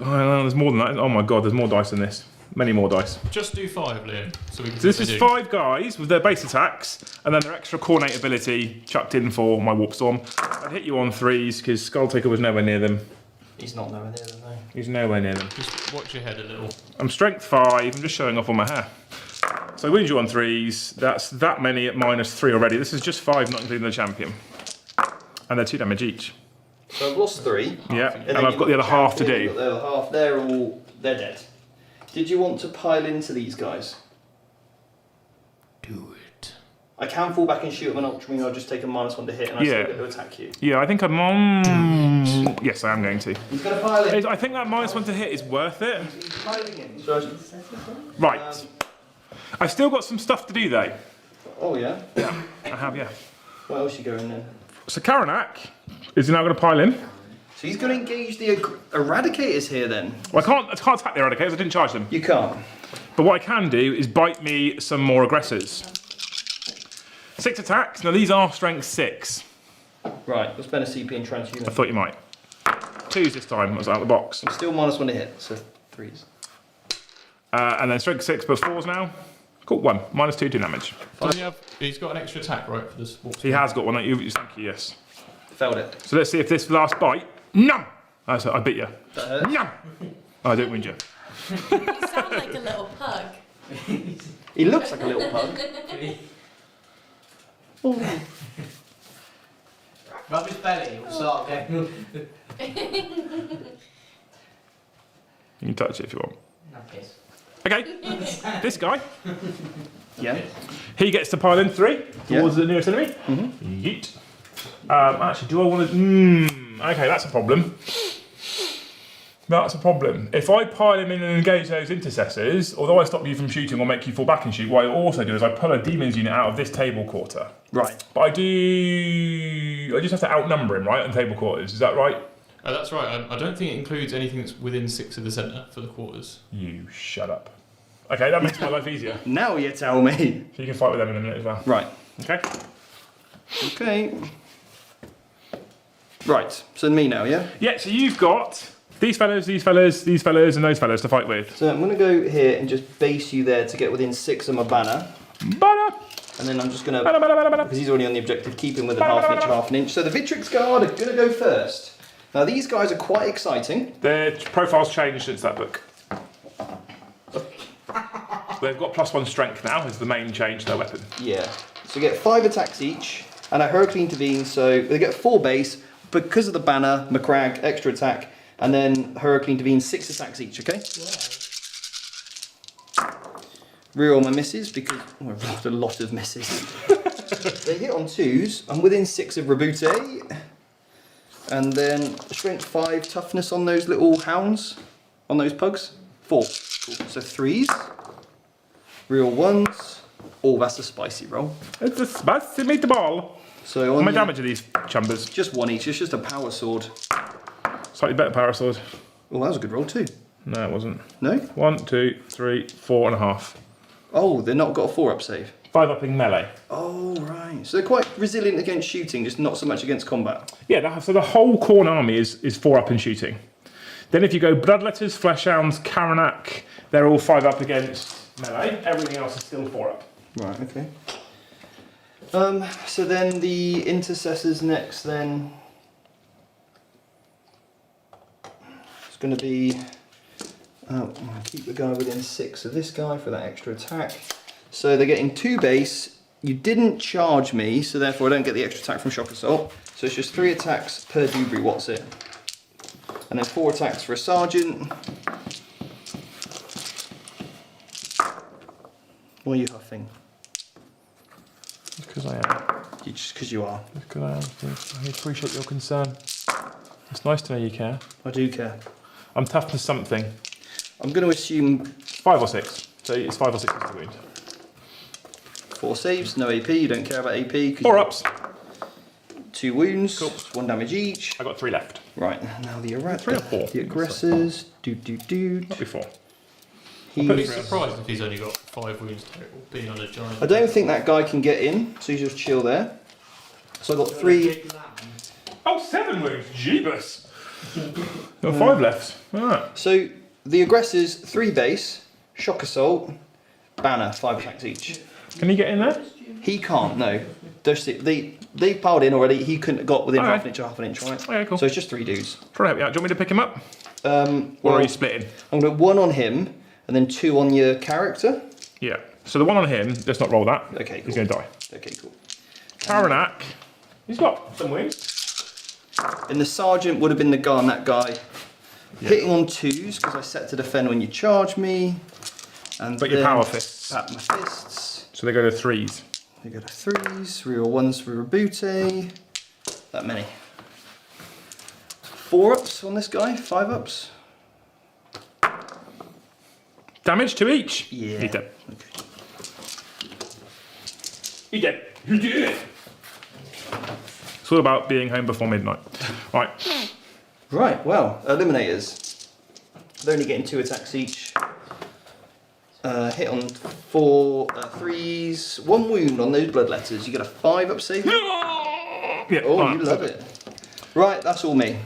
more than that. Oh my god, there's more dice than this. Many more dice. Just do 5, Liam, so we can. So this is 5 guys with their base attacks, and then their extra Coordinate ability chucked in for my Warp Storm. I'd hit you on 3s because Skull Taker was nowhere near them. He's not nowhere near them though. He's nowhere near them. Just watch your head a little. I'm strength 5. I'm just showing off on my hair. So I wound you on 3s. That's that many at -3 already. This is just 5, not including the champion. And they're 2 damage each. So I've lost 3. Yeah, And and then I've got the other half to you've do. got the other half. They're dead. Did you want to pile into these guys? Do it. I can fall back and shoot them an Ultramarine. I'll just take a -1 to hit, and I still get to attack you. Yeah, I think I'm on. Yes, I am going to. He's going to pile in. I think that -1 to hit is worth it. He's piling in. So, Right. I've still got some stuff to do though. oh yeah. I have, yeah. What else you going then? So Karanak is now going to pile in. So he's going to engage the Eradicators here then. Well, I can't attack the Eradicators. I didn't charge them. You can't. But what I can do is bite me some more aggressors. 6 attacks. Now these are strength 6. Right, let's spend a CP and I transhuman. thought you might. 2s this time. I was out of the box. I'm still -1 to hit, so 3s. And then strength 6, but 4s now. Cool, 1. -2 damage. Doesn't he have? He's got an extra attack, right, for this. He has got one. Thank you, yes. Failed it. So let's see if this last bite. No! I bit you. That hurt. No! Oh, I don't wound you. You sound like a little pug. He looks like a little pug. Rub his belly, it'll start going. You can touch it if you want. No piss. Okay, this guy, Yeah. he gets to pile in 3 towards the nearest enemy. Yeet. Actually, do I want to... okay, that's a problem. That's a problem. If I pile him in and engage those intercessors, although I stop you from shooting or make you fall back and shoot, what I also do is I pull a demons unit out of this table quarter. Right. But I just have to outnumber him, right, on table quarters. Is that right? That's right. I don't think it includes anything that's within 6 of the centre for the quarters. You shut up. Okay, that makes my life easier. Now you tell me. So you can fight with them in a minute as well. Right. Okay. Okay. Right. So me now, yeah? Yeah, so you've got these fellas, these fellas, these fellas, and those fellas to fight with. So I'm going to go here and just base you there to get within 6 of my banner. Banner! And then I'm just going to, because he's already on the objective, keep him within half an inch. So the Vitrix Guard are going to go first. Now these guys are quite exciting. Their profile's changed since that book. They've got +1 strength now, is the main change to their weapon. Yeah. So you get 5 attacks each, and a Hurricane intervenes, so they get 4 base, because of the banner, McCrag, extra attack, and then Hurricane intervenes 6 attacks each, okay? Reroll my misses, because I rolled a lot of misses. They hit on 2s, I'm within 6 of Rebute, and then strength 5 toughness on those little hounds, on those pugs, 4. Cool. So 3s, real 1s, oh that's a spicy roll. It's a spicy meatball. So How on much the- damage are these chumbers? just 1 each, it's just a power sword. Slightly better power sword. Oh, that was a good roll too. No, it wasn't. No? 1, 2, 3, 4.5. Oh, they're not got a 4-up save. 5-upping melee. Oh, right. So they're quite resilient against shooting, just not so much against combat. Yeah, so the whole Khorne army is 4-up in shooting. Then if you go Bloodletters, Fleshhounds, Karanak, they're all 5-up against melee. Everything else is still 4-up. Right, okay. So then the Intercessors next then. It's going to be... I'm going to keep the guy within 6 of this guy for that extra attack. So they're getting 2 base. You didn't charge me, so therefore I don't get the extra attack from Shock Assault. So it's just 3 attacks per Dubri, what's it? And then 4 attacks for a Sergeant. Why are you huffing? Because I am. Just because you are. Because I am, Steve. I appreciate your concern. It's nice to know you care. I do care. I'm toughness something. I'm going to assume 5 or 6. So it's 5 or 6 is the wound. 4 saves, no AP, you don't care about AP. 4 ups. 2 wounds, Cool. 1 damage each. I got 3 left. Right, now the 3 or 4? the aggressors. Not before. I'd be He's, surprised if he's only got 5 wounds total, being on a giant. I don't think that guy can get in, so you just chill there. So I got 3. Oh, 7 wounds. Jeebus. Got 5 left. Alright. So the aggressors, 3 base, shock assault, banner, 5 attacks each. Can he get in there? He can't, no. They piled in already. He couldn't have got within Okay. half an inch, right? Okay, cool. So it's just 3 dudes. Try to help you out. Do you want me to pick him up? Or Well, are you splitting? I'm going to 1 on him and then 2 on your character. Yeah. So the one on him, let's not roll that. Okay, cool. He's going to die. Okay, cool. Karanak, he's got some wounds. And the sergeant would have been the guy on that guy. Hitting on 2s because I set to defend when you charge me. And But your then power fists. Pat my fists. So they go to 3s. They go to 3s, reroll 1s for Reboote. That many. 4 ups on this guy, 5 ups. Damage to each. Yeah. He's dead. Okay. He dead. He did it. It's all about being home before midnight. Right. Right, well, eliminators. They're only getting 2 attacks each. Hit on 4 3s, 1 wound on those bloodletters. You get a 5 up save. Yeah. Oh, right. you love it. Right, that's all me.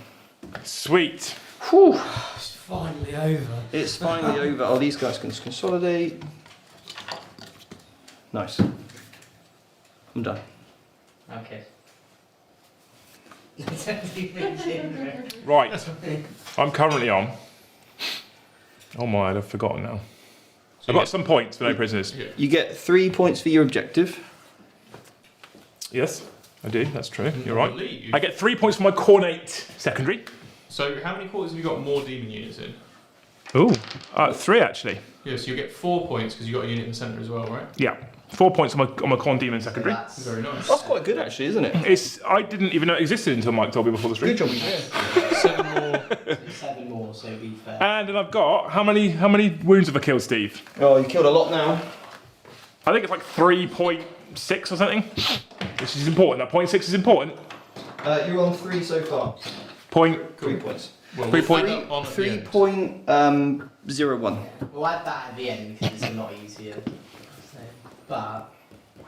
Sweet. Whew. It's finally over. It's finally over. Oh, these guys can consolidate. Nice. I'm done. Okay. Right. I'm currently on. Oh my, I've forgotten now. I've got some points for no prisoners. Yeah. You get 3 points for your objective. Yes, I do. That's true. You're right. believe. I get 3 points for my Cornate secondary. So how many quarters have you got more demon units in? Ooh, 3 actually. Yeah, so you get 4 points because you got a unit in the centre as well, right? Yeah, 4 points on my Corn Demon secondary. Very nice. That's quite good, actually, isn't it? I didn't even know it existed until Mike told me before the stream. Good job, you did. 7 more. 7 more, so be fair. And then I've got how many wounds have I killed, Steve? Oh, you killed a lot now. I think it's like 3.6 or something, which is important. That 0.6 is important. You're on 3 so far. 3 points. Well, Three we'll point- find out on at the end. 3.01. We'll add that at the end because it's a lot easier. So, but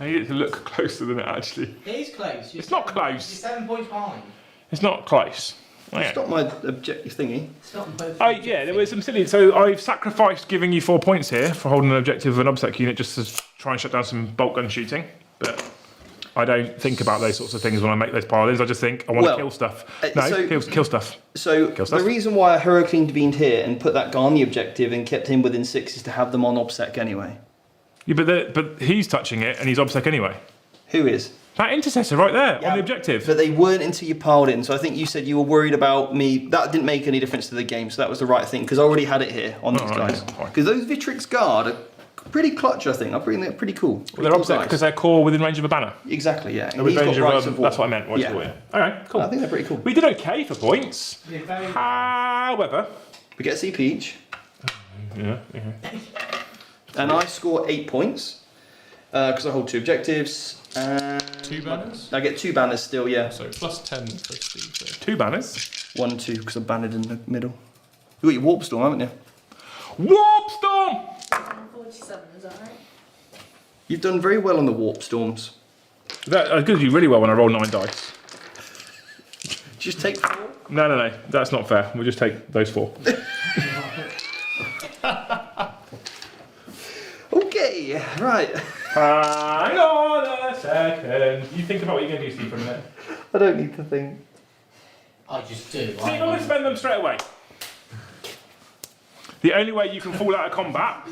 I need it to look closer than it actually. it is close. It's not close. You're 7 points behind. It's not close. It's Okay. not my objective thingy. It's not both. Oh yeah, there was some silly. So I've sacrificed giving you 4 points here for holding an objective of an obsec unit just to try and shut down some bolt gun shooting. But I don't think about those sorts of things when I make those pile-ins. I just think I want Well, to kill stuff. No, so- kill stuff. So Kill the stuff. reason why I heroically intervened here and put that guy on the objective and kept him within 6 is to have them on OBSEC anyway. Yeah, but he's touching it and he's obsec anyway. Who is? That intercessor right there Yeah, on the objective. But they weren't until you piled in. So I think you said you were worried about me. That didn't make any difference to the game, so that was the right thing because I already had it here on these right, guys. yeah, fine. Because those Vitrix Guard are pretty clutch, I think. They're pretty cool. Well, Pretty they're cool obsec guys. because they're core within range of a banner. Exactly, yeah. And Within he's range got of, rights of war. that's what I meant. Yeah. Okay, cool. I think they're pretty cool. We did okay for points. You're very However, We get a CP each. yeah. And I score 8 points because I hold 2 objectives. 2 banners. I get 2 banners still, yeah. So plus 10 for Steve. There. 2 banners. 1, 2, because I'm banned in the middle. You got your Warp Storm, haven't you? Warp Storm! 47, is that right? You've done very well on the Warp Storms. That gives you really well when I roll 9 dice. Just take 4. No. That's not fair. We'll just take those 4. Okay, right. Hang on a second. You think about what you're going to do, Steve, for a minute. I don't need to think. I just do. Steve, I'm going to spend them straight away. The only way you can fall out of combat.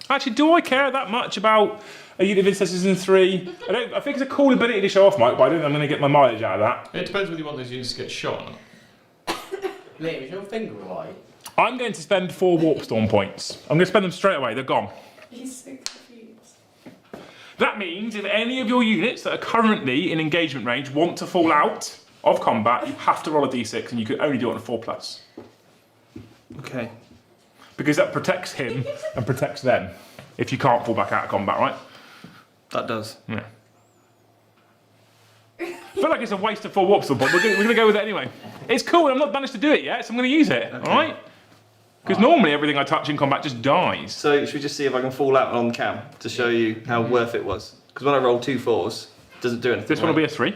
Actually, do I care that much about a unit of Intercessors in 3? I think it's a cool ability to show off, Mike, but I don't think I'm going to get my mileage out of that. It depends whether you want those units to get shot or not. Liam, is your finger right? I'm going to spend 4 Warp Storm points. I'm going to spend them straight away. They're gone. He's so confused. That means if any of your units that are currently in engagement range want to fall out of combat, you have to roll a d6, and you can only do it on a 4+. Okay. Because that protects him and protects them if you can't fall back out of combat, right? That does. Yeah. I feel like it's a waste of 4 Warp Storm points. We're going to go with it anyway. It's cool, and I've not managed to do it yet, so I'm going to use it, Okay. alright? Because normally everything I touch in combat just dies. So should we just see if I can fall out on cam to show you how worth it was? Because when I roll 2 4s, it doesn't do anything. This one will be a 3.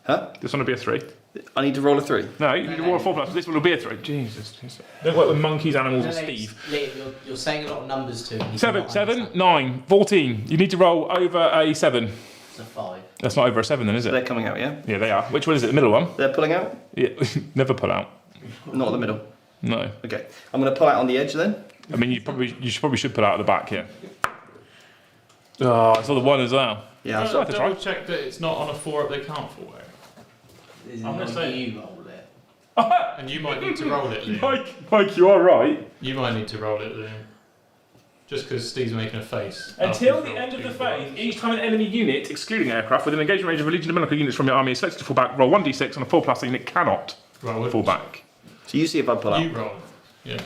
Huh? This one will be a 3. I need to roll a 3. No, you need to roll a 4+. This one will be a 3. Jesus. Don't work with monkeys, animals, and Steve. Liam, you're saying a lot of numbers to him. 7, 9, 14. You need to roll over a 7. It's a 5. That's not over a 7 then, is it? They're coming out, yeah? Yeah, they are. Which one is it? The middle one? They're pulling out? Yeah. Never pull out. Not the middle. No. Okay. I'm going to pull out on the edge then. I mean, you probably should pull out at the back here. Oh, I saw the 1 as well. Yeah. That's worth a try. Double check that it's not on a 4-up they can't fall out. I'm gonna say- you roll it. And you might need to roll it, Liam. Mike, you are right. You might need to roll it, Liam. Just because Steve's making a face. Until the end of the phase, each time an enemy unit, excluding aircraft, within engagement range of a legion of medical units from your army is selected to fall back, roll 1d6 on a 4+, the unit cannot Roll it. fall back. So you see if I pull out. You roll. Yeah.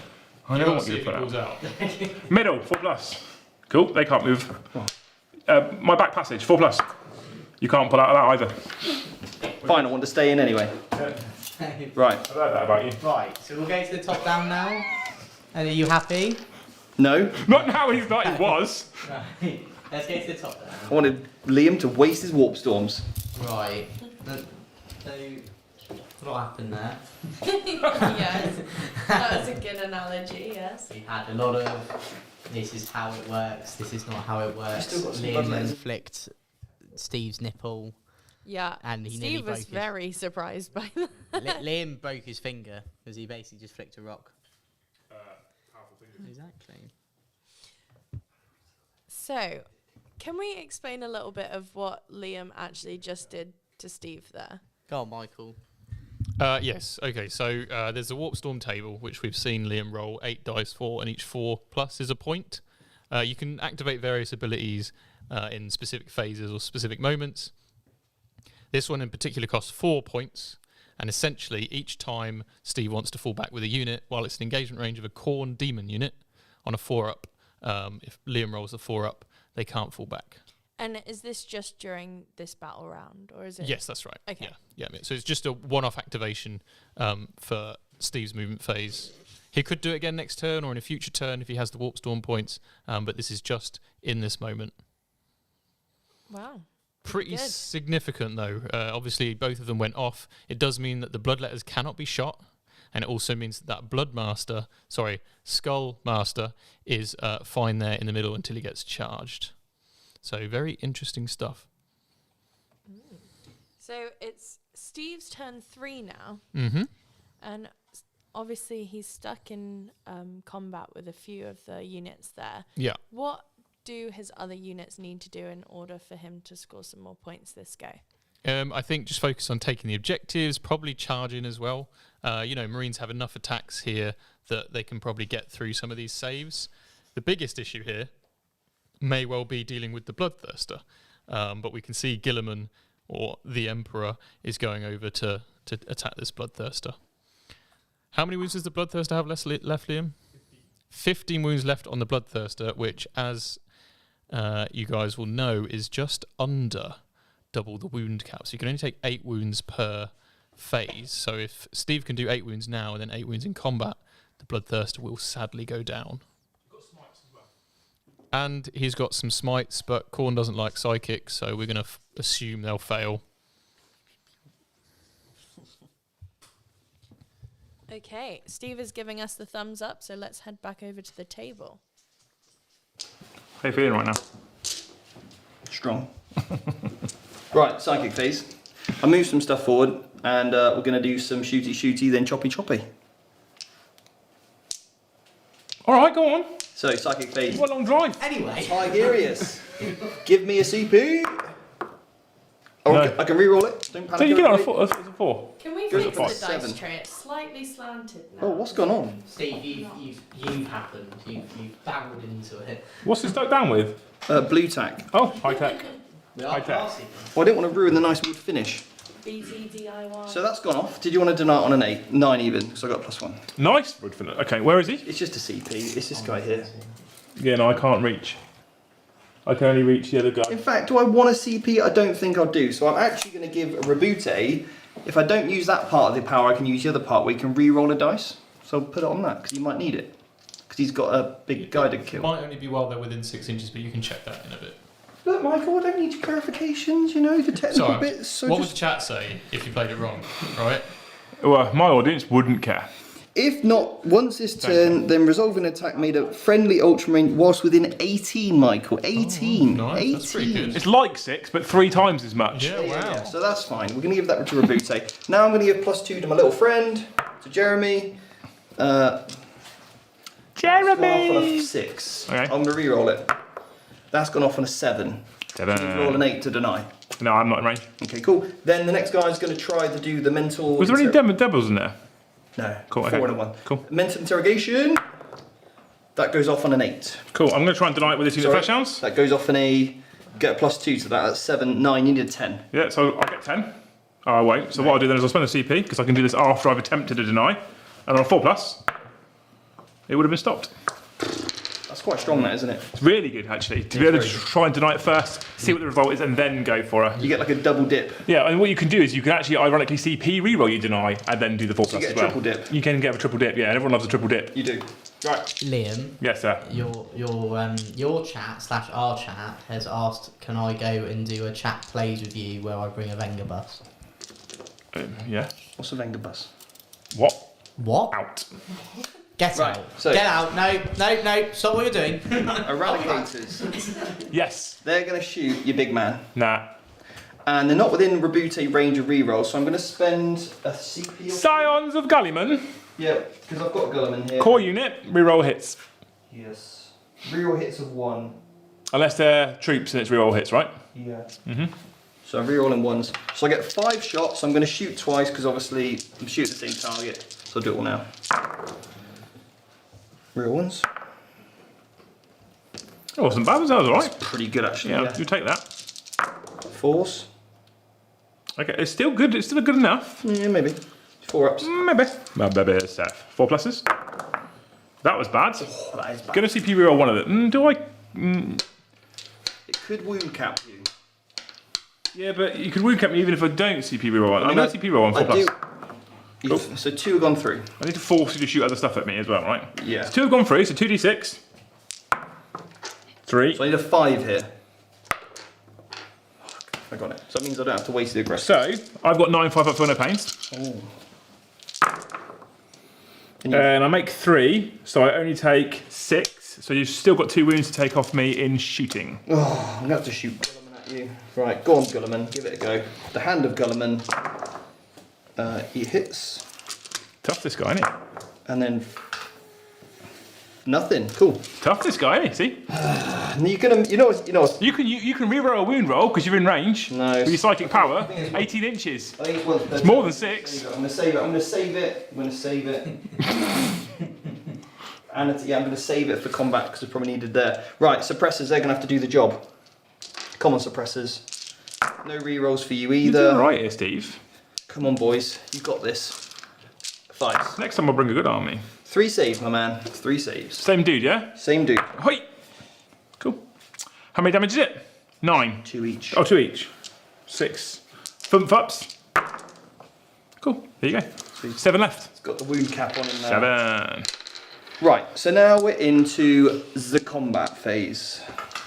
I You don't gotta want see you to if pull he out. pulls out. Middle, 4+. Cool, they can't move. My back passage, 4+. You can't pull out of that either. Fine, I want to stay in anyway. Right. I've heard that about you. Right, so we'll go to the top down now. And are you happy? No. Not now, he's not, he was. Right. Let's go to the top down. I wanted Liam to waste his Warp Storms. Right. So, what happened there? Yes, that was a good analogy, yes. We had a lot of this is how it works, this is not how it works. still got some Liam bloodlines. then flicked Steve's nipple. Yeah, And he nearly Steve was broke his- very surprised by that. Liam broke his finger because he basically just flicked a rock. Exactly. So, can we explain a little bit of what Liam actually just did to Steve there? Go on, Michael. Yes, okay, so there's a Warp Storm table, which we've seen Liam roll 8 dice for, and each 4+ is a point. You can activate various abilities in specific phases or specific moments. This one in particular costs 4 points, and essentially each time Steve wants to fall back with a unit, while it's in engagement range of a Khorne demon unit on a 4-up, if Liam rolls a 4-up, they can't fall back. And is this just during this battle round, or is it? Yes, that's right. Okay. Yeah. So it's just a one-off activation for Steve's movement phase. He could do it again next turn or in a future turn if he has the Warp Storm points, but this is just in this moment. Wow. Pretty Good. significant, though. Obviously, both of them went off. It does mean that the Bloodletters cannot be shot, and it also means that Skull Master is fine there in the middle until he gets charged. So very interesting stuff. So it's Steve's turn 3 now, Mm-hmm. and obviously he's stuck in combat with a few of the units there. Yeah. What do his other units need to do in order for him to score some more points this go? I think just focus on taking the objectives, probably charging as well. Marines have enough attacks here that they can probably get through some of these saves. The biggest issue here may well be dealing with the Bloodthirster, but we can see Guilliman, or the Emperor, is going over to attack this Bloodthirster. How many wounds does the Bloodthirster have left, Liam? 15 wounds left on the Bloodthirster, which, as you guys will know, is just under double the wound cap. So you can only take 8 wounds per phase. So if Steve can do 8 wounds now and then 8 wounds in combat, the Bloodthirster will sadly go down. And he's got some smites, but Khorne doesn't like psychics, so we're going to assume they'll fail. Okay, Steve is giving us the thumbs up, so let's head back over to the table. How you feeling right now? Strong. Right, psychic phase. I moved some stuff forward, and we're going to do some shooty, then choppy. All right, go on. So, psychic phase. What a long drive. Anyway, Tigerius. Give me a CP. Oh, No. I can re-roll it. Don't panic. So you get on a everybody. 4. It's a 4. Can we Goes fix up the by dice 7. tray? It's slightly slanted now. Oh, what's gone on? Steve, you've happened. You've dabbled into it. What's this stuck down with? Blue tack. Oh, high tech. We are High tech. classy. Well, I didn't want to ruin the nice wood finish. BT DIY. So that's gone off. Did you want to deny it on an 8? 9 even, so I got +1. Nice. Okay, where is he? It's just a CP. It's this guy here. Yeah, no, I can't reach. I can only reach the other guy. In fact, do I want a CP? I don't think I'll do. So I'm actually going to give a Rebute. If I don't use that part of the power, I can use the other part where you can re-roll a dice. So I'll put it on that, because you might need it. Because he's got a big guy to kill. Might only be while they're within 6 inches, but you can check that in a bit. Look, Michael, I don't need clarifications, you know, the technical Sorry, bits. So what would just, the chat say if you played it wrong, right? Well, my audience wouldn't care. if not, once this turn, then resolve an attack made a friendly Ultramarine whilst within 18, Michael. 18. Oh, nice. 18. That's pretty good. It's like 6, but 3 times as much. Yeah, wow. Yeah, so that's fine. We're going to give that to Rebute. Now I'm going to give +2 to my little friend, to Jeremy. Jeremy! Off on a 6. Okay. I'm going to re-roll it. That's gone off on a 7. Roll an 8 to deny. No, I'm not in range. Okay, cool. Then the next guy's going to try to do the mental... Was there any devils in there? No. Cool, 4 okay. and a 1. Cool. Mental interrogation. That goes off on an 8. Cool, I'm going to try and deny it with this unit Sorry, flash hounds. That goes off on a... Get a +2 to that. That's 7, 9. You need a 10. Yeah, so I'll get 10. Oh, I'll wait. So what I'll do then is I'll spend a CP, because I can do this after I've attempted to deny. And on a 4+, it would have been stopped. That's quite strong, that, isn't it? It's really good, actually, to be able to try and deny it first, see what the result is, and then go for her. You get like a double dip. Yeah, and what you can do is you can actually ironically CP reroll your deny and then do the 4+ you get as a well. triple dip. You can get a triple dip, yeah, and everyone loves a triple dip. You do. Right. Liam, Yes, sir. your chat / our chat has asked, can I go and do a chat plays with you where I bring a Venga bus? Yeah. What's a Venga bus? What? What? Out. Get Right, out. so- Get out. No. Stop what you're doing. Eradicators. Yes. They're going to shoot your big man. Nah. And they're not within Rebute range of reroll, so I'm going to spend a CP... or- Scions of Gulliman. Yeah, because I've got Gulliman here. Core unit, reroll hits. Yes. Reroll hits of 1. Unless they're troops and it's reroll hits, right? Yeah. So I'm re-rolling 1s. So I get 5 shots. I'm going to shoot twice because obviously I'm shooting the same target. So I'll do it all now. Real ones. It wasn't bad, was that? That was alright. Pretty good actually. Yeah, Yeah. you take that. 4s. Okay, it's still good. It's still good enough. Yeah, maybe. 4 ups. Maybe. Maybe, Seth. 4 pluses. That was bad. Oh, that is bad. Gonna CP reroll one of them. Do I? It could wound cap you. Yeah, but you could wound cap me even if I don't CP reroll one. I'm mean, gonna CP reroll one 4 I plus. do. So 2 have gone through. I need to force you to shoot other stuff at me as well, right? Yeah. So 2 have gone through, so 2d6. 3. So I need a 5 here. I got it. So that means I don't have to waste the aggressor. So I've got 9 5 up for no pains. Oh. And I make 3, so I only take 6. So you've still got 2 wounds to take off me in shooting. Oh, I'm going to have to shoot Gulliman at you. Right, go on Gulliman, give it a go. The hand of Gulliman. He hits. Tough this guy, isn't he? And then... Nothing. Cool. Tough this guy, isn't he? See? And you're gonna, you know, You can reroll a wound roll because you're in range. No. With your psychic power, 18 inches. I think it's more than 6. I'm gonna save it. I'm gonna save it. And it's, yeah, I'm gonna save it for combat because it's probably needed there. Right, suppressors. They're gonna have to do the job. Common suppressors. No rerolls for you You're either. doing right here, Steve. Come on, boys. You got this. 5. Next time I'll bring a good army. 3 saves, my man. 3 saves. Same dude, yeah? Same dude. Hoi! Cool. How many damage is it? 9. 2 each. Oh, 2 each. 6 thump ups. Cool. There you go. 7 left. It's got the wound cap on him now. 7. Right, so now we're into the combat phase.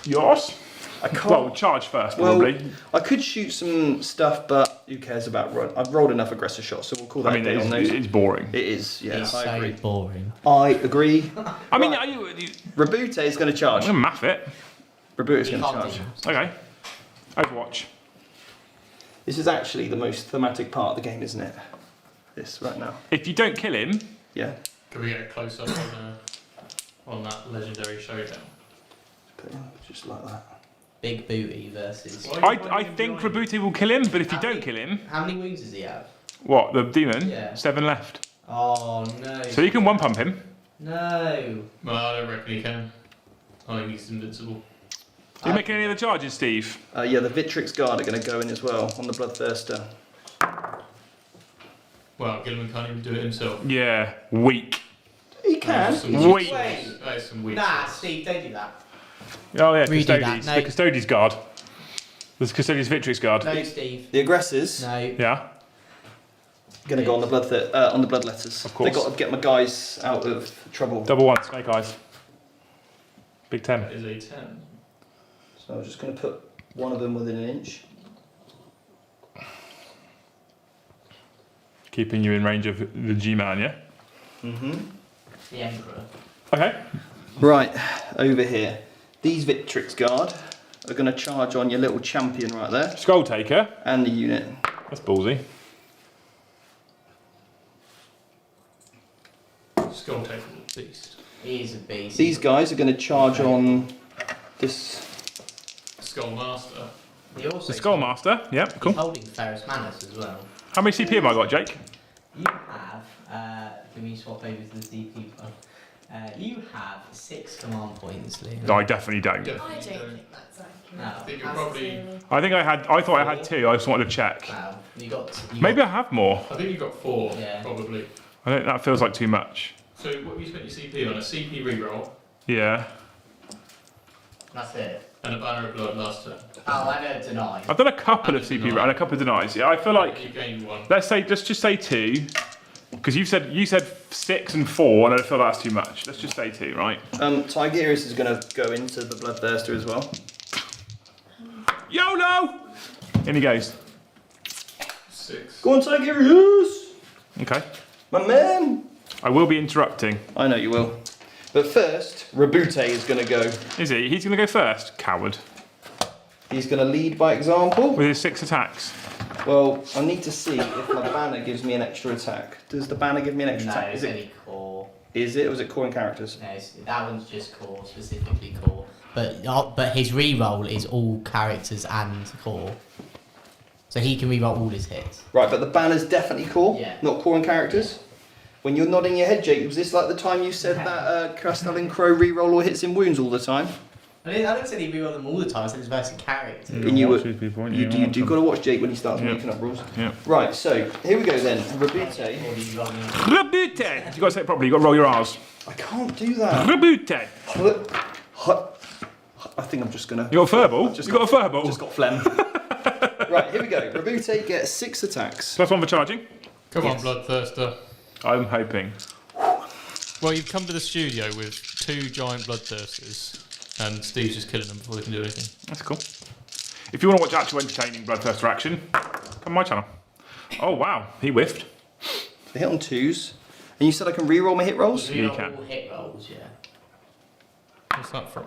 Yours? I can't. Well, charge first, Well, probably. I could shoot some stuff, but who cares about run? I've rolled enough aggressive shots, so we'll call that I mean, a day on those. it's boring. It is, yeah, It's I so agree. boring. I agree. I mean, Right. you Rabute is going to charge. I'm going to math it. Rabute is You going to can't charge. do Okay. Overwatch. This is actually the most thematic part of the game, isn't it? This right now. If you don't kill him, Yeah. Can we get a close up on that legendary showdown? Put him just like that. Big booty versus. I think Rabute will kill him, but if you don't kill him, How many wounds does he have? what, the demon? Yeah. 7 left. Oh no. So you can one pump him. No. Well, I don't reckon he can. I think he's invincible. Are you making any other charges, Steve? Yeah, the Victrix Guard are going to go in as well on the Bloodthirster. Well, Gilliman can't even do it himself. Yeah, weak. He can. Weak. That is some weak. Nah, shots. Steve, don't do that. Oh yeah, Redo that, Custodes. no. The Custodes guard. The Custodes Victrix guard. No, Steve. The aggressors No. Yeah. going to go on the on the Bloodletters. Of course. They've got to get my guys out of trouble. Double 1, snake eyes. Big 10. That is a 10. So I'm just going to put one of them within an inch. Keeping you in range of the G-Man, yeah? Mm-hmm. The Emperor. Okay. Right, over here. These Victrix Guard are going to charge on your little champion right there Skull Taker. and the unit. That's ballsy. Skull taker beast. He is a beast. These guys are going to charge on this. Skull master. He also The Skullmaster. Yep, cool. He's holding Ferrus Manus as well. How many CP have I got, Jake? You have. Can we swap over to the CP one? You have 6 command points, Liam. No, I definitely don't. I don't Definitely think that's accurate. No. I think you're probably. I thought I had 2. I just wanted to check. Wow. Maybe I have more. I think you've got 4, Yeah. probably. I don't. That feels like too much. So what have you spent your CP on? A CP reroll Yeah. That's it. and a banner of blood last turn. Oh, I know deny. I've done a couple of CP and a couple of denies. Yeah, I feel like You gained 1. let's just say 2, because you said 6 and 4, and I feel that's too much. Let's just say 2, right? Tigerius is going to go into the Bloodthirster as well. YOLO! In he goes. 6. Go on, Tigerius! Okay. My man! I will be interrupting. I know you will. But first, Rabute is going to go. Is he? He's going to go first. Coward. He's going to lead by example. With his 6 attacks. Well, I need to see if my banner gives me an extra attack. Does the banner give me an extra No, attack? it's Is it? only core. Is it? Or is it core and characters? No, that one's just core, specifically core. But his reroll is all characters and core. So he can reroll all his hits. Right, but the banner's definitely core, Yeah. not core and characters. When you're nodding your head, Jake, was this like the time you said that Castellan Crow reroll all hits in wounds all the time? I didn't say he reroll them all the time. I said it's versus character. And you watch were- these people, won't You got to watch Jake when he starts Yeah. making up rules. Yeah. Right, so here we go then. Rabute. Or do you roll them? Rabute! You got to say it properly. You got to roll your R's. I can't do that. Rabute! I think I'm just gonna. You got a furball? I've just You got a furball? Just got phlegm. Right, here we go. Rabute gets 6 attacks. +1 for charging. Come Yes. on, Bloodthirster. I'm hoping. Well, you've come to the studio with 2 giant Bloodthirsters, and Steve's just killing them before they can do anything. That's cool. If you want to watch actual entertaining Bloodthirster action, come on my channel. Oh wow, he whiffed. They hit on 2s. And you said I can reroll my hit rolls? You Reroll can. all hit rolls, yeah. What's that from?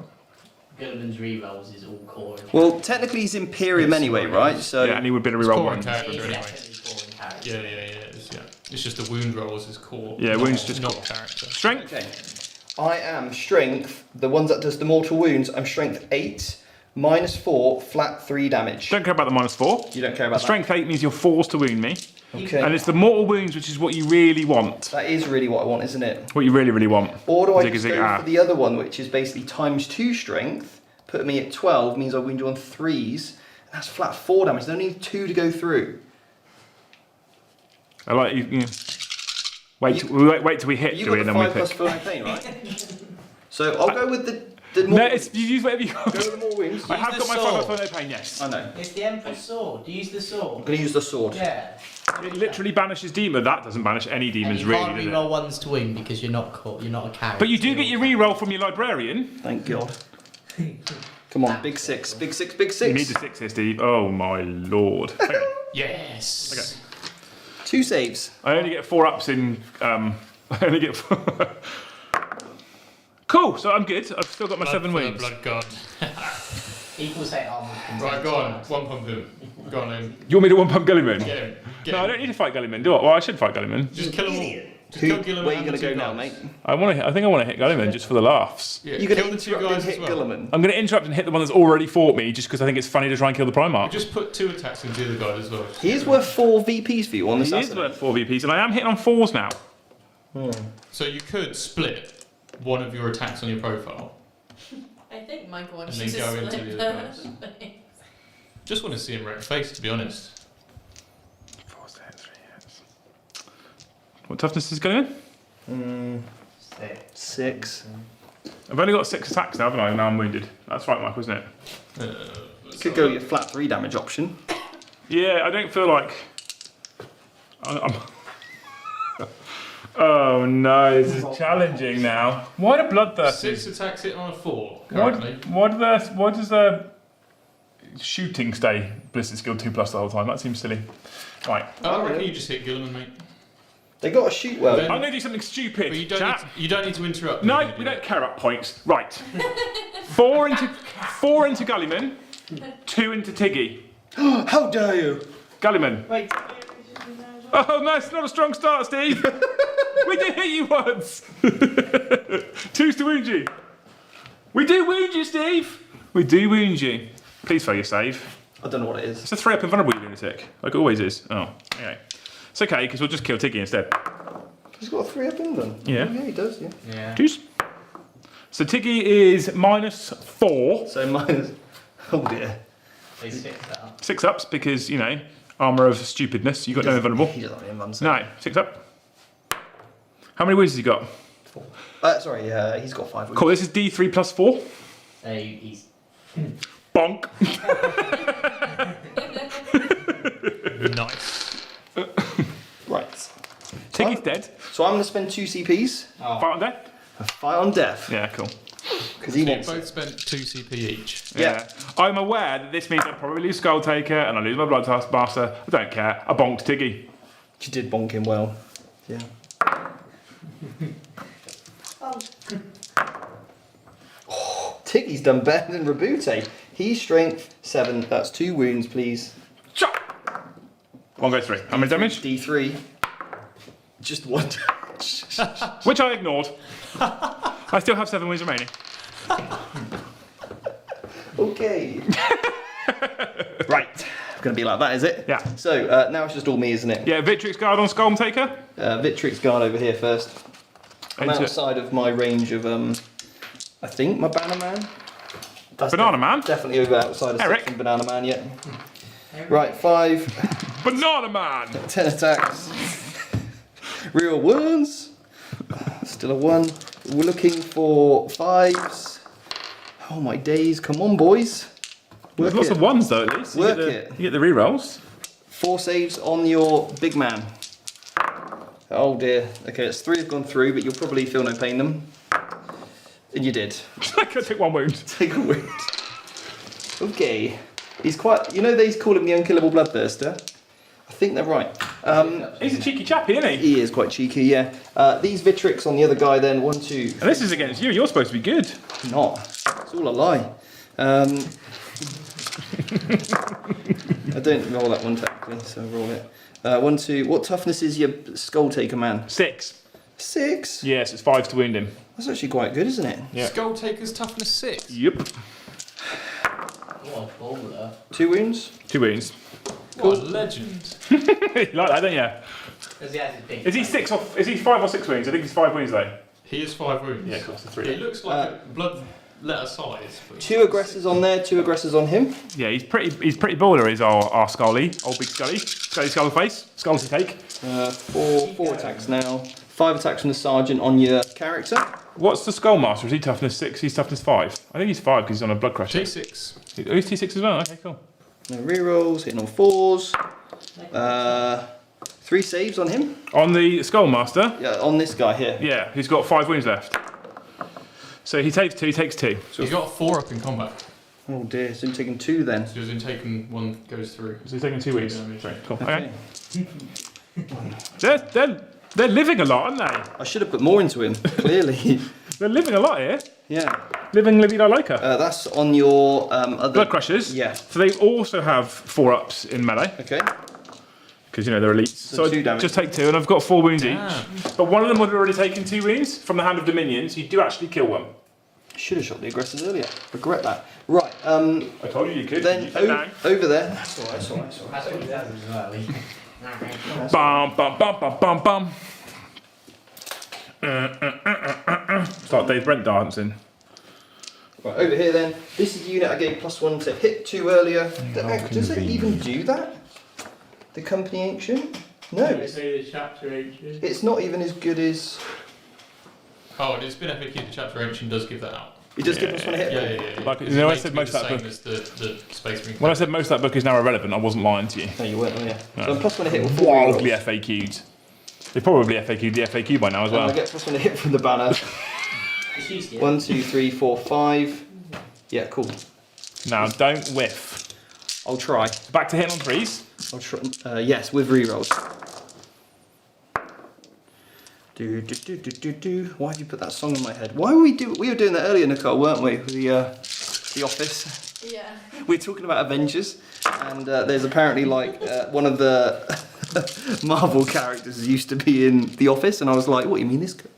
Gullivan's rerolls is all core. and Well, technically he's Imperium Yes, anyway, sorry, right? yes. So Yeah, and he would have been a It's reroll core 1. and character It's anyway. definitely core and character. Yeah. It's just the wound rolls is core. Yeah, wounds just not core. character. Strength. okay. I am strength. The ones that does the mortal wounds. I'm strength 8, -4, flat 3 damage. Don't care about the -4. You don't care about Strength 8 means you're forced to wound me. that. Okay. And it's the mortal wounds which is what you really want. That is really what I want, isn't it? What you really, really want. Or do I Zig, just zig, go ah. for the other one, which is basically ×2 strength, put me at 12, means I wound you on 3s, and that's flat 4 damage. There's only 2 to go through. I like you. Wait till we hit, You do we, got and the then we 5 plus pick. 4 pain, right? So I'll go with the No, you use whatever you got. Go with the more wounds. I have the got my sword. 5 no pain, yes. I know. It's the Emperor's sword. Use the sword. I'm going to use the sword. Yeah. It literally banishes demon. That doesn't banish any And demons, you really, can't does reroll it? ones to win because you're not caught. You're not a character. But you do get your reroll from your librarian. Thank God. Come on, big 6, big 6, big 6. You need the 6 here, Steve. Oh my lord. Okay. Yes. Okay. 2 saves. I only get 4 ups in. I only get 4. Cool, so I'm good. I've still got my 7 wins. Blood God. Equals 8 armor. Right, go on. One pump him. Go on in. You want me to 1-pump Gulliman? Get him. Get No, I him. don't need to fight Gulliman, do I? Well, I should fight Gulliman. Just kill them all. Just Who, kill Gilliman where are you and going to the go two now, guys. mate? I think I want to hit Gulliman just for the laughs. Yeah, You're going kill to the two interrupt and guys as hit well. Gilliman. I'm going to interrupt and hit the one that's already fought me just because I think it's funny to try and kill the Primarch. Just put 2 attacks into the other guy as well. He is worth 4 VPs for you on this He is assassin. worth 4 VPs, and I am hitting on 4s now. So you could split one of your attacks on your profile. I think Michael wants And to then go into split the other guys. Just want to see him wreck face, to be honest. 4's to hit, 3 hits. What toughness is Gulliman? 6. I've only got 6 attacks now, haven't I? Now I'm wounded. That's right, Michael, isn't it? Could go your flat 3 damage option. Yeah, I don't feel like. I'm... Oh no, this is challenging now. Why do bloodthirsters? 6 attacks hitting on a 4 Why currently. does the shooting stay ballistic skill 2+ the whole time? That seems silly. Right, I reckon you just hit Gilliman, mate. They got to shoot well. Then- I'm going to do something stupid. But you don't, chat. you don't need to interrupt. No, when you we do don't it. care about points. Right, 4 into Gulliman, 2 into Tiggy. How dare you? Gulliman. Wait. Oh no, it's not a strong start, Steve. We did hit you once. 2's to wound you. We do wound you, Steve. We do wound you. Please fail your save. I don't know what it is. It's a 3-up invulnerable, you lunatic. Like it always is. Oh, anyway. It's okay, because we'll just kill Tiggy instead. He's got a 3 up in them. Yeah. Oh, yeah, he does, yeah. Yeah. Juice. So Tiggy is -4. So minus. Oh dear. They 6 that up. 6 ups because, you know, armour of stupidness. You got no invulnerable. He doesn't have any invulnerable. No, 6 up. How many wounds has he got? 4. Sorry, he's got 5 wounds. Cool, this is D3 + 4. He's. Bonk. Nice. Right. Tiggy's dead. So I'm going to spend 2 CPs. Oh. Fight on death. Fight on death. Yeah, cool. Because he You wants both it. spent 2 CP each. Yeah. I'm aware that this means I probably lose Skull Taker and I lose my Blood Master. I don't care. I bonked Tiggy. You did bonk him well. Yeah. Oh, Tiggy's done better than Rabute. He's strength 7. That's 2 wounds, please. Chop! 1 goes 3. How many damage? D3. Just 1 damage. Which I ignored. I still have 7 wounds remaining. Okay. Right. Gonna be like that, is it? Yeah. So now it's just all me, isn't it? Yeah, Victrix Guard on Skull Taker. Victrix Guard over here first. I'm Into- outside of my range of I think my Banner Man. That's Banana Man? Definitely over outside of Eric? section Banana Man yet. Right, 5, Banana Man! 10 attacks. Real wounds. Still a 1. We're looking for 5s. Oh my days! Come on, boys. There's Work lots it. of 1s though, at least. Work you it. get the rerolls. 4 saves on your big man. Oh dear. Okay, it's 3 have gone through, but you'll probably feel no pain them. And you did. I could take 1 wound. Take a wound. Okay. He's quite. You know they call him the unkillable bloodthirster. I think they're right. He's a cheeky chappy, isn't he? He is quite cheeky, yeah. These Vitrix on the other guy then. 1, 2. And this is against you. You're supposed to be good. Not. It's all a lie. I don't roll that one technically, so roll it. 1, 2. What toughness is your Skull Taker man? 6. 6. Yes, it's 5 to wound him. That's actually quite good, isn't it? Yeah. Skull Taker's toughness 6. Yep. What a baller. 2 wounds. 2 wounds. What a legend. You like that, don't you? Because he has his big. Is he 6 or is he 5 or 6 wounds? I think he's 5 wounds though. He is 5 wounds. Yeah, cool. So 3. He looks like a blood letter size. but 2 aggressors on there, 2 aggressors on him. Yeah, he's pretty baller. Is our Scully, old big Scully, skull face, skull to take. 4 attacks now. 5 attacks from the sergeant on your character. What's the Skullmaster? Is he toughness 6? He's toughness 5. I think he's 5 because he's on a blood crusher. T6. Oh, he's T6 as well. Okay, cool. No rerolls, hitting on 4s. 3 saves on him. On the Skullmaster. Yeah, on this guy here. Yeah, he's got 5 wounds left. So he takes 2. He takes 2. He's got 4 up in combat. Oh dear, so I'm taking 2 then. So he's been taken, 1 goes through. So he's taking 2 weeks. damage. Sorry, cool. Okay. They're living a lot, aren't they? I should have put more into him, clearly. They're living a lot here. Yeah. Living La Vida Loca. That's on your other... Blood crushers. Yeah. So they also have 4-ups in melee. Okay. Because, you know, they're elites. So 2 damage. just take 2, and I've got 4 wounds Damn. each. But one of them would have already taken 2 wounds from the Hand of Dominions. You do actually kill one. Should have shot the aggressors earlier. Regret that. Right, I told you you could. then You said no. over there... That's alright, that's alright, that's alright. That's what he does as well. Bum, bum, bum, bum, bum, bum. Start Dave Brent dancing. Right, over here then, this is the unit I gave +1 to hit 2 earlier. Does it even do that? The Company Ancient? No, it's not even as good as... Oh, and it's been FAQ, the chapter ancient does give that out. It does give +1 hit? Yeah. Like, It's you know, I made said to be most the of that same as the Space Marine. When I said most of that book is now irrelevant, I wasn't lying to you. No, you weren't, oh yeah. No. So I'm +1 hit with 4 Wildly rerolls. FAQ'd. They probably FAQ'd the FAQ by now as And well. I get +1 hit from the banner. 1, 2, 3, 4, 5. Yeah, cool. Now, don't whiff. I'll try. Back to hitting on 3s. I'll try. Yes, with rerolls. Do. Why did you put that song in my head? Why were we were doing that earlier, Nicole, weren't we? The Office. Yeah. We were talking about Avengers, and there's apparently like one of the Marvel characters used to be in The Office, and I was like, what, you mean this guy?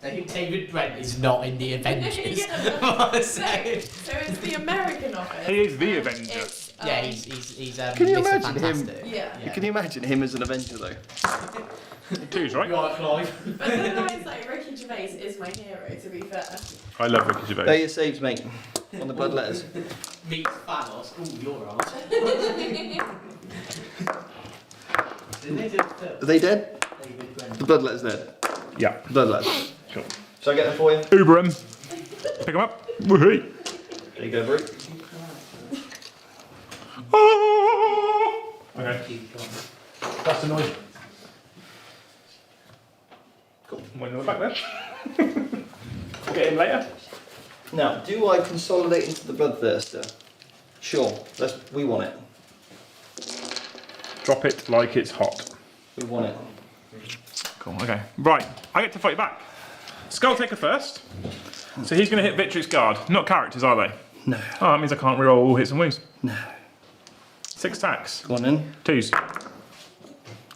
David Brent is not in the Avengers. Yeah. So it's the American Office. He is the and Avenger. it's, Yeah, he's Can you Mr. imagine him? Fantastic. Yeah. Can you imagine him as an Avenger though? 2s, right? Right, Clive. But the lines like Ricky Gervais is my hero, to be fair. I love Ricky Gervais. There your saves, mate. On the blood letters. Meets Thanos. Ooh, you're right. Are they dead? The blood letters dead. Yeah. Blood letters. Sure. Shall I get them for you? Uber him. Pick him up. Woohoo. There you go, Brie. Oh! Okay. That's the noise. Cool. When you're back there. Get him later. Now, do I consolidate into the Bloodthirster? Sure. We want it. Drop it like it's hot. We want it. Cool, okay. Right, I get to fight back. Skull Taker first. So he's going to hit Victrix Guard. Not characters, are they? No. Oh, that means I can't reroll all hits and wounds. No. 6 attacks. Go on in. 2s.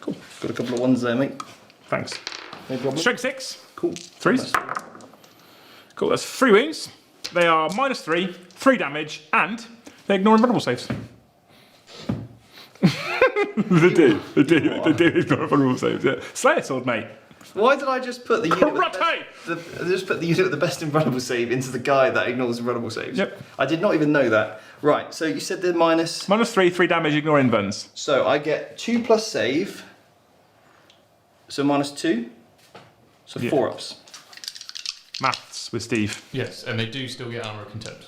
Cool. Got a couple of ones there, mate. Thanks. No problem. Strength 6. Cool. 3s. Cool, that's 3 wounds. They are -3, 3 damage, and they ignore invulnerable saves. They do ignore invulnerable saves, yeah. Slayer Sword, mate. Why did I just put the unit with Karate! I just put the unit with the best invulnerable save into the guy that ignores invulnerable saves? Yep. I did not even know that. Right, so you said they're minus... -3, 3 damage, ignore invuns. So I get 2 plus save. So -2. So Yeah. 4 ups. Maths with Steve. Yes, and they do still get armor of contempt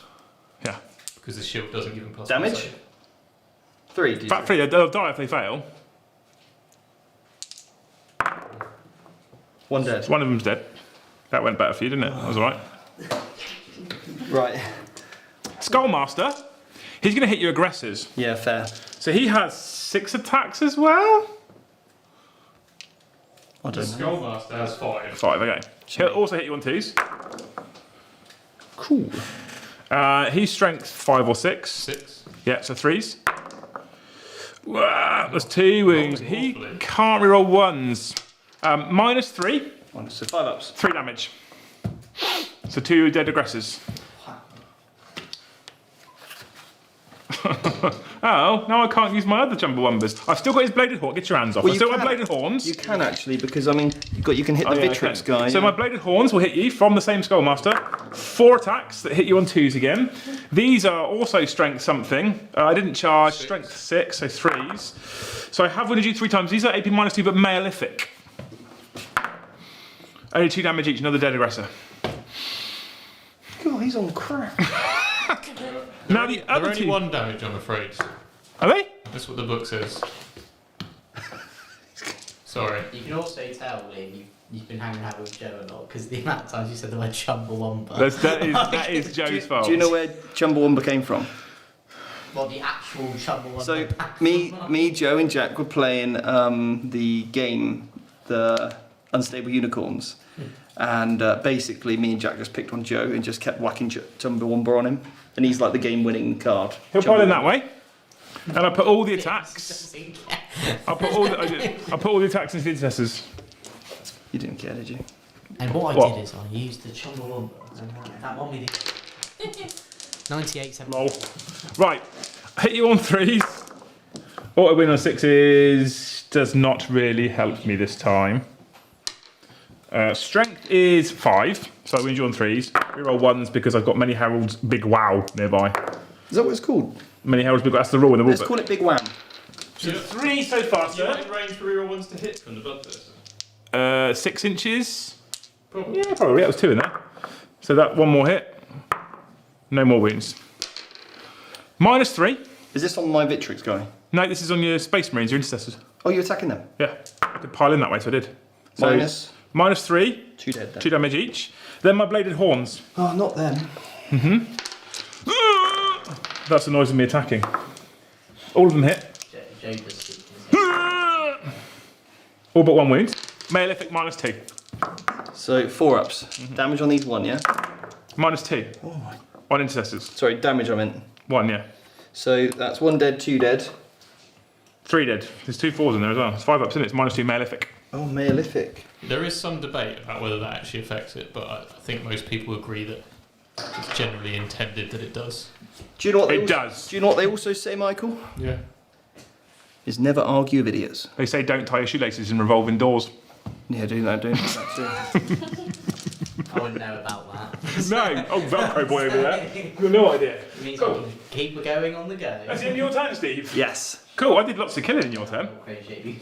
Yeah. because the shield doesn't give them +1 Damage? save. 3, did you Fact say? 3, they'll die if they fail. 1 dead. One of them's dead. That went better for you, didn't it? That was alright. Right. Skullmaster, he's going to hit your aggressors. Yeah, fair. So he has 6 attacks as well? I The don't know. Skullmaster has 5. 5, okay. He'll also hit you on 2s. Cool. He's strength 5 or 6. 6. Yeah, so 3s. Wow, that's 2 wounds. Rolling He awfully. can't reroll 1s. -3, So 5 ups. 3 damage. So 2 dead aggressors. Oh, now I can't use my other jumbo wumbers. I've still got his bladed horn. Get your hands off. Well, I've you still got can- bladed horns. You can actually, because I mean, you can hit the Oh, yeah, I Victrix can. guy. So yeah. my bladed horns will hit you from the same Skullmaster. 4 attacks that hit you on 2s again. These are also strength something. I didn't charge 6. strength 6, so 3s. So I have wounded you 3 times. These are AP -2, but Malefic. Only 2 damage each, another dead aggressor. God, he's on crack. Now the They're other only 2... 1 damage, I'm afraid. Are they? That's what the book says. Sorry. You can also tell, Liam, you've been hanging out with Joe a lot because the amount of times you said the word Chumbawamba. That is Joe's fault. Do you know where Chumbawamba came from? Well, the actual Chumbawamba. So me, Joe, and Jack were playing the game, the Unstable Unicorns, and basically me and Jack just picked on Joe and just kept whacking Chumbawamba on him, and he's like the game-winning card. He'll pile in that way, and I put all the attacks. I put all the attacks into the intercessors. You didn't care, did you? And what I did is I used the Chumbawamba, and that one we did. 98.7. Lol. Right, hit you on 3s. Auto win on 6s does not really help me this time. Strength is 5, so I win you on 3s. Reroll 1s because I've got Many Herald's Big Wow nearby. Is that what it's called? Many Herald's Big Wow, that's the rule in the Let's rulebook. call it Big Wham. So 3 so far, You're not sir. in range for reroll ones to hit from the Bloodthirster. 6 inches. Probably. Yeah, probably. That was 2 in there. So that one more hit. No more wounds. -3. Is this on my Victrix guy? No, this is on your Space Marines, your intercessors. Oh, you're attacking them? Yeah, I could pile in that way, so I did. So Minus? -3, 2 dead then. 2 damage each. Then my bladed horns. Oh, not them. That's the noise of me attacking. All of them hit. Joe just speaking. All but 1 wound. Malefic -2. So 4-ups. Damage on these 1, yeah? -2. Oh my. On intercessors. Sorry, damage I meant. 1, yeah. So that's 1 dead, 2 dead. 3 dead. There's 2 4s in there as well. It's 5 ups in it. It's -2 Malefic. Oh, Malefic. There is some debate about whether that actually affects it, but I think most people agree that it's generally intended that it does. Do you know what they It also, does. Do you know what they also say, Michael? Yeah. Is never argue with idiots. They say don't tie your shoelaces in revolving doors. Yeah, do that, don't do that. I wouldn't know about that. No. Oh, Velcro boy over there. You've got no idea. It means Cool. we can keep going on the go. That's in your turn, Steve. Yes. Cool. I did lots of killing in your turn. Appreciate you.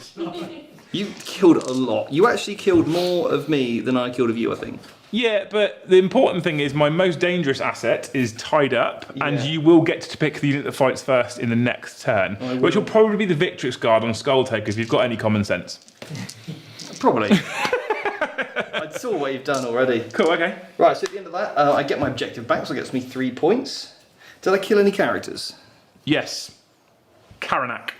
You killed a lot. You actually killed more of me than I killed of you, I think. Yeah, but the important thing is my most dangerous asset is tied up, and Yeah. you will get to pick the unit that fights first in the next turn, I will. which will probably be the Victrix Guard on Skulltaker if you've got any common sense. Probably. I saw what you've done already. Cool, okay. Right, so at the end of that, I get my objective back, so it gets me 3 points. Did I kill any characters? Yes. Karanak.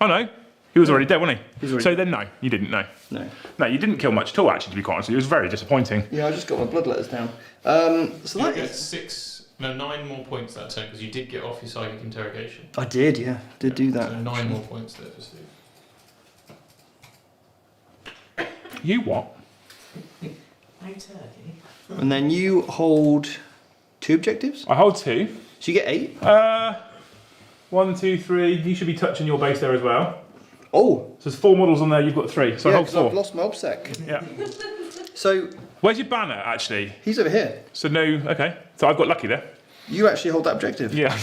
Oh no, he was already dead, wasn't he? He's already So then no, you didn't, no. No. No, you didn't kill much at all, actually, to be quite honest with you. It was very disappointing. Yeah, I just got my blood letters down. So You that get is... 9 more points that turn because you did get off your psychic interrogation. I did, yeah. Did do that. So 9 more points there for Steve. You what? No turkey. And then you hold 2 objectives? I hold 2. So you get 8? 1, 2, 3. You should be touching your base there as well. Oh! So there's 4 models on there, you've got 3. So I Yeah, hold because 4. I've lost my obsec. Yeah. So, Where's your banner, actually? he's over here. So no, okay. So I've got lucky there. You actually hold that objective. Yeah.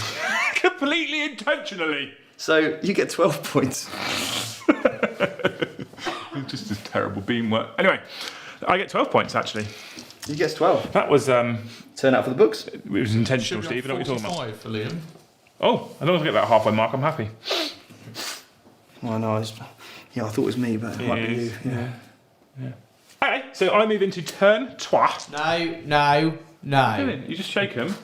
Completely intentionally. So, you get 12 points. It's just a terrible beamwork. Anyway, I get 12 points, actually. You get 12. That was, Turn out for the books. it was intentional, Should be Steve. I know on what you're talking about. 45 for Liam. Oh, as long as I get that halfway mark, I'm happy. Oh, no, I thought it was me, but it might be you. Yeah. Okay, so I move into turn 2. No. You just shake them.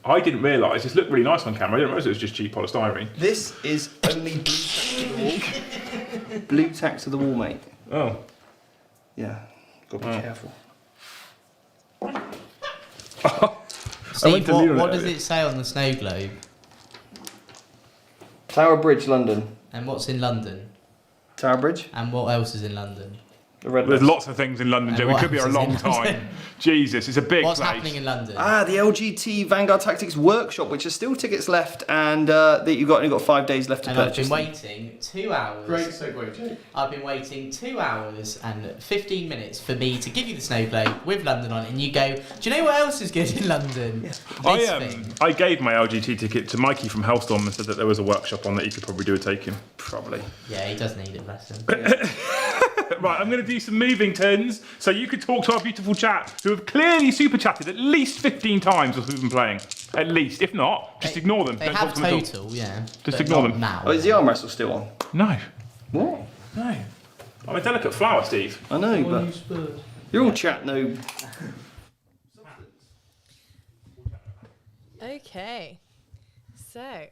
I didn't realise, this looked really nice on camera. I didn't realise it was just cheap polystyrene. This is only blue tack to the wall. Blue tack to the wall, mate. Oh. Yeah. Gotta be careful. Steve, to lean on what it a does bit. it say on the snow globe? Tower Bridge, London. And what's in London? Tower Bridge? And what else is in London? The red There's lights. lots of things in London, And Joe. We what could be here a else is long in London? time. Jesus, it's a big What's place. happening in London? Ah, the LGT Vanguard Tactics Workshop, which has still tickets left, and that you've only got 5 days left to And I've purchase. been waiting 2 hours. Great segue, Jake. I've been waiting 2 hours and 15 minutes for me to give you the snow globe with London on it, and you go, do you know what else is good in London? This thing. I gave my LGT ticket to Mikey from Hellstorm and said that there was a workshop on that he could probably do a take-in. Probably. Yeah, he does need it, bless him. Right, I'm going to do some moving turns so you could talk to our beautiful chat who have clearly super chatted at least 15 times whilst we've been playing. At least. If not, just ignore them. They Don't have talk to them at all. total, yeah. Just but ignore not them. Now. Oh, is the arm wrestle still on? No. What? No. I'm a delicate flower, Steve. I know, but you're all chat no. Okay. So,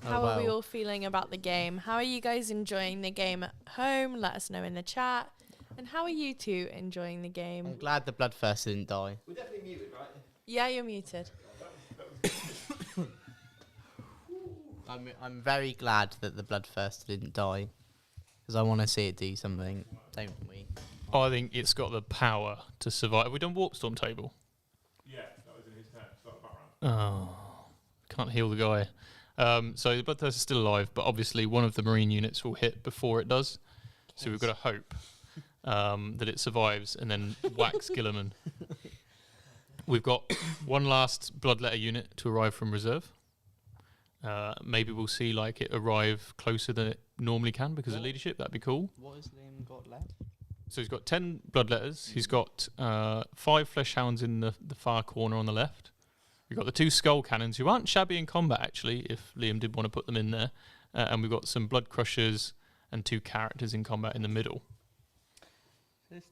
how are we all feeling about the game? How are you guys enjoying the game at home? Let us know in the chat. And how are you two enjoying the game? I'm glad the Bloodthirster didn't die. We're definitely muted, right? Yeah, you're muted. I'm very glad that the Bloodthirster didn't die. Because I want to see it do something, don't we? I think it's got the power to survive. Have we done Warpstorm table? Yeah, that was in his turn. Start the background. Oh, can't heal the guy. So the Bloodthirster is still alive, but obviously one of the Marine units will hit before it does. So we've got to hope that it survives and then whacks Gilliman. We've got one last Bloodletter unit to arrive from reserve. Maybe we'll see like it arrive closer than it normally can because of leadership. That'd be cool. What has Liam got left? So he's got 10 Bloodletters. He's got 5 Flesh Hounds in the far corner on the left. We've got the 2 Skull Cannons, who aren't shabby in combat, actually, if Liam did want to put them in there. And we've got some Blood Crushers and 2 characters in combat in the middle. There's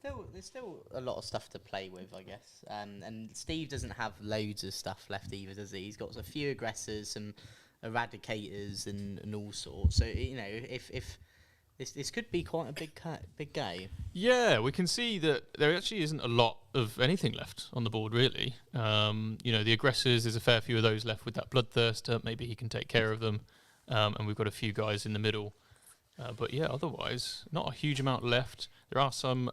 still a lot of stuff to play with, I guess. And Steve doesn't have loads of stuff left either, does he? He's got a few aggressors, some eradicators, and all sorts. So you know, if this could be quite a big game. Yeah, we can see that there actually isn't a lot of anything left on the board, really. You know, the aggressors, there's a fair few of those left with that Bloodthirster. Maybe he can take care of them. And we've got a few guys in the middle. But yeah, otherwise, not a huge amount left. There are some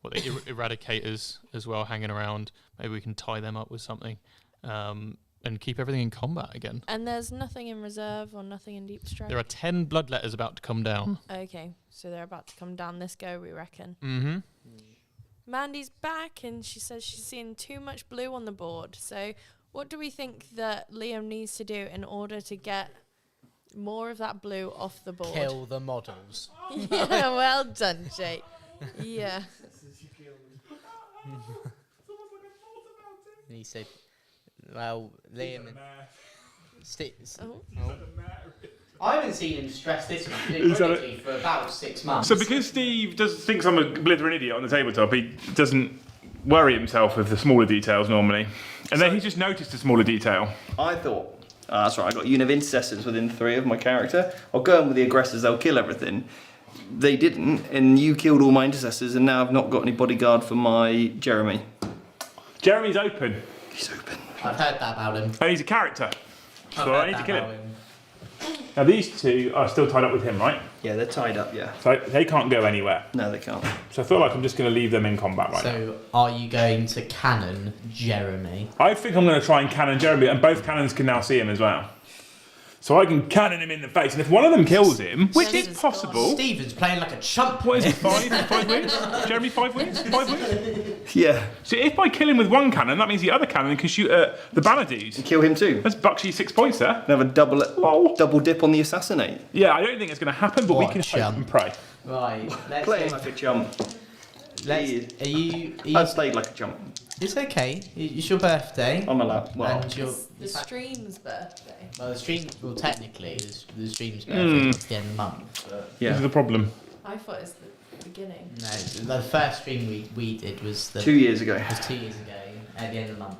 eradicators as well hanging around. Maybe we can tie them up with something and keep everything in combat again. And there's nothing in reserve or nothing in deep strike? There are 10 Bloodletters about to come down. Okay, so they're about to come down this go, we reckon. Mm-hmm. Mandy's back and she says she's seeing too much blue on the board. So what do we think that Liam needs to do in order to get more of that blue off the board? Kill the models. Yeah, well done, Jake. Yeah. And he said, well, Liam and Oh. I haven't seen him stress this much Is that critically for about 6 months. So because Steve thinks I'm a blithering idiot on the tabletop, he doesn't worry himself with the smaller details normally. And then he just noticed a smaller detail. I thought, that's right, I got a unit of intercessors within 3 of my character. I'll go in with the aggressors, they'll kill everything. They didn't, and you killed all my intercessors, and now I've not got any bodyguard for my Jeremy. Jeremy's open. He's open. I've heard that about him. And he's a character. So I've I heard need to that kill about him. Now these 2 are still tied up with him, right? Yeah, they're tied up, yeah. So they can't go anywhere. No, they can't. So I feel like I'm just going to leave them in combat right now. So, are you going to cannon Jeremy? I think I'm going to try and cannon Jeremy, and both cannons can now see him as well. So I can cannon him in the face, and if one of them kills him, which Yes, is it's possible... Stephen's playing like a chump. What is it, 5 wins? Jeremy, 5 wins? 5 wins? Yeah. So if I kill him with one cannon, that means the other cannon can shoot at the banner dude. Kill him too. That's bucks you 6 points there. Have a double dip on the assassinate. Yeah, I don't think it's going to happen, but we What can a hope chump. and pray. Right, let's Playing like a chump. Are you I've played like a chump. It's okay. It's your birthday. I'm allowed. Well, And your, It's the stream's birthday. well, the stream. Well, technically, the stream's birthday is the end of the month. But This is yeah. the problem. I thought it was the beginning. no, the first stream we did was 2 years ago. was 2 years ago at the end of the month.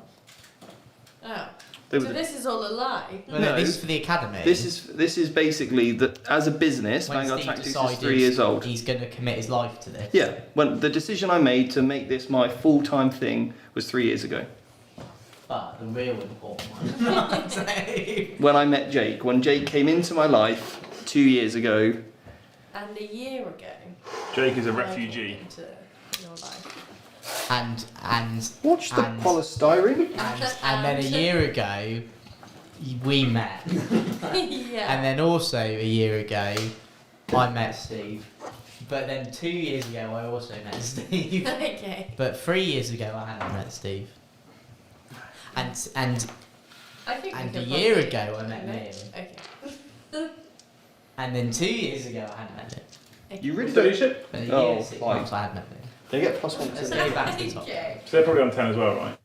Oh. They So were- this is all a lie? Well, No. this is for the academy. This is basically that as a business, when Vanguard Steve Tactics is decided 3 years old. He's going to commit his life to this. Yeah, when the decision I made to make this my full-time thing was 3 years ago. But the real important one. When I met Jake, when Jake came into my life 2 years ago. And a year ago. Jake is a I came refugee. into your life. and Watch the and- polystyrene. and then a year ago we met. Yeah. And then also a year ago, I met Steve. But then 2 years ago, I also met Steve. Okay. But 3 years ago, I hadn't met Steve. And I think we and could a year probably ago, I met commit. Liam. Okay. And then 2 years ago, I hadn't met him. You really Steady don't. ship? But Oh, yeah, 6 fine. months I had nothing. They get +1 Let's to go back to the top. So they're probably on 10 as well, right?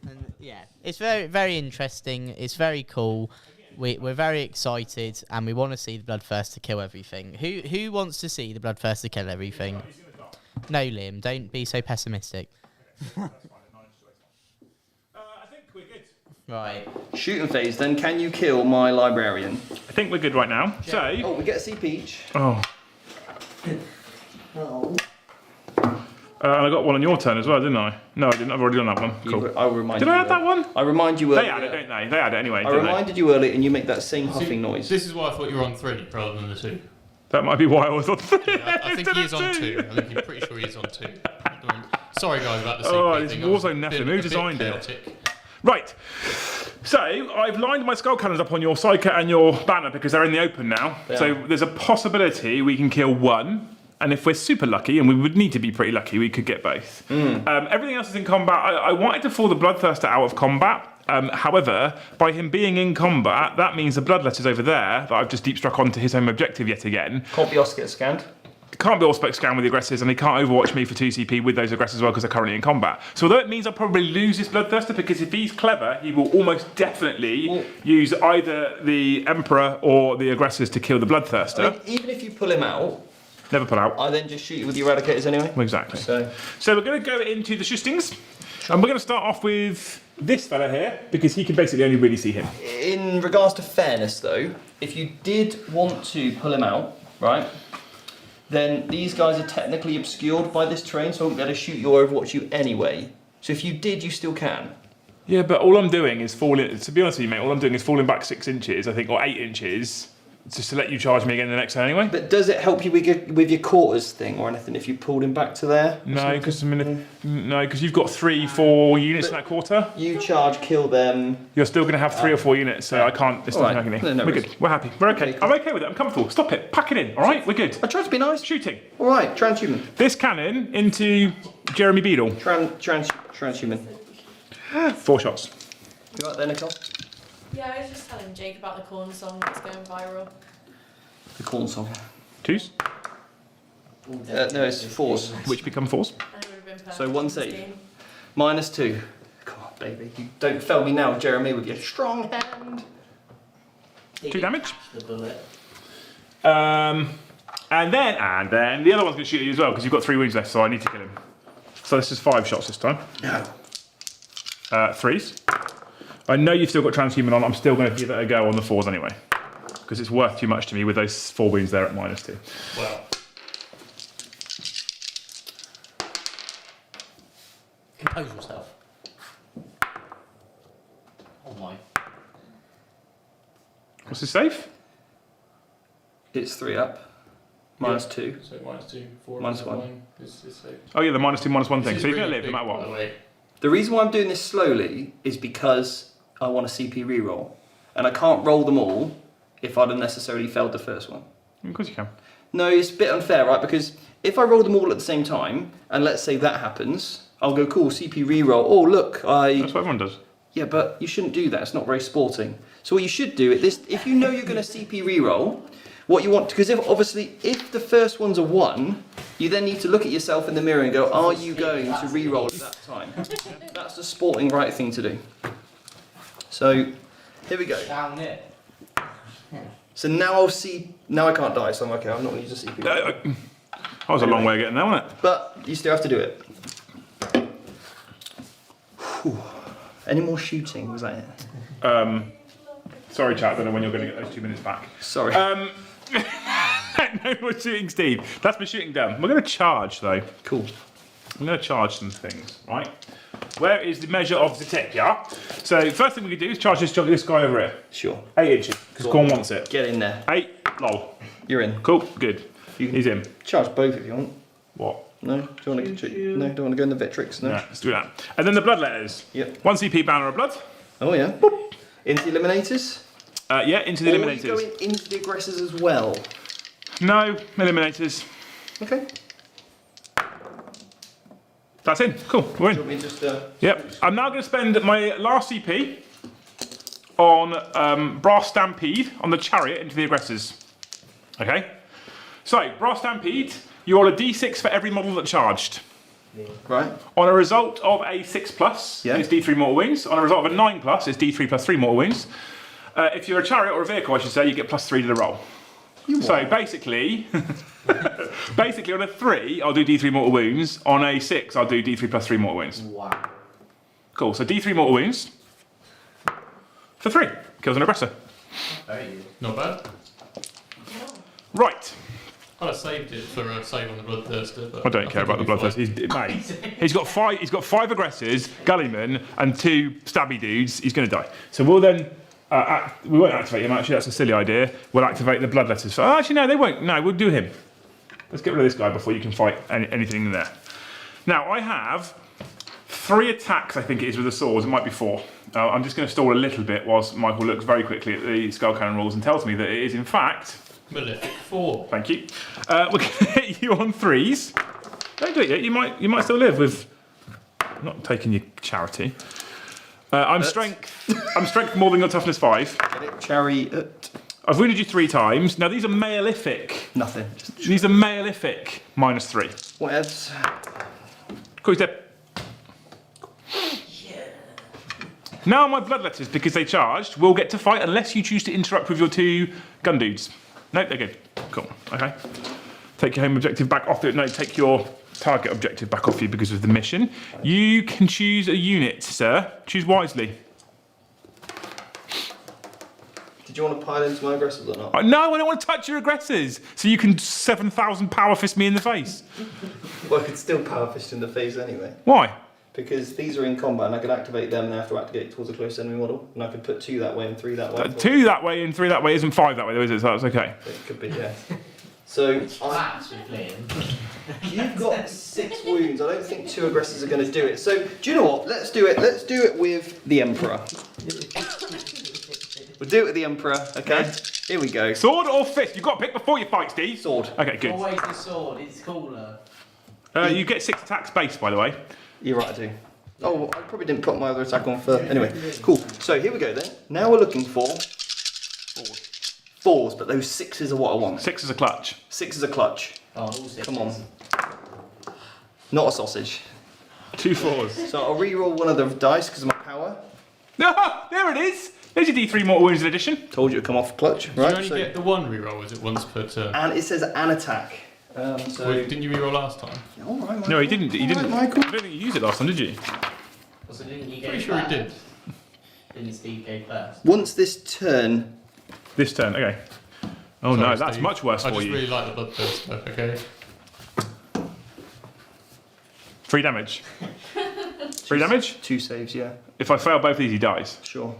And yeah, it's very, very interesting. It's very cool. We're very excited, and we want to see the Bloodthirster kill everything. Who wants to see the Bloodthirster kill everything? No, Liam, don't be so pessimistic. I think we're good. Right. Shooting phase, then can you kill my librarian? I think we're good right now. So, Oh, we get a CP each. oh, Oh. and I got one on your turn as well, didn't I? No, I didn't. I've already done that one. Cool. I will remind Did you. I add that one? I remind you They earlier. add it, don't they? They add it anyway. I don't they? reminded you earlier, and you make that same huffing noise. This is why I thought you were on 3 rather than the 2. That might be why I was on 3. I think he is on 2. I think I'm pretty sure he is on 2. Sorry guys about the CP Oh, it's thing. Warzone Nephilim. Who designed it? Chaotic. Right. So I've lined my skull cannons up on your Psyker and your banner because they're in the open now. They So are. there's a possibility we can kill one. And if we're super lucky, and we would need to be pretty lucky, we could get both. Everything else is in combat. I wanted to pull the Bloodthirster out of combat. However, by him being in combat, that means the Bloodletter's over there that I've just deep struck onto his home objective yet again. Can't be Oscar scanned. Can't be all spec scan with the aggressors, and he can't overwatch me for 2 CP with those aggressors as well because they're currently in combat. So although it means I'll probably lose this Bloodthirster, because if he's clever, he will almost definitely use either the Emperor or the aggressors to kill the Bloodthirster. I mean, even if you pull him out, Never put out. I then just shoot you with the Eradicators anyway. Exactly. So So we're going to go into the shootings, and we're going to start off with this fella here, because he can basically only really see him. in regards to fairness, though, if you did want to pull him out, right, then these guys are technically obscured by this terrain, so I won't be able to shoot you or overwatch you anyway. So if you did, you still can. Yeah, but all I'm doing is falling, to be honest with you, mate, all I'm doing is falling back 6 inches, I think, or 8 inches, just to let you charge me again the next turn anyway. But does it help you with your quarters thing or anything if you pulled him back to there? No, because you've got 3-4 units in that quarter. You charge, kill them. You're still going to have 3 or 4 units, so I can't. It's not Alright. happening. No We're worries. good. We're happy. We're okay. Okay, cool. I'm okay with it. I'm comfortable. Stop it. Pack it in. All right. We're good. I tried to be nice. Shooting. All right, transhuman. This cannon into Jeremy Beadle. Transhuman. 4 shots. You right there, Nicole? Yeah, I was just telling Jake about the corn song that's going viral. The corn song. 2s, No, it's 4s. which become 4s. And it would have been perfect. So one in save. Steam. -2. Come on, baby. You don't fail me now, Jeremy, with your strong hand. 2 damage. The bullet. And then the other one's going to shoot you as well because you've got 3 wounds left, so I need to kill him. So this is 5 shots this time. No. 3s. I know you've still got transhuman on. I'm still going to give it a go on the 4s anyway, because it's worth too much to me with those 4 wounds there at -2. Well, Compose yourself. Oh my. What's his safe? It's 3 up. -2. so -2, 4, -1. is safe. Oh yeah, the -2, -1 thing. This So is you're going to really live no big, matter by the what. way. The reason why I'm doing this slowly is because I want a CP reroll. And I can't roll them all if I'd have necessarily failed the first one. Of course you can. No, it's a bit unfair, right? Because if I roll them all at the same time, and let's say that happens, I'll go, cool, CP reroll. Oh, look, That's what everyone does. Yeah, but you shouldn't do that. It's not very sporting. So what you should do, if you know you're going to CP reroll, what you want, because if the first one's a 1, you then need to look at yourself in the mirror and go, are you going to reroll at that time? That's the sporting right thing to do. So, here we go. Down it. So now now I can't die, so I'm okay. I'm not going to use a CP. That was a long way of getting there, wasn't it? But you still have to do it. Whew. Any more shooting? Was that it? Sorry, chat. I don't know when you're going to get those 2 minutes back. Sorry. No more shooting, Steve. That's my shooting done. We're going to charge, though. Cool. I'm going to charge some things, right? Where is the measure of the tip, yeah? So first thing we can do is charge this guy over here. Sure. 8 inches, because Corn wants it. Get in there. 8, lol. You're in. Cool, good. He's in. Charge both if you want. What? No? Do you want to? No. Don't want to go in the Victrix. No. No, let's do that. And then the blood letters. Yep. 1 CP banner of blood. Oh yeah. Into the eliminators. Yeah, into the Or eliminators. Are you going into the aggressors as well? No, eliminators. Okay. That's in. Cool, we're Do you in. want me to just? Yep. I'm now going to spend my last CP on Brass Stampede on the chariot into the aggressors. Okay? So, Brass Stampede, you roll a d6 for every model that charged. Right. On a result of a 6+, Yeah. it's d3 mortal wounds. On a result of a 9+, it's d3 plus 3 mortal wounds. If you're a chariot or a vehicle, I should say, you get +3 to the roll. So basically, basically on a 3, I'll do d3 mortal wounds. On a 6, I'll do d3 plus 3 mortal wounds. Wow. Cool, so d3 mortal wounds for 3. Kills an aggressor. Very good. Not bad. Right. I saved it for a save on the Bloodthirster. But I don't care about the Bloodthirster. He's got 5 aggressors, Gullyman, and 2 stabby dudes. He's going to die. So we'll then... we won't activate him, actually, that's a silly idea. We'll activate the Bloodletters. So, actually, no, they won't. No, we'll do him. Let's get rid of this guy before you can fight anything in there. Now, I have 3 attacks, I think it is, with the swords. It might be 4. I'm just going to stall a little bit whilst Michael looks very quickly at the Skull Cannon rules and tells me that it is, in fact... Malefic 4. Thank you. We're going to hit you on 3s. Don't do it yet. You might still live with... not taking your charity. I'm strength more than your toughness 5. Get it? Chariot. I've wounded you 3 times. Now these are malefic. Nothing. These are malefic -3. What else? Cool, he's dead. Now my Bloodletters, because they charged, will get to fight unless you choose to interrupt with your 2 gun dudes. No, they're good. Cool. Okay. Take your home objective back off it. No, take your target objective back off you because of the mission. You can choose a unit, sir. Choose wisely. Did you want to pile into my aggressors or not? No, I don't want to touch your aggressors. So you can 7,000 power fist me in the face. Well, I could still power fist in the face anyway. Why? Because these are in combat and I could activate them and I have to activate towards a close enemy model. And I could put 2 that way and 3 that way. 2 that way and 3 that way isn't 5 that way though, is it? So that's okay. It could be, yeah. So, Actually playing. you've got 6 wounds. I don't think 2 aggressors are going to do it. So, do you know what? Let's do it. Let's do it with the Emperor. We'll do it with the Emperor, okay? Here we go. Sword or fist? You've got to pick before you fight, Steve. Sword. Okay, good. Always the sword, it's cooler. You get 6 attacks base, by the way. You're right, I do. Oh, I probably didn't put my other attack on first. Anyway, cool. So, here we go then. Now we're looking for 4s, but those 6s are what I want. 6 is a clutch. 6 is a clutch. Oh, all 6. Come on. Not a sausage. 2 4s. So I'll re-roll one of the dice because of my power. Ah, there it is. There's your D3 mortal wounds in addition. Told you to come off clutch, You right? only get the 1 reroll, is it once per turn? And it says an attack. So Well, didn't you reroll last time? all right, Michael. No, he didn't. He All didn't. right, Michael. I don't think you used it last time, did you? So didn't you go Pretty sure it first? did. Didn't Steve go first? Once this turn, This turn, okay. Oh no, Sorry, that's Steve. much worse I for just you. really like the Bloodthirster, okay? 3 damage. 3 damage? 2 saves, yeah, If I fail both these, he dies. sure.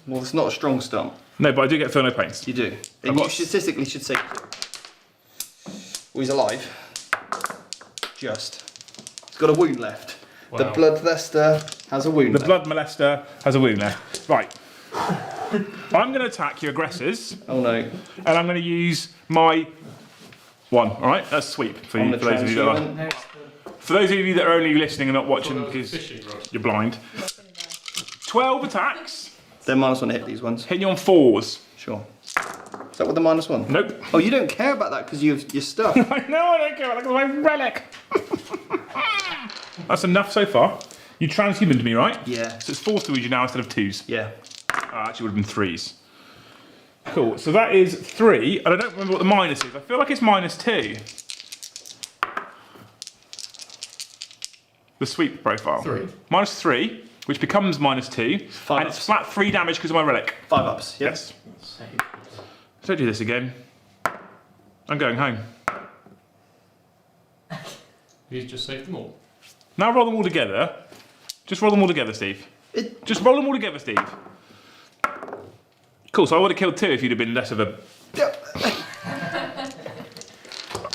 Well, it's not a strong stump. No, but I do get feel no pains. You do. I've And you got- statistically should say. Well, he's alive. Just. He's got a wound left. The Wow. Bloodthirster has a wound The left. blood molester has a wound left. Right. I'm going to attack your aggressors, Oh no. and I'm going to use my 1. All right, that's sweep for, On you, the for those of you that are. transhuman. No, it's For those of you that are only listening and not watching Well, because fishing rod. you're blind. 12 attacks, They're -1 to hit these ones. hitting you on 4s. Sure. Is that with the -1? Nope. Oh, you don't care about that because you've your stuff. I know I don't care about that 'cause my relic. That's enough so far. You transhumaned me, right? Yeah. So it's 4s to you now instead of 2s. Yeah. Actually, would have been 3s. Cool. So that is 3, and I don't remember what the minus is. I feel like it's -2. The sweep profile. 3. -3, which becomes -2, Five and it's ups. flat 3 damage because of my relic. 5 ups. Yeah. Yes. so Don't do this again. I'm going home. He's just saved them all. Now roll them all together. Just roll them all together, Steve. Just roll them all together, Steve. Cool, so I would have killed 2 if you'd have been less of a... Do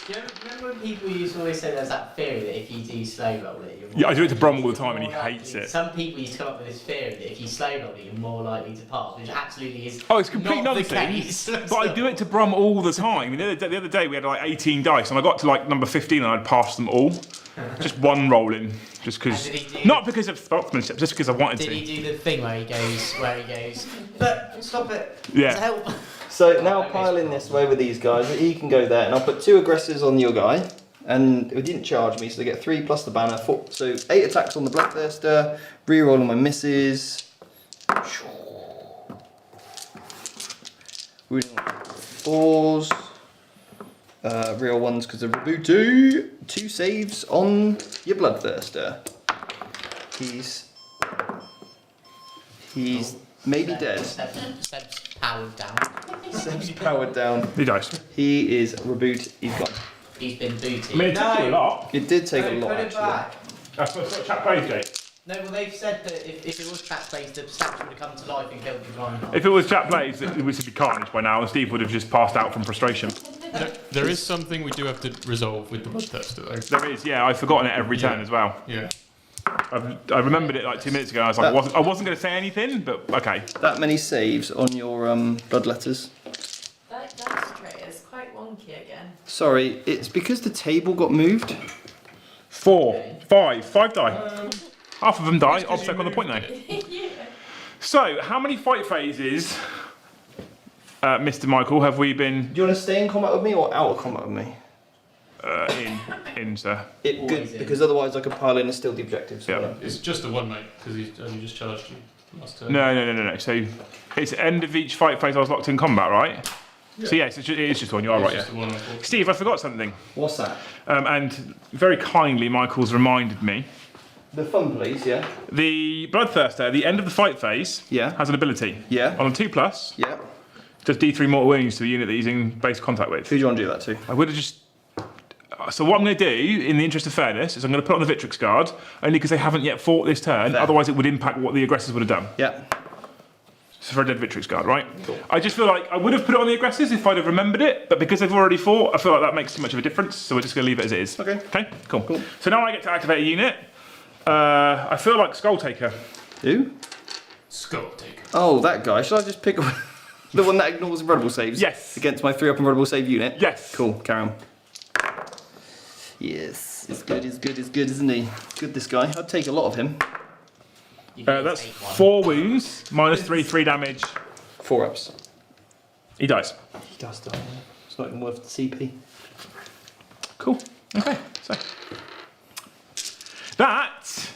you remember when people used to always say there's that theory that if you do slow roll it, you're more Yeah, I do it to Brom all the you're time and he more likely- hates it. Some people used to come up with this theory that if you slow roll it, you're more likely to pass, which absolutely is Oh, it's complete not the nonsense. case. But I do it to Brom all the time. The other day we had like 18 dice and I got to like number 15 and I'd passed them all. Just one rolling. Just because... And did he do- Not because of sportsmanship, just because I wanted Did to. he do the thing where he goes, but stop it, Yeah. to help? So now piling this way with these guys. He can go there, and I'll put 2 aggressors on your guy. And it didn't charge me, so they get 3 plus the banner. 4, so 8 attacks on the Bloodthirster. Reroll on my misses. Wounding 4s. Real 1s because of Reboot. 2 saves on your Bloodthirster. He's maybe dead. Seb's powered down. Seb's powered down. He dies. He is Reboot. He's gone. He's been booted. I mean, it took you a lot. It did take a lot, put it actually. back. That's what chat plays, Jake. No, well, they've said that if it was chat plays, the statue would have come to life and killed the Rhino. If it was chat plays, it would be carnage by now, and Steve would have just passed out from frustration. There is something we do have to resolve with the Bloodthirster, though. There is, yeah. I've forgotten it every turn as well. Yeah. I remembered it like 2 minutes ago. I was like, I wasn't going to say anything, but okay. That many saves on your bloodletters. That dice tray is quite wonky again. Sorry, it's because the table got moved. 4, 5 die. Half of them die. Obstacle on the point now. Yeah. So, how many fight phases, Mr. Michael, have we been Do you want to stay in combat with me or out of combat with me? in, sir? It good because otherwise I could pile in and steal the objectives. So Yeah. It's just the one, mate, because he's only just charged you last turn. No. So, it's end of each fight phase I was locked in combat, right? Yeah. So, yes, it is just one. You are It's right, just yeah. the one, unfortunately. Steve, I forgot something. What's that? And very kindly, Michael's reminded me. The fun, please. Yeah. The Bloodthirster, at the end of the fight phase, Yeah. has an ability. Yeah. On a 2+, Yeah. does D3 mortal wounds to a unit that he's in base contact with. Who do you want to do that to? I would have just... So what I'm going to do, in the interest of fairness, is I'm going to put on the Victrix Guard, only because they haven't yet fought this turn, Fair. otherwise it would impact what the aggressors would have done. Yeah. So for a dead Victrix Guard, right? Cool. I just feel like I would have put it on the aggressors if I'd have remembered it, but because they've already fought, I feel like that makes too much of a difference, so we're just going to leave it as it is. Okay. Okay, cool. So now I get to activate a unit. I feel like Skull Taker. Who? Skull Taker. Oh, that guy. Should I just pick the one that ignores invulnerable saves? Yes. Against my 3-up invulnerable save unit? Yes. Cool. Carry on. Yes. It's good, isn't he? Good, this guy. I'd take a lot of him. You can That's take one. 4 wounds, -3 damage. 4-ups. He dies. He does die. It's not even worth the CP. Cool. Okay. So that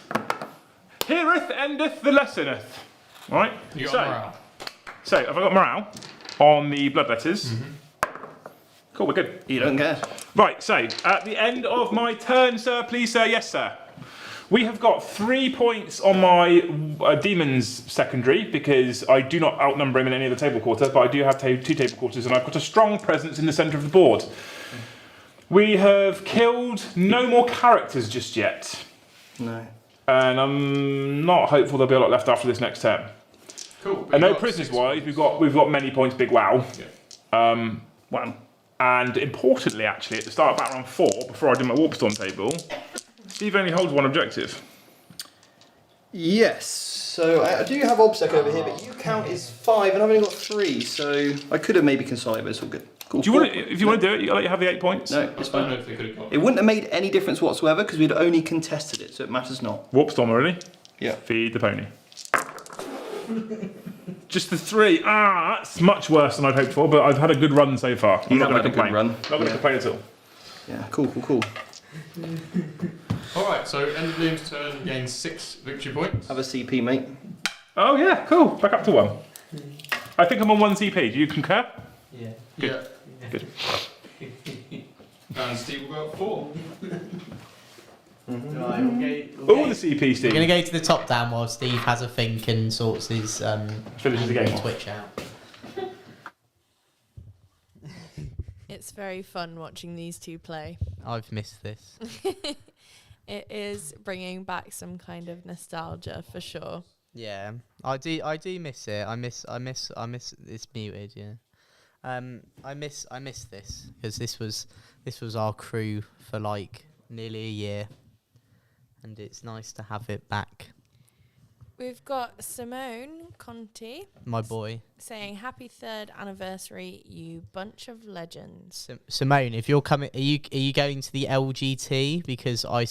heareth endeth the lessoneth. All right. You got So, morale. so have I got morale on the bloodletters? Cool. We're good. You don't care. Right. So at the end of my turn, sir, please, sir, yes, sir. We have got 3 points on my Demons secondary because I do not outnumber him in any of the table quarter, but I do have 2 table quarters and I've got a strong presence in the centre of the board. We have killed no more characters just yet, No. and I'm not hopeful there'll be a lot left after this next turn. Cool. And no prisoners wise, we've got many points, big wow. Yeah. One. And importantly, actually, at the start of Battle Round 4, before I did my Warpstorm table, Steve only holds 1 objective. Yes. So I do have OBSEC over here, but you count is 5, and I've only got 3. So I could have maybe consolidated, but it's all good. Cool. Do you want to, if you want to do it, I'll let you have the 8 points. No, I it's don't fine. know if they could have got It wouldn't have made any difference whatsoever because we'd only contested it, so it matters not. Warpstorm already. Yeah. Feed the pony. Just the 3. That's much worse than I'd hoped for, but I've had a good run so far. I'm You not have going to had a good complain. run. Not going to Yeah. complain at all. Yeah. Cool. Alright, so end of Liam's turn, gains 6 victory points. Have a CP, mate. Oh yeah, cool. Back up to 1. I think I'm on 1 CP. Do you concur? Yeah. Yeah. Good. And Steve will go up 4. Right, we'll All the CP, We're Steve. going to go to the top down while Steve has a think and sorts his Finishes the game off. Twitch out. It's very fun watching these two play. I've missed this. It is bringing back some kind of nostalgia for sure. Yeah, I do miss it. I miss it's muted. Yeah, I miss this because this was our crew for like nearly a year, and it's nice to have it back. We've got Simone Conti My boy saying happy 3rd anniversary, you bunch of legends. Simone, if you're coming, are you going to the LGT? Because I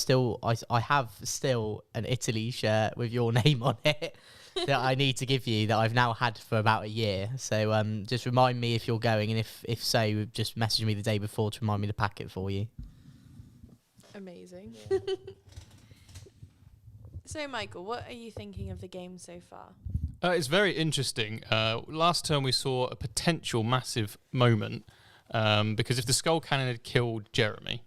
have still an Italy shirt with your name on it. that I need to give you that I've now had for about a year. So just remind me if you're going, and if so, just message me the day before to remind me to pack it for you. Amazing. So, Michael, what are you thinking of the game so far? It's very interesting. Last turn we saw a potential massive moment because if the Skull Cannon had killed Jeremy,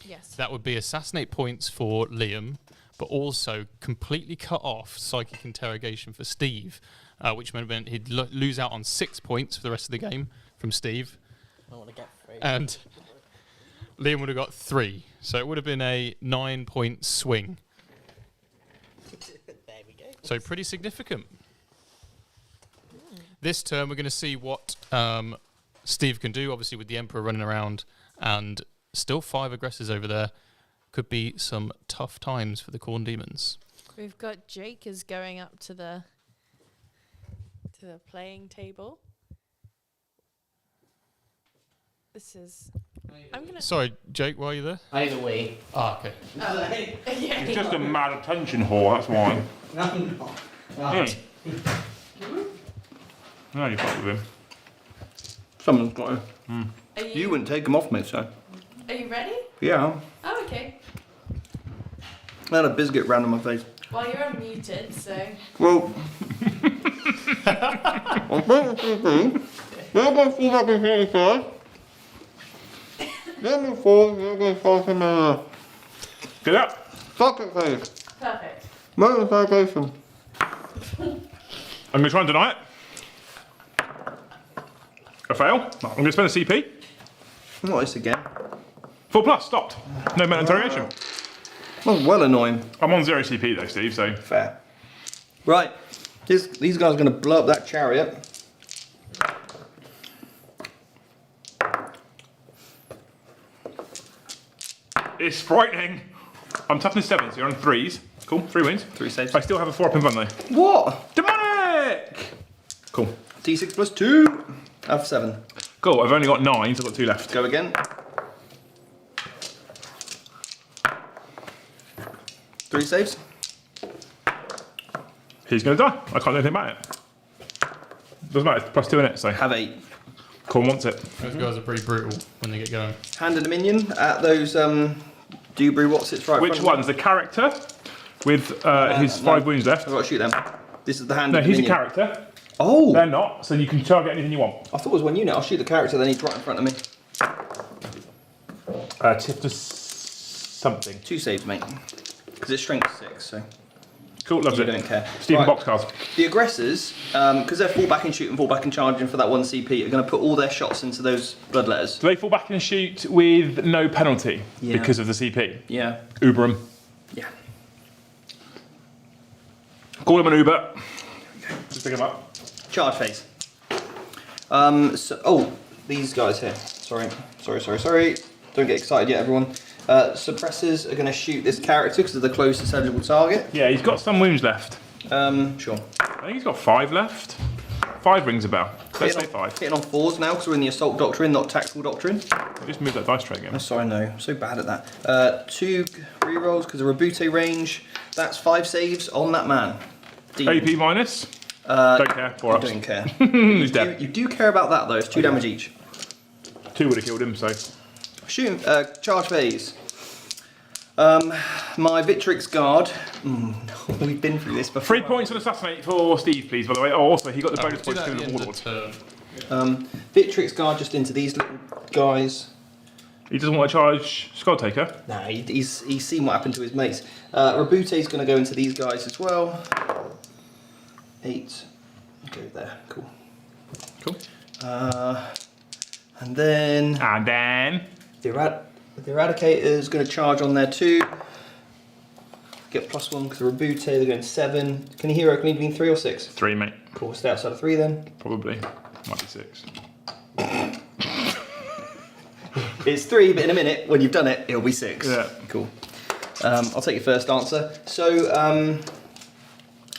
Yes. that would be assassinate points for Liam, but also completely cut off psychic interrogation for Steve, which meant he'd lose out on 6 points for the rest of the game from Steve. I want to get free. And Liam would have got 3. So it would have been a 9-point swing. There we go. So pretty significant. This turn we're going to see what Steve can do, obviously with the Emperor running around and still 5 aggressors over there. Could be some tough times for the Khorne Demons. We've got Jake is going up to the playing table. This is. I'm gonna. Sorry, Jake, why are you there? I had a wee. Ah, okay. He's just a mad attention whore, that's why. No, I'm not. Hey. No, you fuck with him. Someone's got to. Are You wouldn't take them off me, so. Are you ready? Yeah. Oh, okay. I had a biscuit round on my face. Well, you're unmuted, so. Well. Get up. Socket face. Perfect. Motorcyclation. I'm going to try and deny it. A fail. I'm going to spend a CP. Not this again. 4+, stopped. No mental interrogation. That's well annoying. I'm on 0 CP though, Steve, so. Fair. Right. These guys are going to blow up that chariot. It's frightening. I'm toughness 7, so you're on 3s. Cool, 3 wins. 3 saves. I still have a 4 up in front though. What? Demonic! Cool. D6 plus 2. I have 7. Cool, I've only got 9, so I've got 2 left. Go again. 3 saves. He's going to die. I can't do anything about it. Doesn't matter, it's +2 in it, so. Have 8. Khorne wants it. Those guys are pretty brutal when they get going. Handed a minion at those Dewberry Watsits right Which front of one's the character with his 5 wounds left? I've got to shoot them. This is the hand. No, of the he's a minion. character. Oh! They're not, so you can target anything you want. I thought it was one unit. I'll shoot the character, then he's right in front of me. Tip to something. 2 saves, mate. Because it's strength 6, so Cool, loves you it. don't care. Stephen Right. Boxcars. The aggressors, because they're fall back and shoot and fall back and charging for that 1 CP, are going to put all their shots into those bloodletters. Do they fall back and shoot with no penalty Yeah. because of the CP? Yeah. Uber them. Yeah. Call him an Uber. Just pick him up. Charge phase. These guys here. Sorry. Don't get excited yet, everyone. Suppressors are going to shoot this character because they're the closest eligible target. Yeah, he's got some wounds left. Sure. I think he's got 5 left. 5 rings a bell. Let's say 5. Hitting on 4s now because we're in the assault doctrine, not tactical doctrine. Just move that dice tray again. I'm sorry, no. I'm so bad at that. 2 rerolls because of Rebute range. That's 5 saves on that man. Demon. AP minus. Don't care. 4 I ups. don't care. He's dead. You do care about that though. It's 2 damage each. 2 would have killed him, so. Shoot him. Charge phase. My Victrix Guard. We've been through this before. 3 points on assassinate for Steve, please, by the way. Oh, also, he got the bonus Do points that to at the the end of warlord. turn. Victrix Guard just into these little guys. He doesn't want to charge Skull Taker. No, he's seen what happened to his mates. Rebute's going to go into these guys as well. 8. Go there. Cool. Cool. And then And then. the Eradicator's going to charge on there too. Get +1 because of Rebute. They're going 7. Can you hero? Can you be 3 or 6? 3, mate. Cool. Stay outside of 3 then. Probably. Might be 6. It's 3, but in a minute, when you've done it, it'll be 6. Yeah. Cool. I'll take your first answer. So,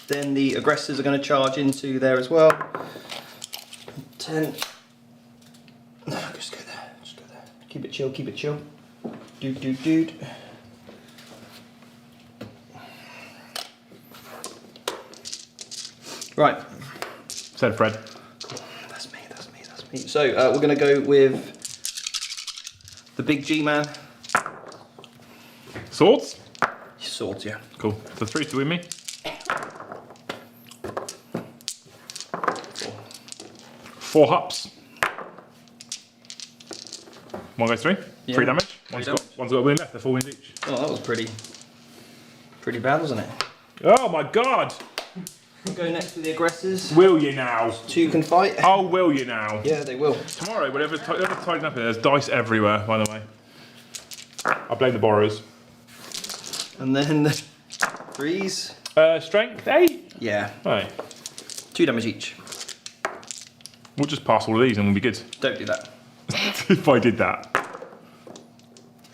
then the aggressors are going to charge into there as well. 10. No, just go there. Just go there. Keep it chill. Keep it chill. Dude. Right. Said Fred. That's me. So we're going to go with the big G-man. Swords? Swords, yeah. Cool. So 3 to win me. 4 hops. 1 goes 3. Yeah. 3 damage. One's got a wound left. They're 4 wounds each. Oh, that was pretty bad, wasn't it? Oh my god! We'll go next to the aggressors. Will you now? 2 can fight. Oh, will you now? Yeah, they will. Tomorrow, whatever's tidying up here, there's dice everywhere, by the way. I blame the borrowers. And then 3s. Strength 8? Yeah. Right. 2 damage each. We'll just pass all of these and we'll be good. Don't do that. If I did that.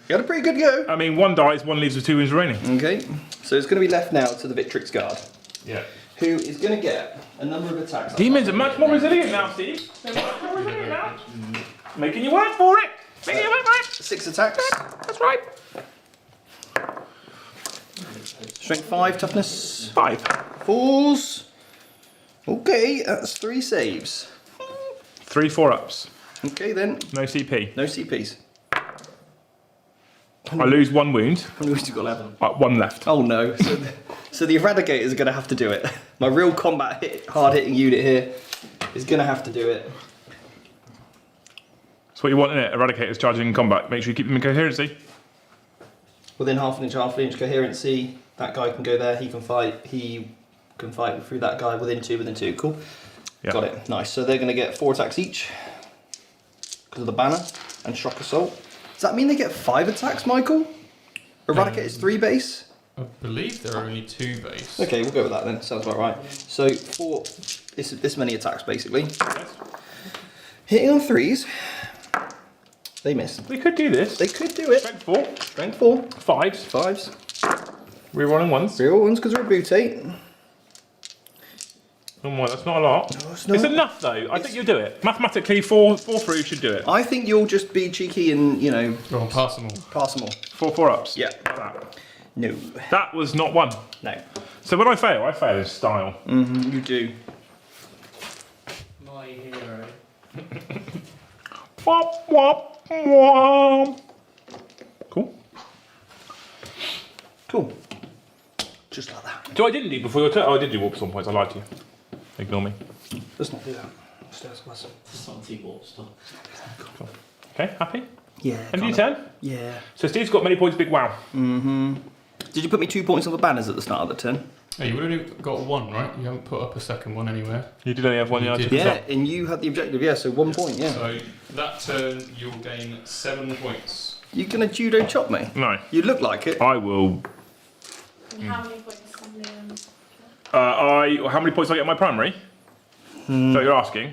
You had a pretty good go. I mean, 1 dies, 1 leaves with 2 wounds remaining. Okay. So it's going to be left now to the Victrix Guard, Yeah. who is going to get a number of attacks. Demons are much more resilient now, Steve. They're much more resilient now. Making you work for it. Making you work for it. 6 attacks. That's right. Strength 5, toughness 5. 4s. Okay, that's 3 saves. 3 4-ups. Okay then, No CP. no CPs. I lose 1 wound. How many wounds you got left? 1 left. Oh no. So the Eradicator is going to have to do it. My real combat hard hitting unit here is going to have to do it. That's what you want in it. Eradicators charging in combat. Make sure you keep them in coherency. Within half an inch coherency, that guy can go there, he can fight through that guy within 2, cool. Yeah. Got it, nice. So they're going to get 4 attacks each, because of the banner, and shock assault. Does that mean they get 5 attacks, Michael? Eradicate is 3 base? I believe there are only 2 base. Okay, we'll go with that then, sounds about right. So 4, this many attacks basically. Hitting on 3s, they miss. We could do this. They could do it. Strength 4. Strength 4, 5s. 5s, Rerolling 1s. real ones because we're a butate. Oh my, that's not a lot. No, it's It's not. enough though. I think you'll do it. Mathematically, 4 through should do it. I think you'll just be cheeky and, you know, Go on, pass them all. pass them all. 4 4-ups. Yeah. Like that. No. That was not 1. No. So when I fail in style. You do. My hero. Wop, wop, wop. Cool. Cool. Just like that. So I didn't do before your turn. Oh, I did do warp some points. I lied to you. Ignore me. Let's not do that. Stairs was. It's not T-Warp stuff. Okay, happy? Yeah. End of your turn? Yeah. So Steve's got many points, big wow. Did you put me 2 points on the banners at the start of the turn? Oh, you would have only got 1, right? You haven't put up a second one anywhere. You did only have 1 yard. did. Yeah, and you had the objective, yeah, so 1 point, yeah. So that turn, you'll gain 7 points. You gonna judo chop me? No. You look like it. I will. And how many points on the How many points do I get in my primary? So you're asking?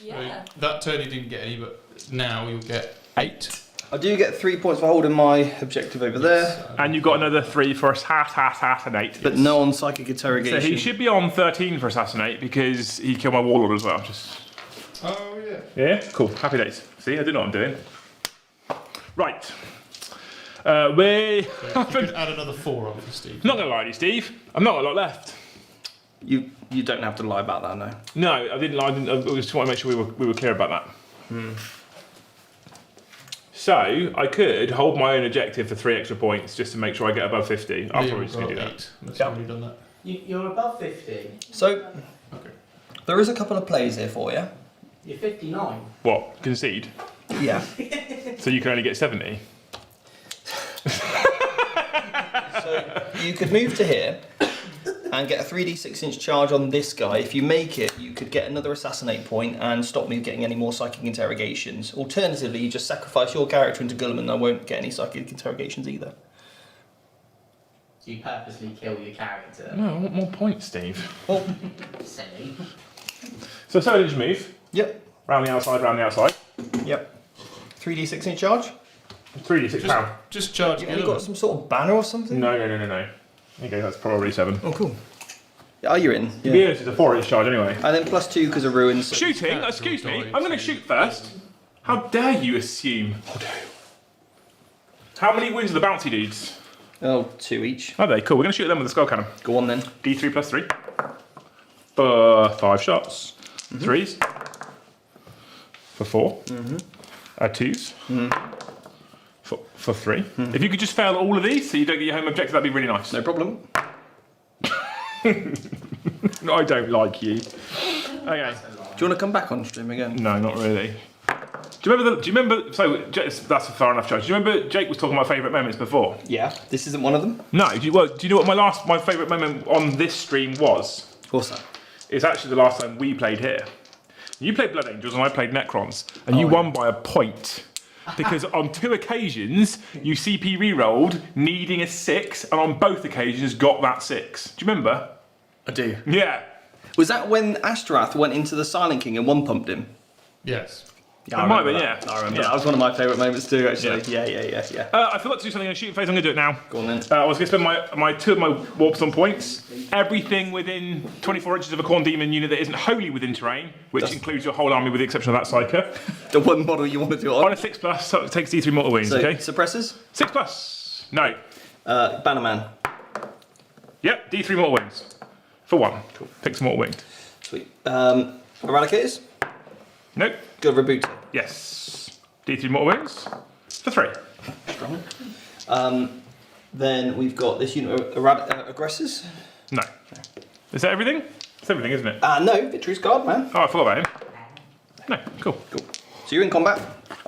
Yeah. That turn you didn't get any, but now you'll get 8. I do get 3 points for holding my objective over there, And you got another 3 for assassinate. but no on psychic interrogation. So he should be on 13 for assassinate because he killed my warlord as well. Just Oh, yeah. yeah, cool. Happy days. See, I do know what I'm doing. Right. We. You could add another 4 on for Steve. Not gonna lie to you, Steve. I've not got a lot left. You don't have to lie about that, no. No, I didn't. I just want to make sure we were clear about that. So I could hold my own objective for 3 extra points just to make sure I get above 50. I'll probably just do that. 8. That's already done that. You're above 50. So, Okay. there is a couple of plays here for you. You're 59. What? Concede? Yeah. So you can only get 70. So, you could move to here and get a 3d6-inch charge on this guy. If you make it, you could get another assassinate point and stop me getting any more psychic interrogations. Alternatively, you just sacrifice your character into Guilliman and I won't get any psychic interrogations either. So you purposely kill your character. No, I want more points, Steve. Well, Silly. So 7-inch move. yep, Round the outside, round the outside. yep. 3d6-inch charge? 3d6 pound. Just charge You only Gilliman. got some sort of banner or something? No. Okay, that's probably 7. Oh, cool. Yeah, you're in. To be Yeah. honest, it's a 4-inch charge anyway. And then +2 because of ruins. Shooting? Cats Excuse will me. die I'm going to soon. shoot first. How dare you assume? How many wins are the bouncy dudes? Oh, 2 each. Are they? Cool. We're going to shoot them with the skull cannon. Go on then. D3 plus 3. for 5 shots. 3s for 4. 2s for 3. If you could just fail all of these so you don't get your home objective, that'd be really nice. No problem. I don't like you. Okay. Do you want to come back on stream again? No, not really. Do you remember? So that's a far enough charge. Do you remember Jake was talking about favourite moments before? Yeah. This isn't one of them? No. Do you know what my favourite moment on this stream was? What's that? It's actually the last time we played here. You played Blood Angels and I played Necrons, and you won by a point. Because on 2 occasions you CP re-rolled needing a 6, and on both occasions got that 6. Do you remember? I do. Yeah. Was that when Ashtrath went into the Silent King and one pumped him? Yes. Yeah, That I might remember be, that. yeah. I remember. Yeah. That was one of my favourite moments too, actually. Yeah. I forgot to do something on shooting phase. I'm going to do it now. Go on then. I was going to spend my 2 of my warps on points. Everything within 24 inches of a Khorne demon unit that isn't wholly within terrain, which includes your whole army with the exception of that Psyker. The one model you want to do it On on. a 6+, so it takes D3 mortal wounds, So, okay? suppressors? 6+. No. Bannerman. Yep, D3 mortal wounds. For 1. Cool. Takes mortal wound. Sweet. Eradicators? Nope. Good reboot. Yes. D3 mortal wounds. For 3. Strong. Then we've got this unit of aggressors. No. Is that everything? It's everything, isn't it? No, Victory's Guard, man. Oh, I forgot about him. No, cool. So you're in combat.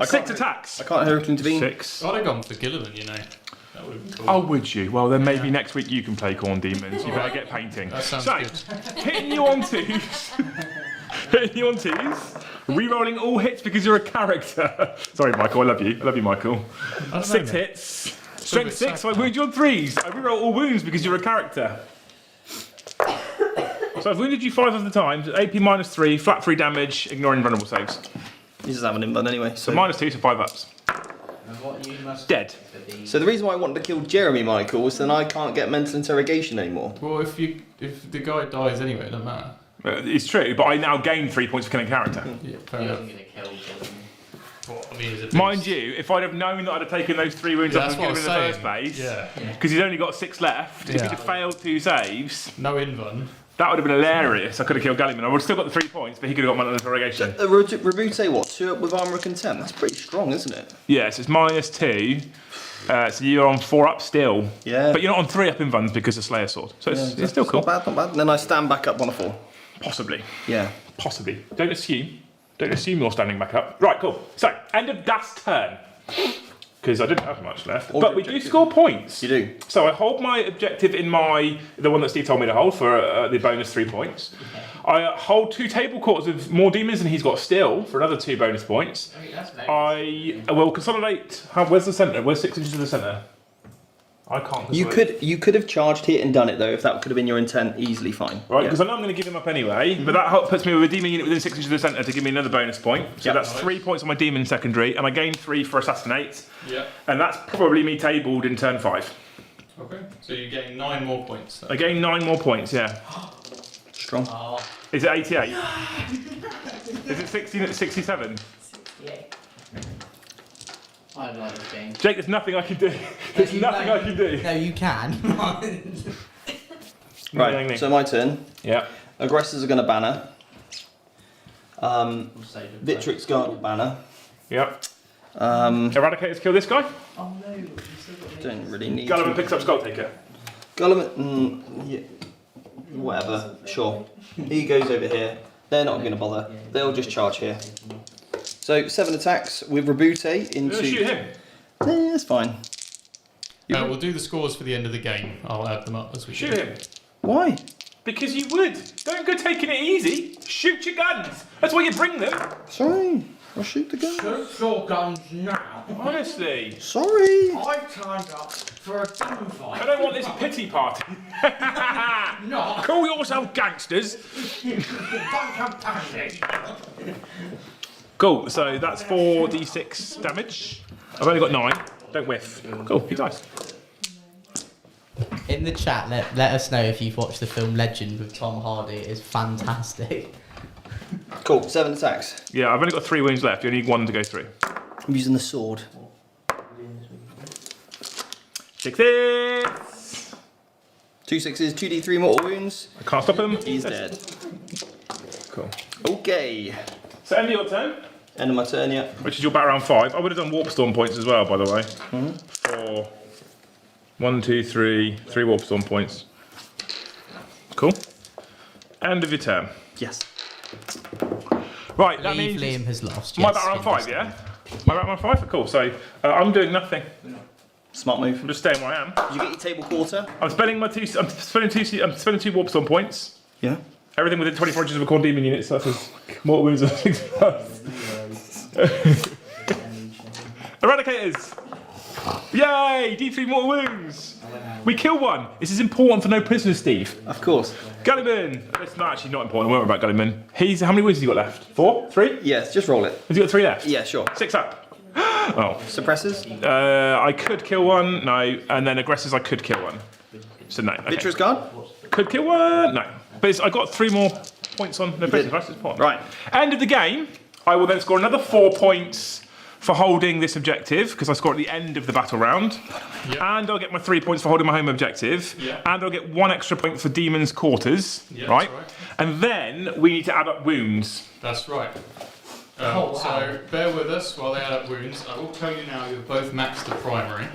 6 attacks. I can't heroically intervene. 6. I'd have gone for Gilliman, you know. That would have been cool. Oh, would you? Well, then maybe next week you can play Khorne Demons. You better get painting. That sounds so, good. hitting you on 2s. Hitting you on 2s. Re-rolling all hits because you're a character. Sorry, Michael. I love you. I love you, Michael. I don't 6 know, hits. Strength 6. sack So I wound you on 3s. I re-roll all wounds because you're a character. So I've wounded you 5 of the times. AP -3, flat 3 damage, ignoring vulnerable saves. He doesn't have an invuln anyway. So -2 to 5 ups. And what you must Dead. So the reason why I wanted to kill Jeremy, Michael, was then I can't get mental interrogation anymore. Well, if the guy dies anyway, it doesn't matter. It's true, but I now gain 3 points for killing a character. Yeah, fair You're enough. going to kill Gilliman. What, I mean, he's a beast. Mind you, if I'd have known that I'd have taken those 3 wounds Yeah, off that's and what given him I in was the first saying. place, Yeah. because he's only got 6 left, if Yeah. he'd have failed 2 saves, No invuln. that would have been hilarious. I could have killed Galliman. I would have still got the 3 points, but he could have got mental interrogation. Rebute, what? 2 up with armor of contempt? That's pretty strong, isn't it? Yes, it's -2, so you're on 4 up still. Yeah. But you're not on 3 up in Vuns because of Slayer Sword. So it's still cool. Not bad. And then I stand back up on a 4. Possibly. Yeah. Possibly. Don't assume. Don't assume you're standing back up. Right, cool. So, end of Das turn. Because I didn't have much left. Or But we do objective. score points. You do. So I hold my objective in the one that Steve told me to hold for the bonus 3 points. I hold 2 table quarters of more demons than he's got still for another 2 bonus points. I mean, that's loads. I will consolidate. Where's the centre? Where's 6 inches of the centre? I can't. You could have charged here and done it though, if that could have been your intent. Easily fine. Right, Yeah. because I know I'm going to give him up anyway, but that puts me with a demon unit within 6 inches of the centre to give me another bonus point. So Yep. that's 3 points on my demon secondary, and I gain 3 for assassinate, Yeah. and that's probably me tabled in turn 5. Okay. So you gain 9 more points. I gain 9 more points, yeah. Strong. Oh, Is it 88? Is it 67? yeah. I like this game. Jake, there's nothing I can do. There's nothing I can do. No, you can. Right. So my turn. Yeah. Aggressors are going to banner. Victrix Guard will banner. Yeah. Eradicators kill this guy. Oh no, you still got Don't really need. Gulliman to. picks up Skull Taker. Gulliman. Yeah. Whatever. Sure. He goes over here. They're not going to bother. They'll just charge here. So 7 attacks with Rebute into. Shoot him. That's fine. We'll do the scores for the end of the game. I'll add them up as we Shoot go. him. Why? Because you would. Don't go taking it easy. Shoot your guns. That's why you bring them. Sorry. I'll shoot the gun. Shoot your guns now. Honestly. Sorry. I turned up for a gunfight. I don't want this pity party. Not. Call yourself gangsters. Cool, so that's 4d6 damage. I've only got 9. Don't whiff. Cool, he dies. In the chat, let us know if you've watched the film Legend with Tom Hardy. It is fantastic. Cool. 7 attacks. Yeah, I've only got 3 wounds left. You only need 1 to go through. I'm using the sword. 6 hits. 2 6s, 2d3 mortal wounds. I can't stop him. He's dead. Cool. Okay. So end of your turn. End of my turn, yeah. Which is your back round 5. I would have done Warp Storm points as well, by the way. 4. 1, 2, 3. 3 Warp Storm points. Cool. End of your turn. Yes. Right, that Leave means Liam has lost. my yes, back round 5, interesting. yeah? My back round 5? Cool. So I'm doing nothing. Smart move. I'm just staying where I am. Did you get your table quarter? I'm spending my 2. I'm spending 2 Warp Storm points. Yeah. Everything within 24 inches of a Corn Demon unit, such as mortal wounds and things. Eradicators! Yay! D3 mortal wounds! We kill one! This is important for no prisoners, Steve. Of course. Gulliman! It's not actually not important, I won't worry about Gulliman. How many wounds has he got left? 4? 3? Yes, just roll it. Has he got 3 left? Yeah, sure. 6 up. Oh. Suppressors? I could kill one, no. And then aggressors, I could kill one. So no. Okay. Vitreous Guard? Could kill one, no. But I got 3 more points on no prisoners, right? So it's important. Right. End of the game, I will then score another 4 points for holding this objective, because I score at the end of the battle round. Yep. And I'll get my 3 points for holding my home objective. Yeah. And I'll get 1 extra point for Demon's Quarters. Yeah, right? that's right. And then we need to add up wounds. That's right. Oh, wow. So bear with us while they add up wounds. I will tell you now, you're both maxed the primary.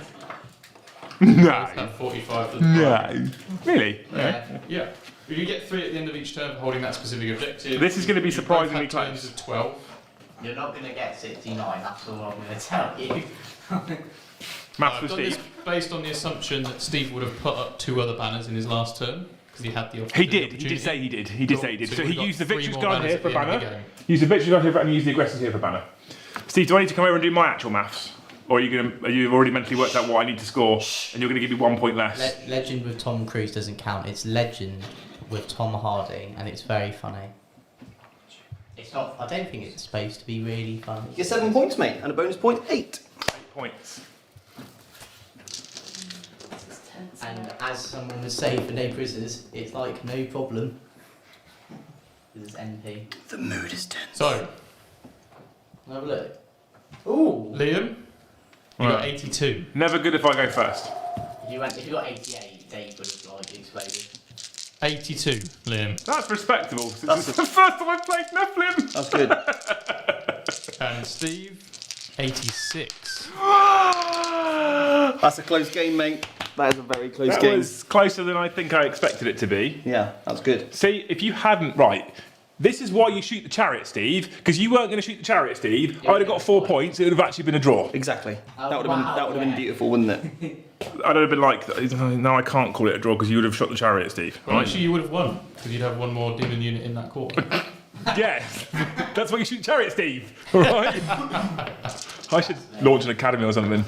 No. Both have 45 for the primary. No. Really? Yeah. Yeah. You get 3 at the end of each turn for holding that specific objective. This is going to be You both surprisingly have turns close. of 12. You're not going to get 69, that's all I'm going to tell you. Maths I've with done this Steve. based on the assumption that Steve would have put up 2 other banners in his last turn, because he had the He opportunity. did. He did say he did. He did say he did. So So he we've got used the 3 Victor's more Guard banners here at for the end of the banner. game. Use the Victor's Guard here and use the aggressors here for banner. Steve, do I need to come over and do my actual maths? Or are you already mentally worked out what I need to score and you're going to give me 1 point less? Legend with Tom Cruise doesn't count, it's Legend with Tom Hardy, and it's very funny. It's not, I don't think it's supposed to be really funny. You get 7 points, mate, and a bonus point 8. 8 points. And as someone would say for no prisoners, it's like no problem. This is NP. The mood is tense. So, Have a look. Ooh! Liam, you got Right. 82. Never good if I go first. If you got 88, Dave would have like exploded. 82, Liam. That's respectable. That's This is the first time I've played Nephilim. That's good. And Steve, 86. That's a close game, mate. That is a very close That game. was closer than I think I expected it to be. Yeah, that's good. See, if you hadn't, right, this is why you shoot the chariot, Steve, because you weren't going to shoot the chariot, Steve. I would have got 4 points, it would have actually been a draw. Exactly. Oh, that would have wow, been yeah. beautiful, wouldn't it? I'd have been like, no, I can't call it a draw because you would have shot the chariot, Steve. Well, Right? actually, you would have won, because you'd have 1 more demon unit in that quarter. Yes, that's why you shoot chariot, Steve. All right. I should launch an academy or something.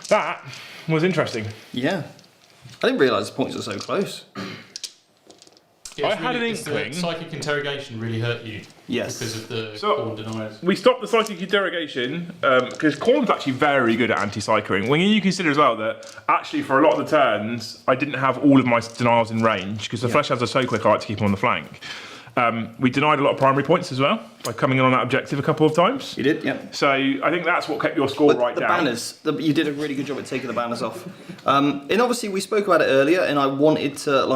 That was interesting. Yeah. I didn't realise the points were so close. Yeah, I it's had an it's the inkling. psychic interrogation really hurt you Yes. because of the So- corn deniers. We stopped the psychic interrogation because Corn's actually very good at anti-psychering. When you consider as well that actually for a lot of the turns I didn't have all of my denials in range because the flesh has are so quick I like to keep them on the flank. We denied a lot of primary points as well by coming in on that objective a couple of times. You did, yeah. So I think that's what kept your score But right the down. banners, you did a really good job at taking the banners off. And obviously we spoke about it earlier, and I wanted to,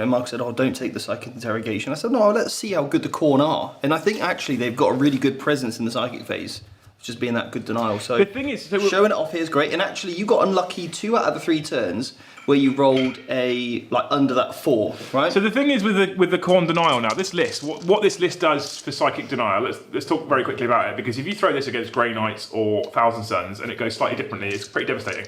Mark said, oh, don't take the psychic interrogation. I said, no, let's see how good the Khorne are. And I think actually they've got a really good presence in the psychic phase, just being that good denial. So The thing is, showing it off here is great. And actually you got unlucky 2 out of the 3 turns where you rolled under that 4, right? So the thing is with the Khorne denial now, this list, what this list does for psychic denial, let's talk very quickly about it, because if you throw this against Grey Knights or Thousand Suns and it goes slightly differently, it's pretty devastating.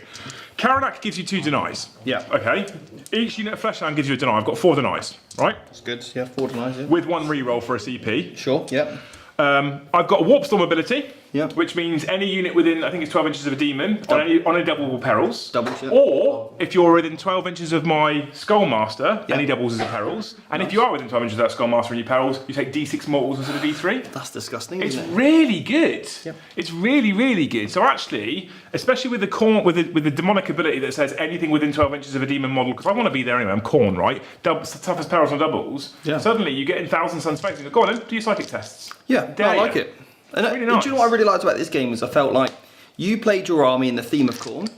Karanak gives you 2 denies. Yeah. Okay. Each unit of Fleshland gives you a deny. I've got 4 denies, right? That's good. Yeah, 4 denies, yeah. With 1 reroll for a CP. Sure, yeah. I've got a Warp Storm ability, Yeah. which means any unit within, I think it's 12 inches of a demon, on any double perils. Doubles, yeah. Or, if you're within 12 inches of my Skullmaster, Yeah. any doubles is a perils. And if you are within 12 inches of that Skullmaster and your perils, you take D6 mortals instead of D3. That's disgusting, It's isn't it? really good. Yep. It's really, really good. So actually, especially with the Khorne, with the demonic ability that says anything within 12 inches of a demon model, because I want to be there anyway, I'm Khorne, right? Toughest perils on doubles. Yeah. Suddenly you get in Thousand Suns space and go, go on then, do your psychic tests. Yeah, Dare I like you. it. And Really do you know nice. what I really liked about this game was I felt like you played your army in the theme of Khorne,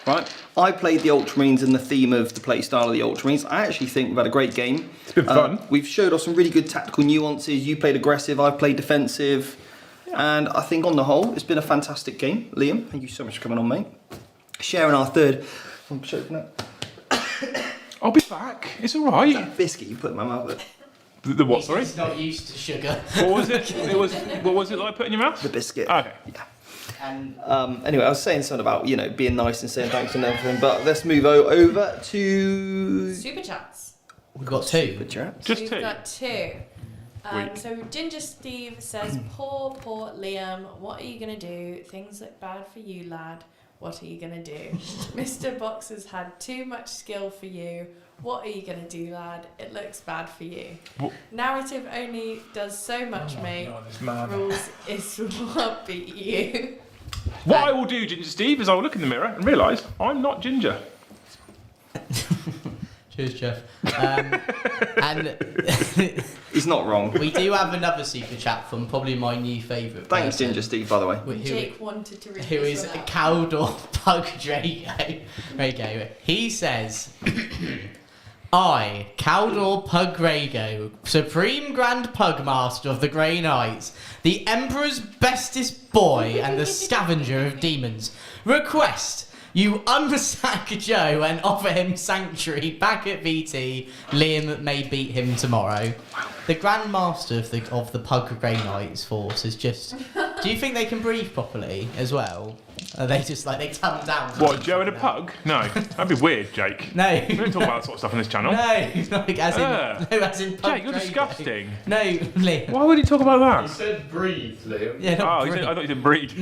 right? I played the Ultramarines in the theme of the play style of the Ultramarines. I actually think we've had a great game. It's been fun. We've showed off some really good tactical nuances. You played aggressive, I've played defensive. And I think on the whole, it's been a fantastic game. Liam, thank you so much for coming on, mate. Sharing our third. I'm choking up. I'll be back. It's all right. That biscuit you put in my mouth. The what? Sorry. He's not used to sugar. What was it? What was it that I put in your mouth? The biscuit. Okay. Yeah. And Anyway, I was saying something about, being nice and saying thanks and everything, but let's move over to Super chats. we've got two. Super chats. Just We've two. got two. Weak. So Ginger Steve says, poor Liam, what are you going to do? Things look bad for you, lad. What are you going to do? Mr. Box has had too much skill for you. What are you going to do, lad? It looks bad for you. What? Narrative only does so much, mate. this man. Rules is what beat you. What I will do, Ginger Steve, is I will look in the mirror and realise I'm not Ginger. Cheers, Jeff. And He's not wrong. we do have another super chat from probably my new favourite. Thanks, person, Ginger Steve, by the way. who- Jake wanted to read who this is one out. Caldor Pug Drago. He says, I, Caldor Pug Drago, Supreme Grand Pug Master of the Grey Knights, the Emperor's bestest boy and the scavenger of demons, request you unsack Joe and offer him sanctuary back at VT. Liam may beat him tomorrow. The Grand Master of the Pug Grey Knights force is just... Do you think they can breathe properly as well? Are they just like, they come down? What, Joe and a pug? No, that'd be weird, Jake. No. We don't talk about that sort of stuff on this channel. No, like as in, no, as in Pug Jake, you're Grey disgusting. No, Liam. Why would he talk about He that? said breathe, Liam. Yeah, Oh, not I breathe. thought you said breed.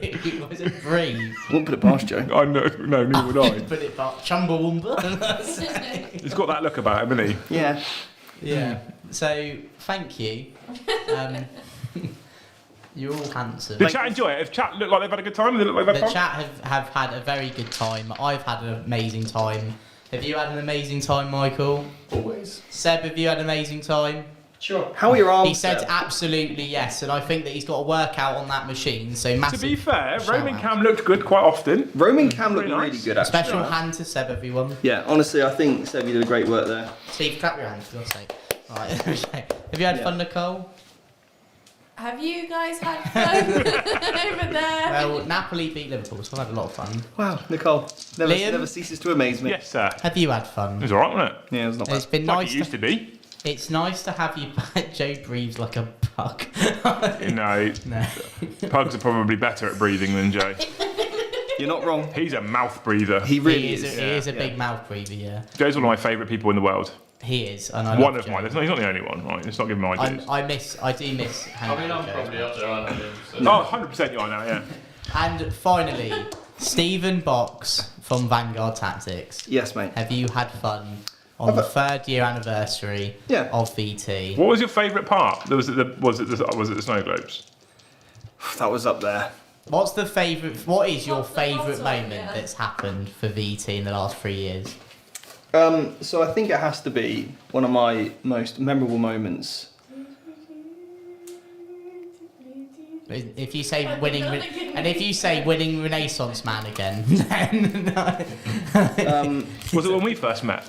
It wasn't breathe. Wouldn't put it past Joe. I know, no, neither would I. Put it back. Chumbawamba. He's got that look about him, hasn't he? Yeah. Yeah. So, thank you. You're all handsome. Did chat enjoy it? If chat look like they've had a good time, they look like they've The had fun? chat have had a very good time. I've had an amazing time. Have you had an amazing time, Michael? Always. Seb, have you had an amazing time? Sure. How are your arms? He said Seb? absolutely yes, and I think that he's got to work out on that machine. So To massive. be fair, shout Roman out. Cam looked good quite often. Roman Cam looked Very really nice. good, actually. Special hand to Seb, everyone. Yeah, honestly, I think Seb, you did a great work there. Steve, clap your hands for God's sake. Right. Okay. Have you had Yeah. fun, Nicole? Have you guys had fun over there? Well, Napoli beat Liverpool, so I've had a lot of fun. Wow, Nicole. Liam? Never ceases to amaze me. Yes, sir. Have you had It fun? was alright, wasn't it? Yeah, it was not It's bad. been Like nice. it used to be. It's nice to have you back. Joe breathes like a pug. No, No. pugs are probably better at breathing than Joe. You're not wrong. He's a mouth breather. He really he is. is. He is a big mouth breather. Yeah, Joe's one of my favourite people in the world. he is. And I One love of Joe. mine. He's not the only one, right? Let's not give him ideas. I do miss. I hanging mean, out I'm with Joe. probably up there, aren't I, Liam? So. Oh, 100% you are now, yeah. And finally, Stephen Box from Vanguard Tactics. Yes, mate. Have you had fun on the 3rd year anniversary Yeah. of VT? What was your favourite part? Was it the snow globes? That was up there. What's the favourite? What is your What's the favourite bottom, moment yeah. that's happened for VT in the last 3 years? So I think it has to be one of my most memorable moments. If you say winning, and if you say winning Renaissance Man again, then no. Was it when we first met?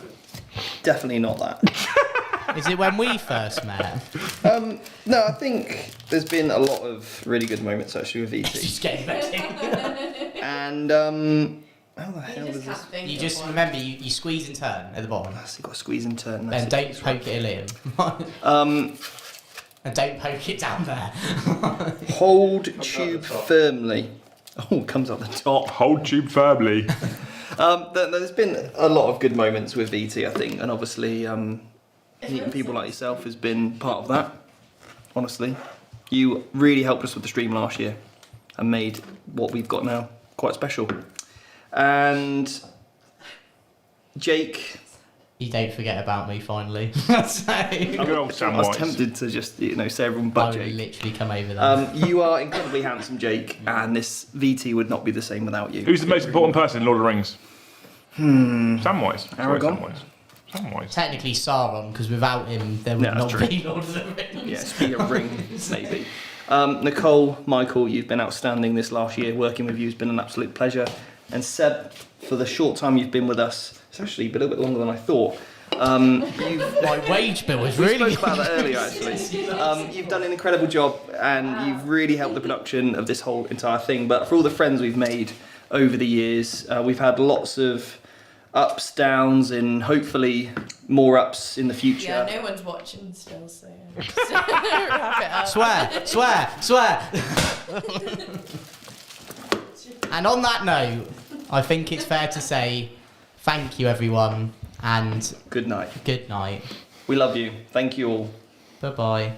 Definitely not that. Is it when we first met? No, I think there's been a lot of really good moments actually with VT. Just getting ready. And how the hell You is just this? can't think You of just one. remember you squeeze and turn at the bottom, So you've got to squeeze and turn. and That's don't it. poke it at Liam, and don't poke it down there. Hold the tube top. firmly. Oh, it comes up the top. Hold tube firmly. There's been a lot of good moments with VT, I think, and obviously meeting people like yourself has been part of that. Honestly, you really helped us with the stream last year and made what we've got now quite special. And Jake, You don't forget about me finally. So, Good old I was Samwise. tempted to just say everyone I but would Jake. literally come over there. You are incredibly handsome, Jake, and this VT would not be the same without you. Who's the most important person in Lord of the Rings? Samwise. Sorry, Aragorn? Samwise. Technically Sauron, because without him there would Yeah, that's not true. be Lord of the Rings. Yeah, speed of ring, maybe. Nicole, Michael, you've been outstanding this last year. Working with you has been an absolute pleasure. And Seb, for the short time you've been with us, it's actually been a little bit longer than I thought. My wage bill was really. We spoke about that earlier, actually. You've done an incredible job, and you've really helped the production of this whole entire thing. But for all the friends we've made over the years, we've had lots of ups, downs, and hopefully more ups in the future. Yeah, no one's watching still, so wrap it up. Swear. And on that note, I think it's fair to say thank you, everyone, and Good night. good night. We love you. Thank you all. Bye-bye.